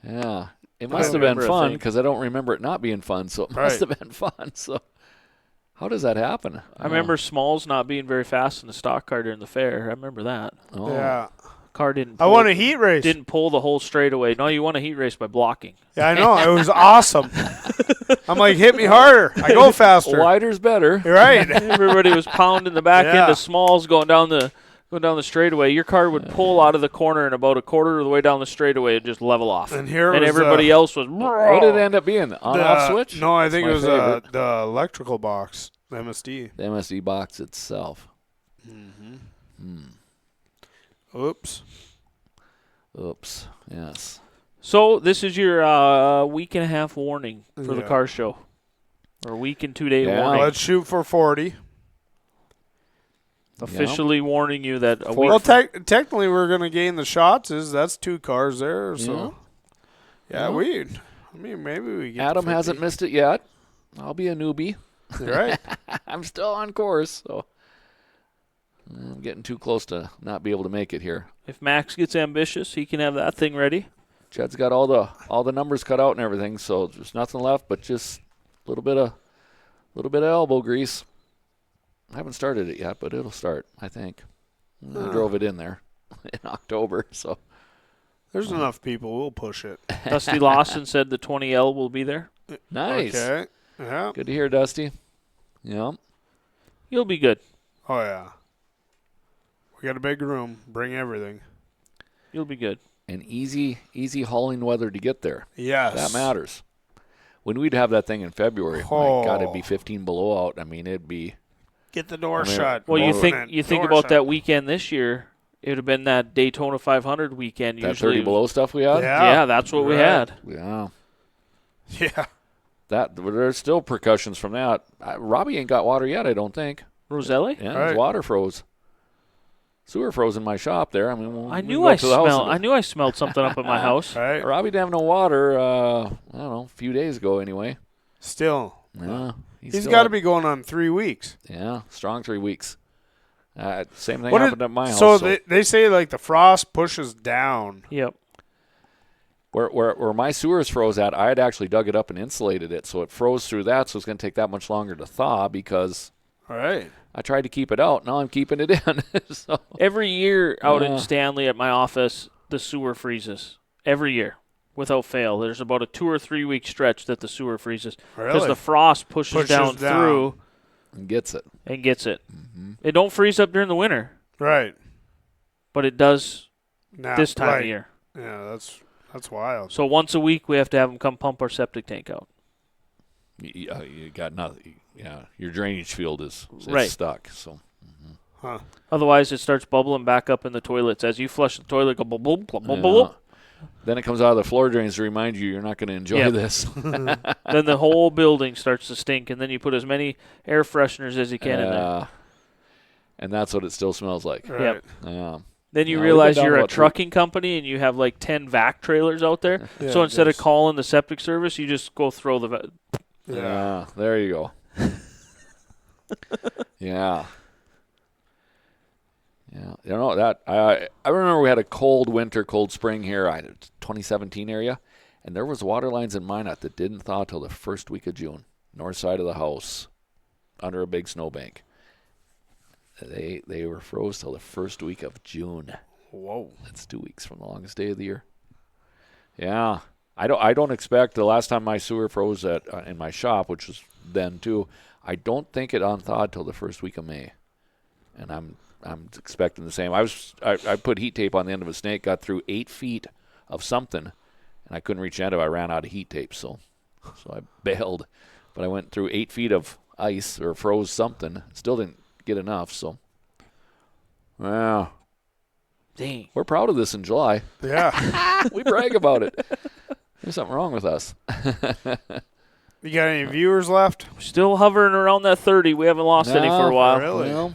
Yeah. It must have been remember a fun thing. because I don't remember it not being fun. So it must Right. have been fun. So how does that happen? I remember Smalls not being very fast in the stock car during the fair. I remember that. Oh. Yeah. Car didn't. I won a heat race. Didn't pull the whole straightaway. No, you won a heat race by blocking. Yeah, I know. It was awesome. I'm like, hit me harder. I go faster. Wider's better. You're right. Everybody was pounding the back Yeah. end of Smalls going down the straightaway. Your car would pull out of the corner and about a quarter of the way down the straightaway and just level off. And here and was, everybody else was. What did it end up being? The on-off switch? No, I think it That's was my favorite. the electrical box, the MSD. The MSD box itself. Oops. Oops. Yes. So this is your week and a half warning for the Yeah. car show, or week and 2 day Yeah. warning. Let's shoot for 40. Officially warning you that a week. Well, technically, we're going to gain the shots. That's 2 cars there. So, yeah, Yeah. I mean, maybe we get to Adam 50. hasn't missed it yet. I'll be a newbie. You're right. I'm still on course, so I'm getting too close to not be able to make it here. If Max gets ambitious, he can have that thing ready. Chad's got all the numbers cut out and everything, so there's nothing left but just a little bit of elbow grease. I haven't started it yet, but it'll start, I think. I drove it in there in October, so There's enough people. We'll push it. Dusty Lawson said the 20L will be there. nice. Okay. Yeah. Good to hear, Dusty. Yeah. You'll be good. Oh, yeah. We got a big room. Bring everything. You'll be good. And easy hauling weather to get there. Yes. That matters. When we'd have that thing in February, my God, it'd be 15 below out. I mean, it'd be Get the door I mean, shut. Well, you Open think it. Door about shut. that weekend this year. It would have been that Daytona 500 weekend. that usually, 30 below stuff we had. Yeah, that's what we Right. had. Yeah. Yeah. That there's still percussions from that. Robbie ain't got water yet, I don't think. Roselli? Yeah, Right. his water froze. Sewer froze in my shop there. I mean, I we knew go I up to the house smelled. and- I knew I smelled something up at my house. Right. Robbie didn't have no water. I don't know, a few days ago anyway. Still. Yeah, He's still got to had- be going on 3 weeks. Yeah, strong 3 weeks. Same thing What happened did- at my house. So they say, like, the frost pushes down. Yep. Where my sewers froze at, I had actually dug it up and insulated it, so it froze through that. So it's going to take that much longer to thaw because All right. I tried to keep it out. Now I'm keeping it in. So Every year out in Yeah. Stanley at my office, the sewer freezes. Every year, without fail. There's about a 2 or 3 week stretch that the sewer freezes because Really? the frost pushes down down. through and gets it. and gets it. It don't freeze up during the winter, Right. but it does Now, this time right. of year. Yeah, that's wild. So once a week, we have to have them come pump our septic tank out. You got nothing. Yeah, your drainage field is Right. stuck. So Huh. Otherwise, it starts bubbling back up in the toilets. As you flush the toilet, go boop, boop, boop, boop, yeah. boop. Then it comes out of the floor drains to remind you you're not going to enjoy Yeah. this. Then the whole building starts to stink, and then you put as many air fresheners as you can in there. And that's what it still smells like. Right. Yep. Yeah. Then you Yeah, we've realize been down you're a about trucking company and you have like 10 vac trailers out there. Yeah, So instead of just- calling the septic service, you just go throw the. Yeah. There you go. Yeah. Yeah. You know that I remember we had a cold winter, cold spring here, 2017 area, and there was water lines in Minot that didn't thaw till the first week of June, north side of the house, under a big snowbank. They were froze till the first week of June. Whoa. That's 2 weeks from the longest day of the year. Yeah. I don't expect the last time my sewer froze at in my shop, which was then too. I don't think it unthawed till the first week of May, and I'm expecting the same. I put heat tape on the end of a snake, got through 8 feet of something, and I couldn't reach the end of it. I ran out of heat tape, so I bailed. But I went through 8 feet of ice or froze something. Still didn't get enough. So, yeah, Dang. we're proud of this in July. Yeah. We brag about it. There's something wrong with us. You got any viewers left? Still hovering around that 30. We haven't lost any for a while. Really? Well,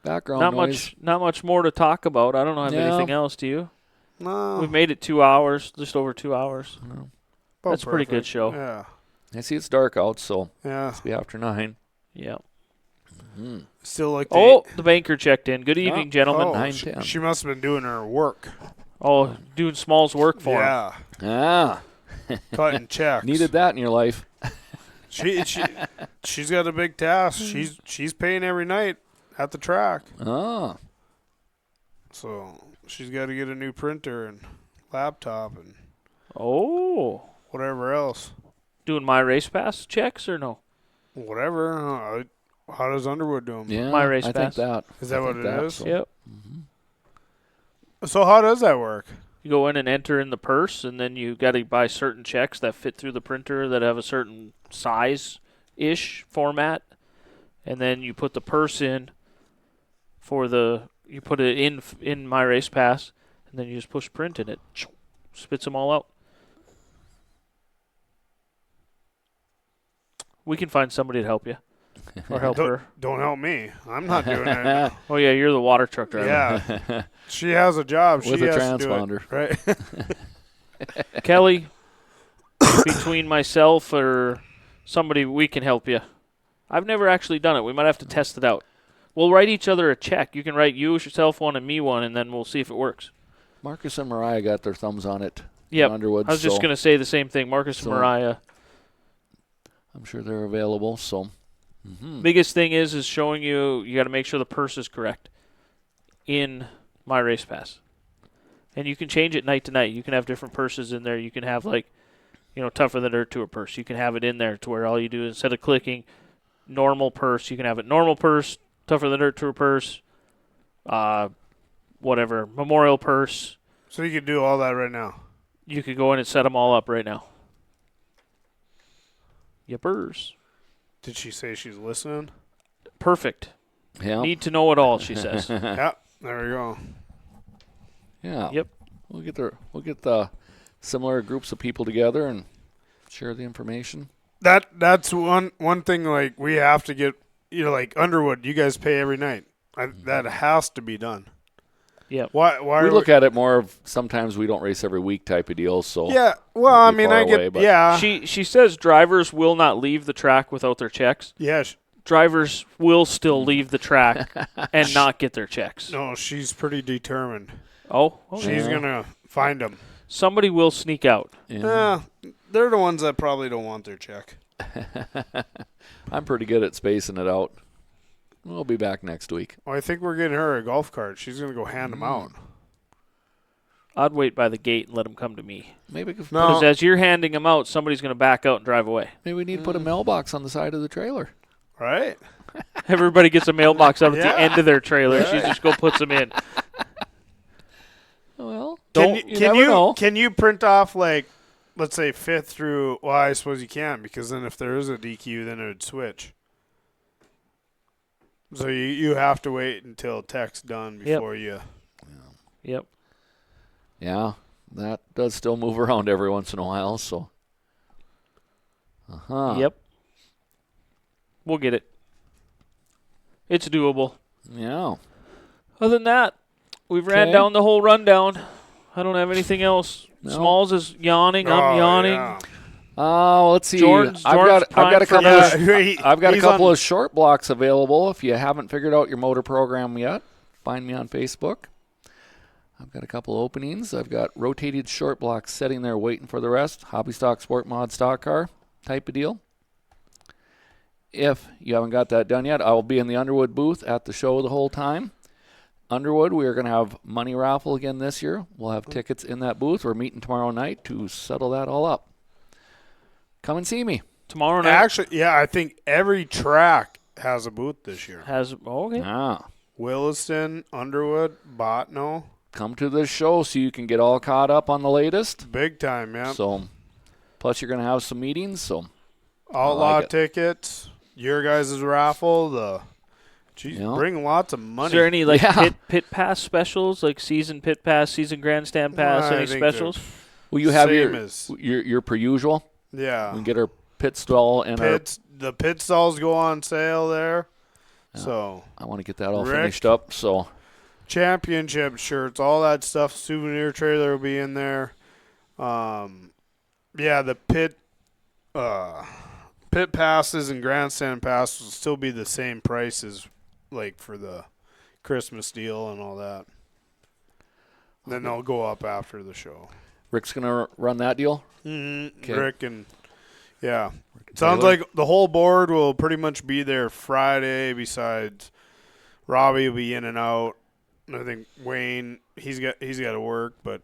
background Not noise. much more to talk about. I don't have No. anything else. Do you? No. We've made it 2 hours, just over 2 hours. About That's a pretty good perfect. show. Yeah. I see it's dark out, so Yeah. it'll be after 9. Yeah. Still like Oh, the banker checked in. Good evening, Oh. gentlemen. Oh, 9:10. she must have been doing her work. Oh, doing Small's work for him. Yeah. Ah, Cutting checks. needed that in your life. She's got a big task. She's paying every night at the track. Ah, So she's got to get a new printer and laptop and Oh, whatever else. doing my race pass checks or no? Whatever. How does Underwood do them? yeah. My race I pass. think that. Is that I what think it that, is? so. Yep. So how does that work? You go in and enter in the purse, and then you got to buy certain checks that fit through the printer that have a certain size-ish format, and then you put the purse in you put it in my race pass, and then you just push print and it spits them all out. We can find somebody to help you or help her. Don't help me. I'm not doing it. Oh yeah, you're the water truck driver. Yeah. She has a job. With she a has to do it, transponder. right? Kelly, between myself or somebody, we can help you. I've never actually done it. We might have to test it out. We'll write each other a check. You can write yourself one and me one, and then we'll see if it works. Marcus and Mariah got their thumbs on it. Yep. Underwood. I was just so going to say the same thing. Marcus So- and Mariah. I'm sure they're available. So, Biggest thing is showing you got to make sure the purse is correct in my race pass. And you can change it night to night. You can have different purses in there. You can have tougher than dirt tour purse. You can have it in there to where all you do instead of clicking normal purse, you can have it normal purse, tougher than dirt tour purse, whatever, memorial purse. So you could do all that right now. You could go in and set them all up right now. Yepers. Did she say she's listening? Perfect. yeah. Need to know it all, she says. Yeah. There we go. Yeah. Yep. We'll get the similar groups of people together and share the information. That's one thing. Like we have to get. Like Underwood. You guys pay every night. That has to be done. Yep. Why We are look at it more of sometimes we don't race every week type of deal. So Yeah. Well, I It'd be mean, far I get. away, but- yeah. She says drivers will not leave the track without their checks. Yeah. Drivers will still leave the track and not get their checks. No, she's pretty determined. Oh, She's Yeah. gonna find them. somebody will sneak out. yeah. They're the ones that probably don't want their check. I'm pretty good at spacing it out. We'll be back next week. Well, I think we're getting her a golf cart. She's gonna go hand them out. I'd wait by the gate and let them come to me. Maybe if- No. Because as you're handing them out, somebody's going to back out and drive away. maybe we need to put a mailbox on the side of the trailer. Right? Everybody gets a mailbox up at Yeah. the end of their trailer. She just go puts them in. Well, Don't- Can you print off like, let's say 5th through? Well, I suppose you can because then if there is a DQ, then it would switch. So you have to wait until tech's done before you. Yep. yeah, that does still move around every once in a while. So, Yep. We'll get it. It's doable. Yeah. Other than that, we've ran Okay. down the whole rundown. I don't have anything else. No. Smalls is yawning. I'm Oh, yawning. yeah. Let's see. Jordan's I've got a primed for couple. Yeah, I've got a he's couple on- of short blocks available. If you haven't figured out your motor program yet, find me on Facebook. I've got a couple openings. I've got rotated short blocks sitting there waiting for the rest. Hobby stock, sport mod, stock car type of deal. If you haven't got that done yet, I will be in the Underwood booth at the show the whole time. Underwood, we are going to have money raffle again this year. We'll have tickets in that booth. We're meeting tomorrow night to settle that all up. Come and see me. Tomorrow night Actually, yeah, I think every track has a booth this year. has. Okay. Williston, Underwood, Botno, Come to this show so you can get all caught up on the latest. big time, man. So, plus you're going to have some meetings. So, Outlaw like it. tickets, your guys' raffle, Yeah. bring lots of money. Is there any like Yeah. pit pass specials, like season pit pass, season grandstand pass? I Any think specials? will you have Same your, as- your per usual? Yeah. We can get her pit stall and our, The pit stalls go on sale there. So I want to get that all Rick. finished up. So championship shirts, all that stuff. Souvenir trailer will be in there. The pit passes and grandstand passes will still be the same price as like for the Christmas deal and all that. Then they'll go up after the show. Rick's gonna run that deal. Mm-hmm. Okay. Rick and yeah, Rick sounds Taylor. like the whole board will pretty much be there Friday. Besides, Robbie will be in and out. I think Wayne he's got to work, but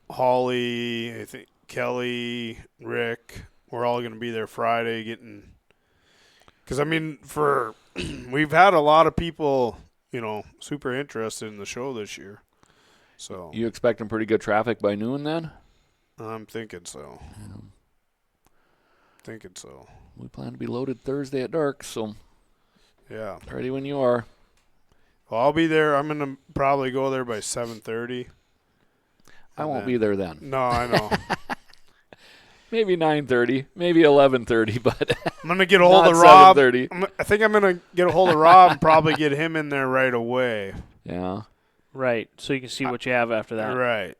Holly, I think Kelly, Rick, we're all going to be there Friday getting. Because I mean, we've had a lot of people, super interested in the show this year. So You expecting pretty good traffic by noon then? I'm thinking so. We plan to be loaded Thursday at dark, so Yeah. ready when you are. Well, I'll be there. I'm gonna probably go there by 7:30. I won't be there then. No, I know. Maybe 9:30, maybe 11:30, but I'm gonna get a hold not of Rob. 7:30. I think I'm gonna get a hold of Rob and probably get him in there right away. Yeah. Right, so you can see what you have after that. Right.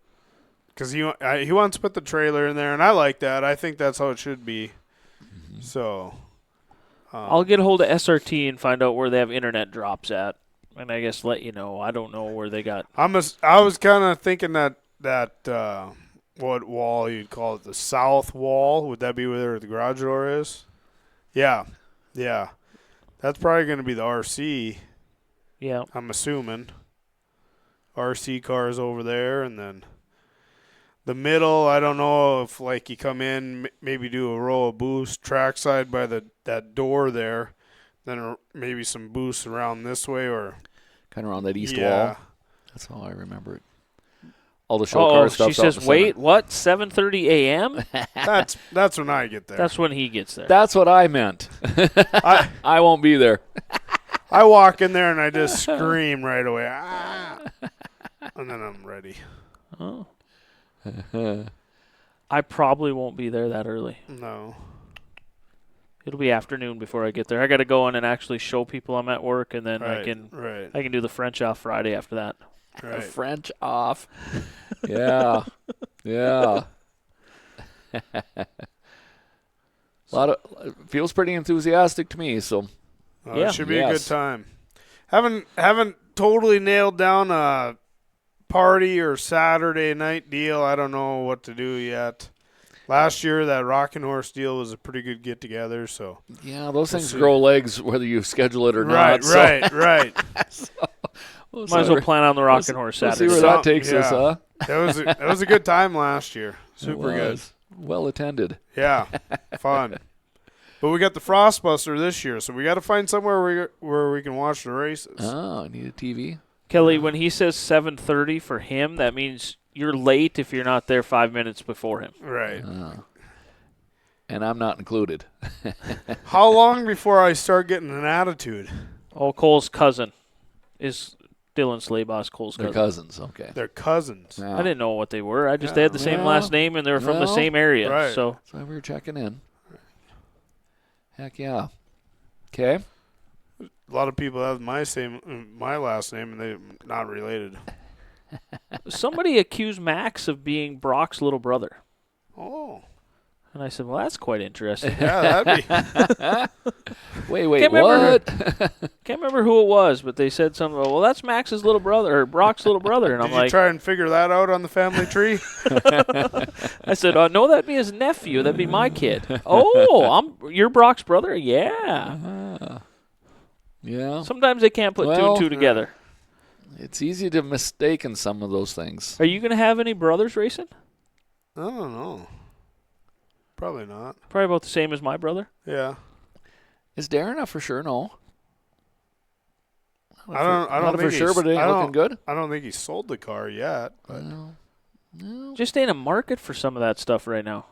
Because he wants to put the trailer in there, and I like that. I think that's how it should be. Mm-hmm. So. I'll get a hold of SRT and find out where they have internet drops at, and I guess let you know. I don't know where they got. I was kind of thinking that what wall you'd call it, the south wall. Would that be where the garage door is? Yeah. That's probably going to be the RC. Yeah. I'm assuming. RC cars over there, and then the middle. I don't know if like you come in, maybe do a row of booths trackside by that door there, then maybe some booths around this way or Kind of around that east yeah. wall. That's how I remember it. All the show car stuff. She says, "Wait, what? 7:30 a.m.?" That's when I get there. That's when he gets there. That's what I meant. I won't be there. I walk in there and I just scream right away, ah! And then I'm ready. Oh. I probably won't be there that early. No. It'll be afternoon before I get there. I got to go in and actually show people I'm at work, and then Right. I can Right. do the French off Friday after that. Right. French off. Yeah. Yeah. Feels pretty enthusiastic to me, so Yeah. It should be a Yes. good time. Haven't totally nailed down a party or Saturday night deal. I don't know what to do yet. Last year, that Rockin' Horse deal was a pretty good get together. So yeah, those things see. grow legs whether you schedule it or right, not. so right. we'll Might as see well plan on the Rockin' Horse We'll see Saturday. where So- that takes us, yeah. huh? That was a good time last year. It Super good. was. Well attended. Yeah, fun. But we got the Frostbuster this year, so we got to find somewhere where we can watch the races. Oh, I need a TV. Kelly, when he says 7:30 for him, that means you're late if you're not there 5 minutes before him. Right. And I'm not included. How long before I start getting an attitude? Oh, Cole's cousin is Dylan Slayboss. Cole's They're cousin. cousins. Okay. They're cousins. Yeah. I didn't know what they were. They had the same Well, last name, and they were from the well, same area. right. So That's why we were checking in. Heck yeah. Okay. A lot of people have my last name, and they're not related. somebody accused Max of being Brock's little brother. Oh, And I said, well, that's quite interesting. yeah, that'd be. Wait, Can't remember what? Can't remember who it was, but they said something about, well, that's Max's little brother, or Brock's little brother. And Did I'm you like, try and figure that out on the family tree? I said, no, that'd be his nephew. That'd be my kid. Oh, you're Brock's brother? Yeah. Yeah. Sometimes they can't put two Well, and two together. It's easy to mistake in some of those things. Are you going to have any brothers racing? I don't know. Probably not. Probably about the same as my brother. Yeah. Is Darren a for sure? No. I don't Not a think for sure, he's- but it ain't I don't- looking good. I don't think he sold the car yet, but No. Just ain't a market for some of that stuff right now.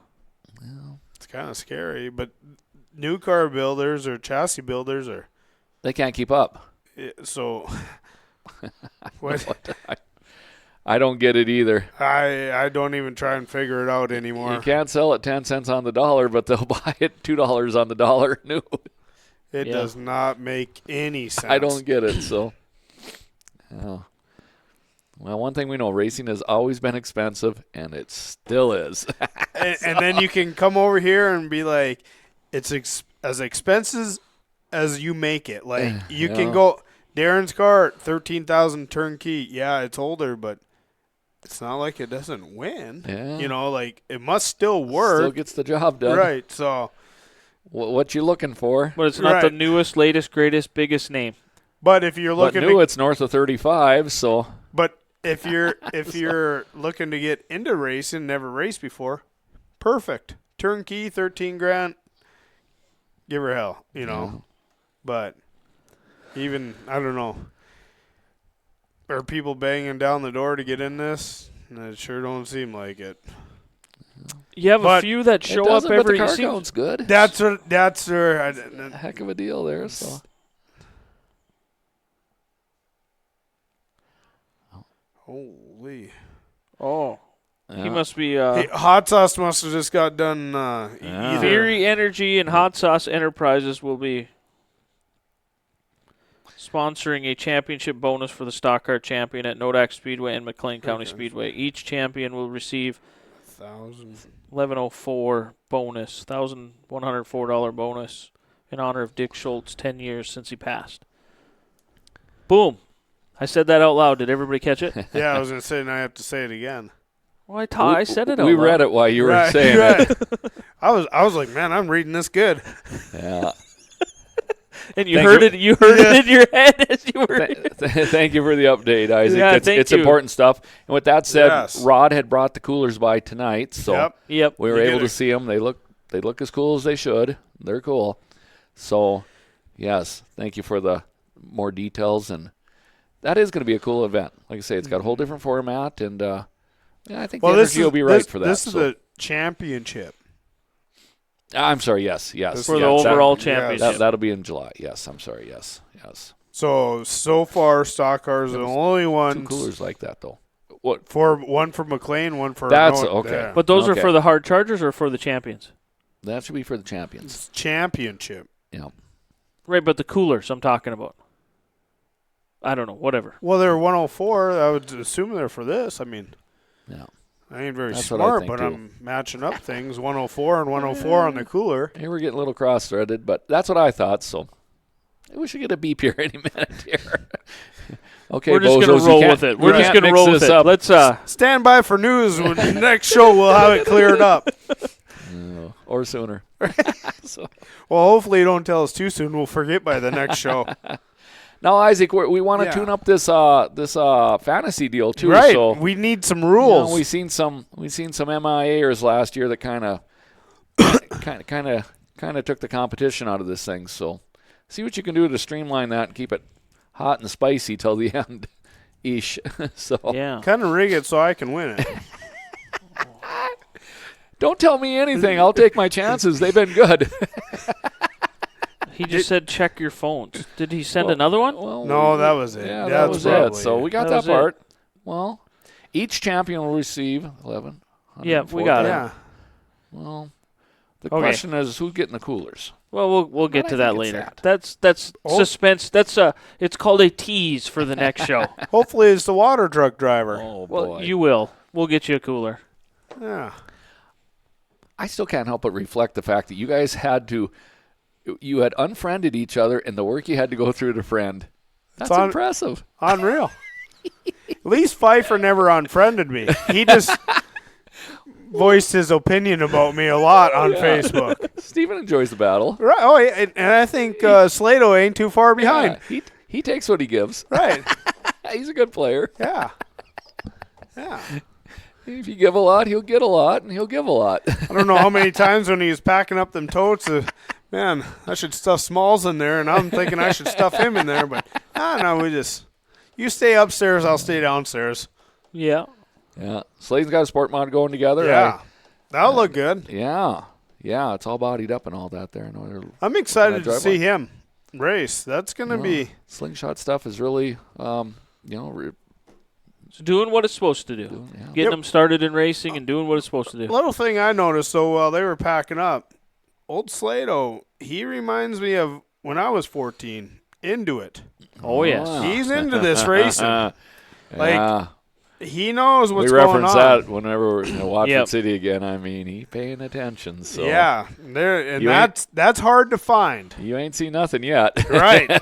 it's kind of scary. But new car builders or chassis builders are They can't keep up. so. What? I don't get it either. I don't even try and figure it out anymore. You can't sell it 10 cents on the dollar, but they'll buy it $2 on the dollar new. It Yeah. does not make any sense. I don't get it. So, oh. Well, one thing we know, racing has always been expensive, and it still is. And then you can come over here and be like, it's as expensive as you make it. Like you Yeah. can go Darren's car, 13,000 turnkey. Yeah, it's older, but it's not like it doesn't win. Yeah. You know, like it must still work. Still gets the job done. Right. So, What you looking for? But it's not the Right. newest, latest, greatest, biggest name. but if you're But looking new, to, it's north of 35, so but if you're looking to get into racing, never raced before, perfect. Turnkey, 13 grand. Give her hell, you know. But even, I don't know, are people banging down the door to get in this? It sure don't seem like it. You have a But few that it show up doesn't, but every the car seems- count's good. That's where a heck of a deal there. So holy. Oh, yeah. he must be Hey, Hot Sauce must have just got done Yeah. either. Theory Energy and Hot Sauce Enterprises will be sponsoring a championship bonus for the stock car champion at Nodak Speedway and McLean County Speedway. Each champion will receive 1104 bonus, $1,104 bonus in honor of Dick Schultz, 10 years since he passed. Boom. I said that out loud. Did everybody catch it? Yeah, I was gonna say, and I have to say it again. Well, I said it out We loud. read it while you were Right, saying right. it. I was like, man, I'm reading this good. Yeah. And you Thank heard you. it. You heard it in your head as you were. Thank you for the update, Isaac. Yeah, it's thank you. important stuff. And with that said, Yes. Rod had brought the coolers by tonight, so Yep. Yep. we were You able get to see them. They look as cool as they should. They're cool. So, yes, thank you for the more details, and that is going to be a cool event. Like I say, it's got a whole different format, and yeah, I think the energy will be right for that. This is so. the championship. I'm sorry. Yes. For yes, the that- overall that- championship. That'll be in July. Yes, I'm sorry. Yes. So far, stock cars are the only Two ones coolers like that, though. What? for one for McLean, one for That's no, okay. yeah. But those are Okay. for the hard chargers or for the champions? That should be for the champions. It's championship. Yeah. Right, but the coolers I'm talking about. I don't know. Whatever. Well, they're 104. I would assume they're for this. I mean, Yeah. I ain't very That's what I smart, think, but too. I'm matching up things 104 and 104 on the cooler. Here we're getting a little cross-threaded, but that's what I thought. So we should get a beep here any minute here. Okay, We're just bozos, gonna you roll can't- with it. you We're just can't gonna mix roll with this it. up. Let's Stand by for news. When the next show, we'll have it cleared up. Or sooner. So Well, hopefully you don't tell us too soon. We'll forget by the next show. now, Isaac, we want to Yeah. tune up this fantasy deal too. Right. So We need some you know, rules. we seen some MIAers last year that kind of took the competition out of this thing. So see what you can do to streamline that and keep it hot and spicy till the end. Ish. So yeah. Kind of rig it so I can win it. don't tell me anything. I'll take my chances. They've been good. He just said check your phones. Did he send Well, another one? Well, No, that was it. Yeah, that That's was it. probably So we got That that, was it. part. Well, each champion will receive 11. Yeah, we got it. Yeah. Well, the Okay. question is who's getting the coolers? Well, we'll get I to that think it's later. that. That's Oh. suspense. It's called a tease for the next show. Hopefully it's the water truck driver. Oh Well, boy. you will. We'll get you a cooler. Yeah. I still can't help but reflect the fact that you guys had unfriended each other and the work you had to go through to friend. That's impressive. Unreal. At least Pfeiffer never unfriended me. He just voiced his opinion about me a lot on Facebook. Stephen enjoys the battle. Right. Oh, yeah, and I think Slato ain't too far behind. Yeah, he takes what he gives. Right. He's a good player. Yeah. Yeah. If you give a lot, he'll get a lot, and he'll give a lot. I don't know how many times when he was packing up them totes, man, I should stuff Smalls in there, and I'm thinking I should stuff him in there, but I don't know. You stay upstairs, I'll stay downstairs. Yeah. Yeah. Slade's got a sport mod going together. Yeah. That'll look good. Yeah. It's all bodied up and all that there. I know they're I'm excited to drive see one. him race. That's going to be. slingshot stuff is really, It's doing what it's supposed to do. Yeah. Getting them started in racing and doing what it's supposed to do. Little thing I noticed, though, while they were packing up, old Slato, he reminds me of when I was 14, into it. Oh, yes. Wow. He's into this racing. Yeah. He knows what's we going reference on. that whenever we're in Watford Yep. City again. I mean, he paying attention. So Yeah, and You that's hard to find. you ain't seen nothing yet. Right.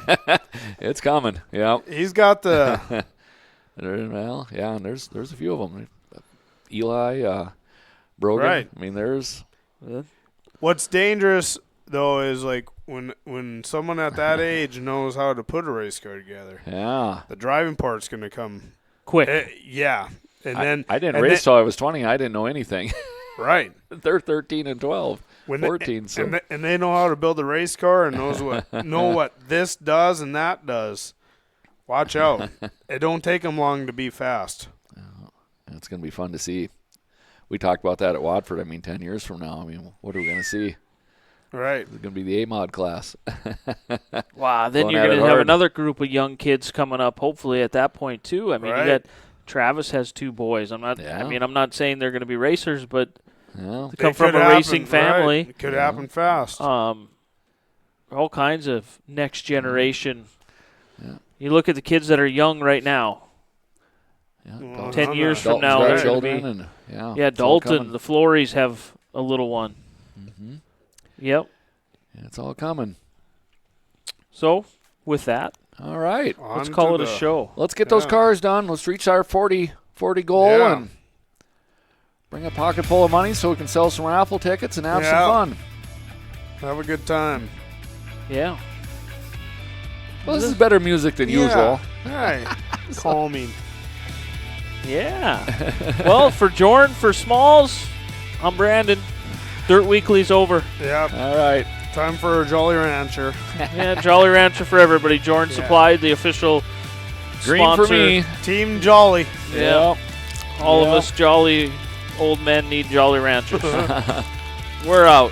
It's coming. Yeah. He's got the Well, yeah, and there's a few of them. Eli, Brogan. Right. I mean, there's what's dangerous though is like when someone at that age knows how to put a race car together. yeah. The driving part's going to come. Quick. Yeah. And then I didn't and race then- till I was 20. I didn't know anything. right. They're 13 and 12, When 14. So and they know how to build a race car and know what this does and that does. Watch out. It don't take them long to be fast. it's going to be fun to see. We talked about that at Watford. I mean, 10 years from now, I mean, what are we going to see? Right. It's going to be the A-Mod class. Wow, then Going you're at going it to have hard. another group of young kids coming up, hopefully at that point too. I mean, Right. you got Travis has 2 boys. I'm not. Yeah. I mean, I'm not saying they're going to be racers, but Yeah. they come It from could a happen, racing family. Right. It could happen fast. All kinds of next generation. Yeah. You look at the kids that are young right now. Well, 10 I'm years not- from now, Dalton's they're got gonna children, be- and Yeah, it's all Dalton, coming. the Flories have a little one. Mm-hmm. Yep. It's all coming. So, with that, All right. let's On call to it a the- show. Let's get those Yeah. cars done. Let's reach our 40 goal Yeah. and bring a pocket full of money so we can sell some raffle tickets and have Yeah. some fun. Have a good time. Yeah. Well, this is better music than usual. Right. Calming. Yeah. Well, for Jordan, for Smalls, I'm Brandon. Dirt Weekly's over. Yep. All right. Time for a Jolly Rancher. Yeah, Jolly Rancher for everybody. Jordan Yeah. Supply, the official Green sponsor. for me. Team Jolly. Yeah. All of Yeah. us jolly old men need Jolly Ranchers. We're out.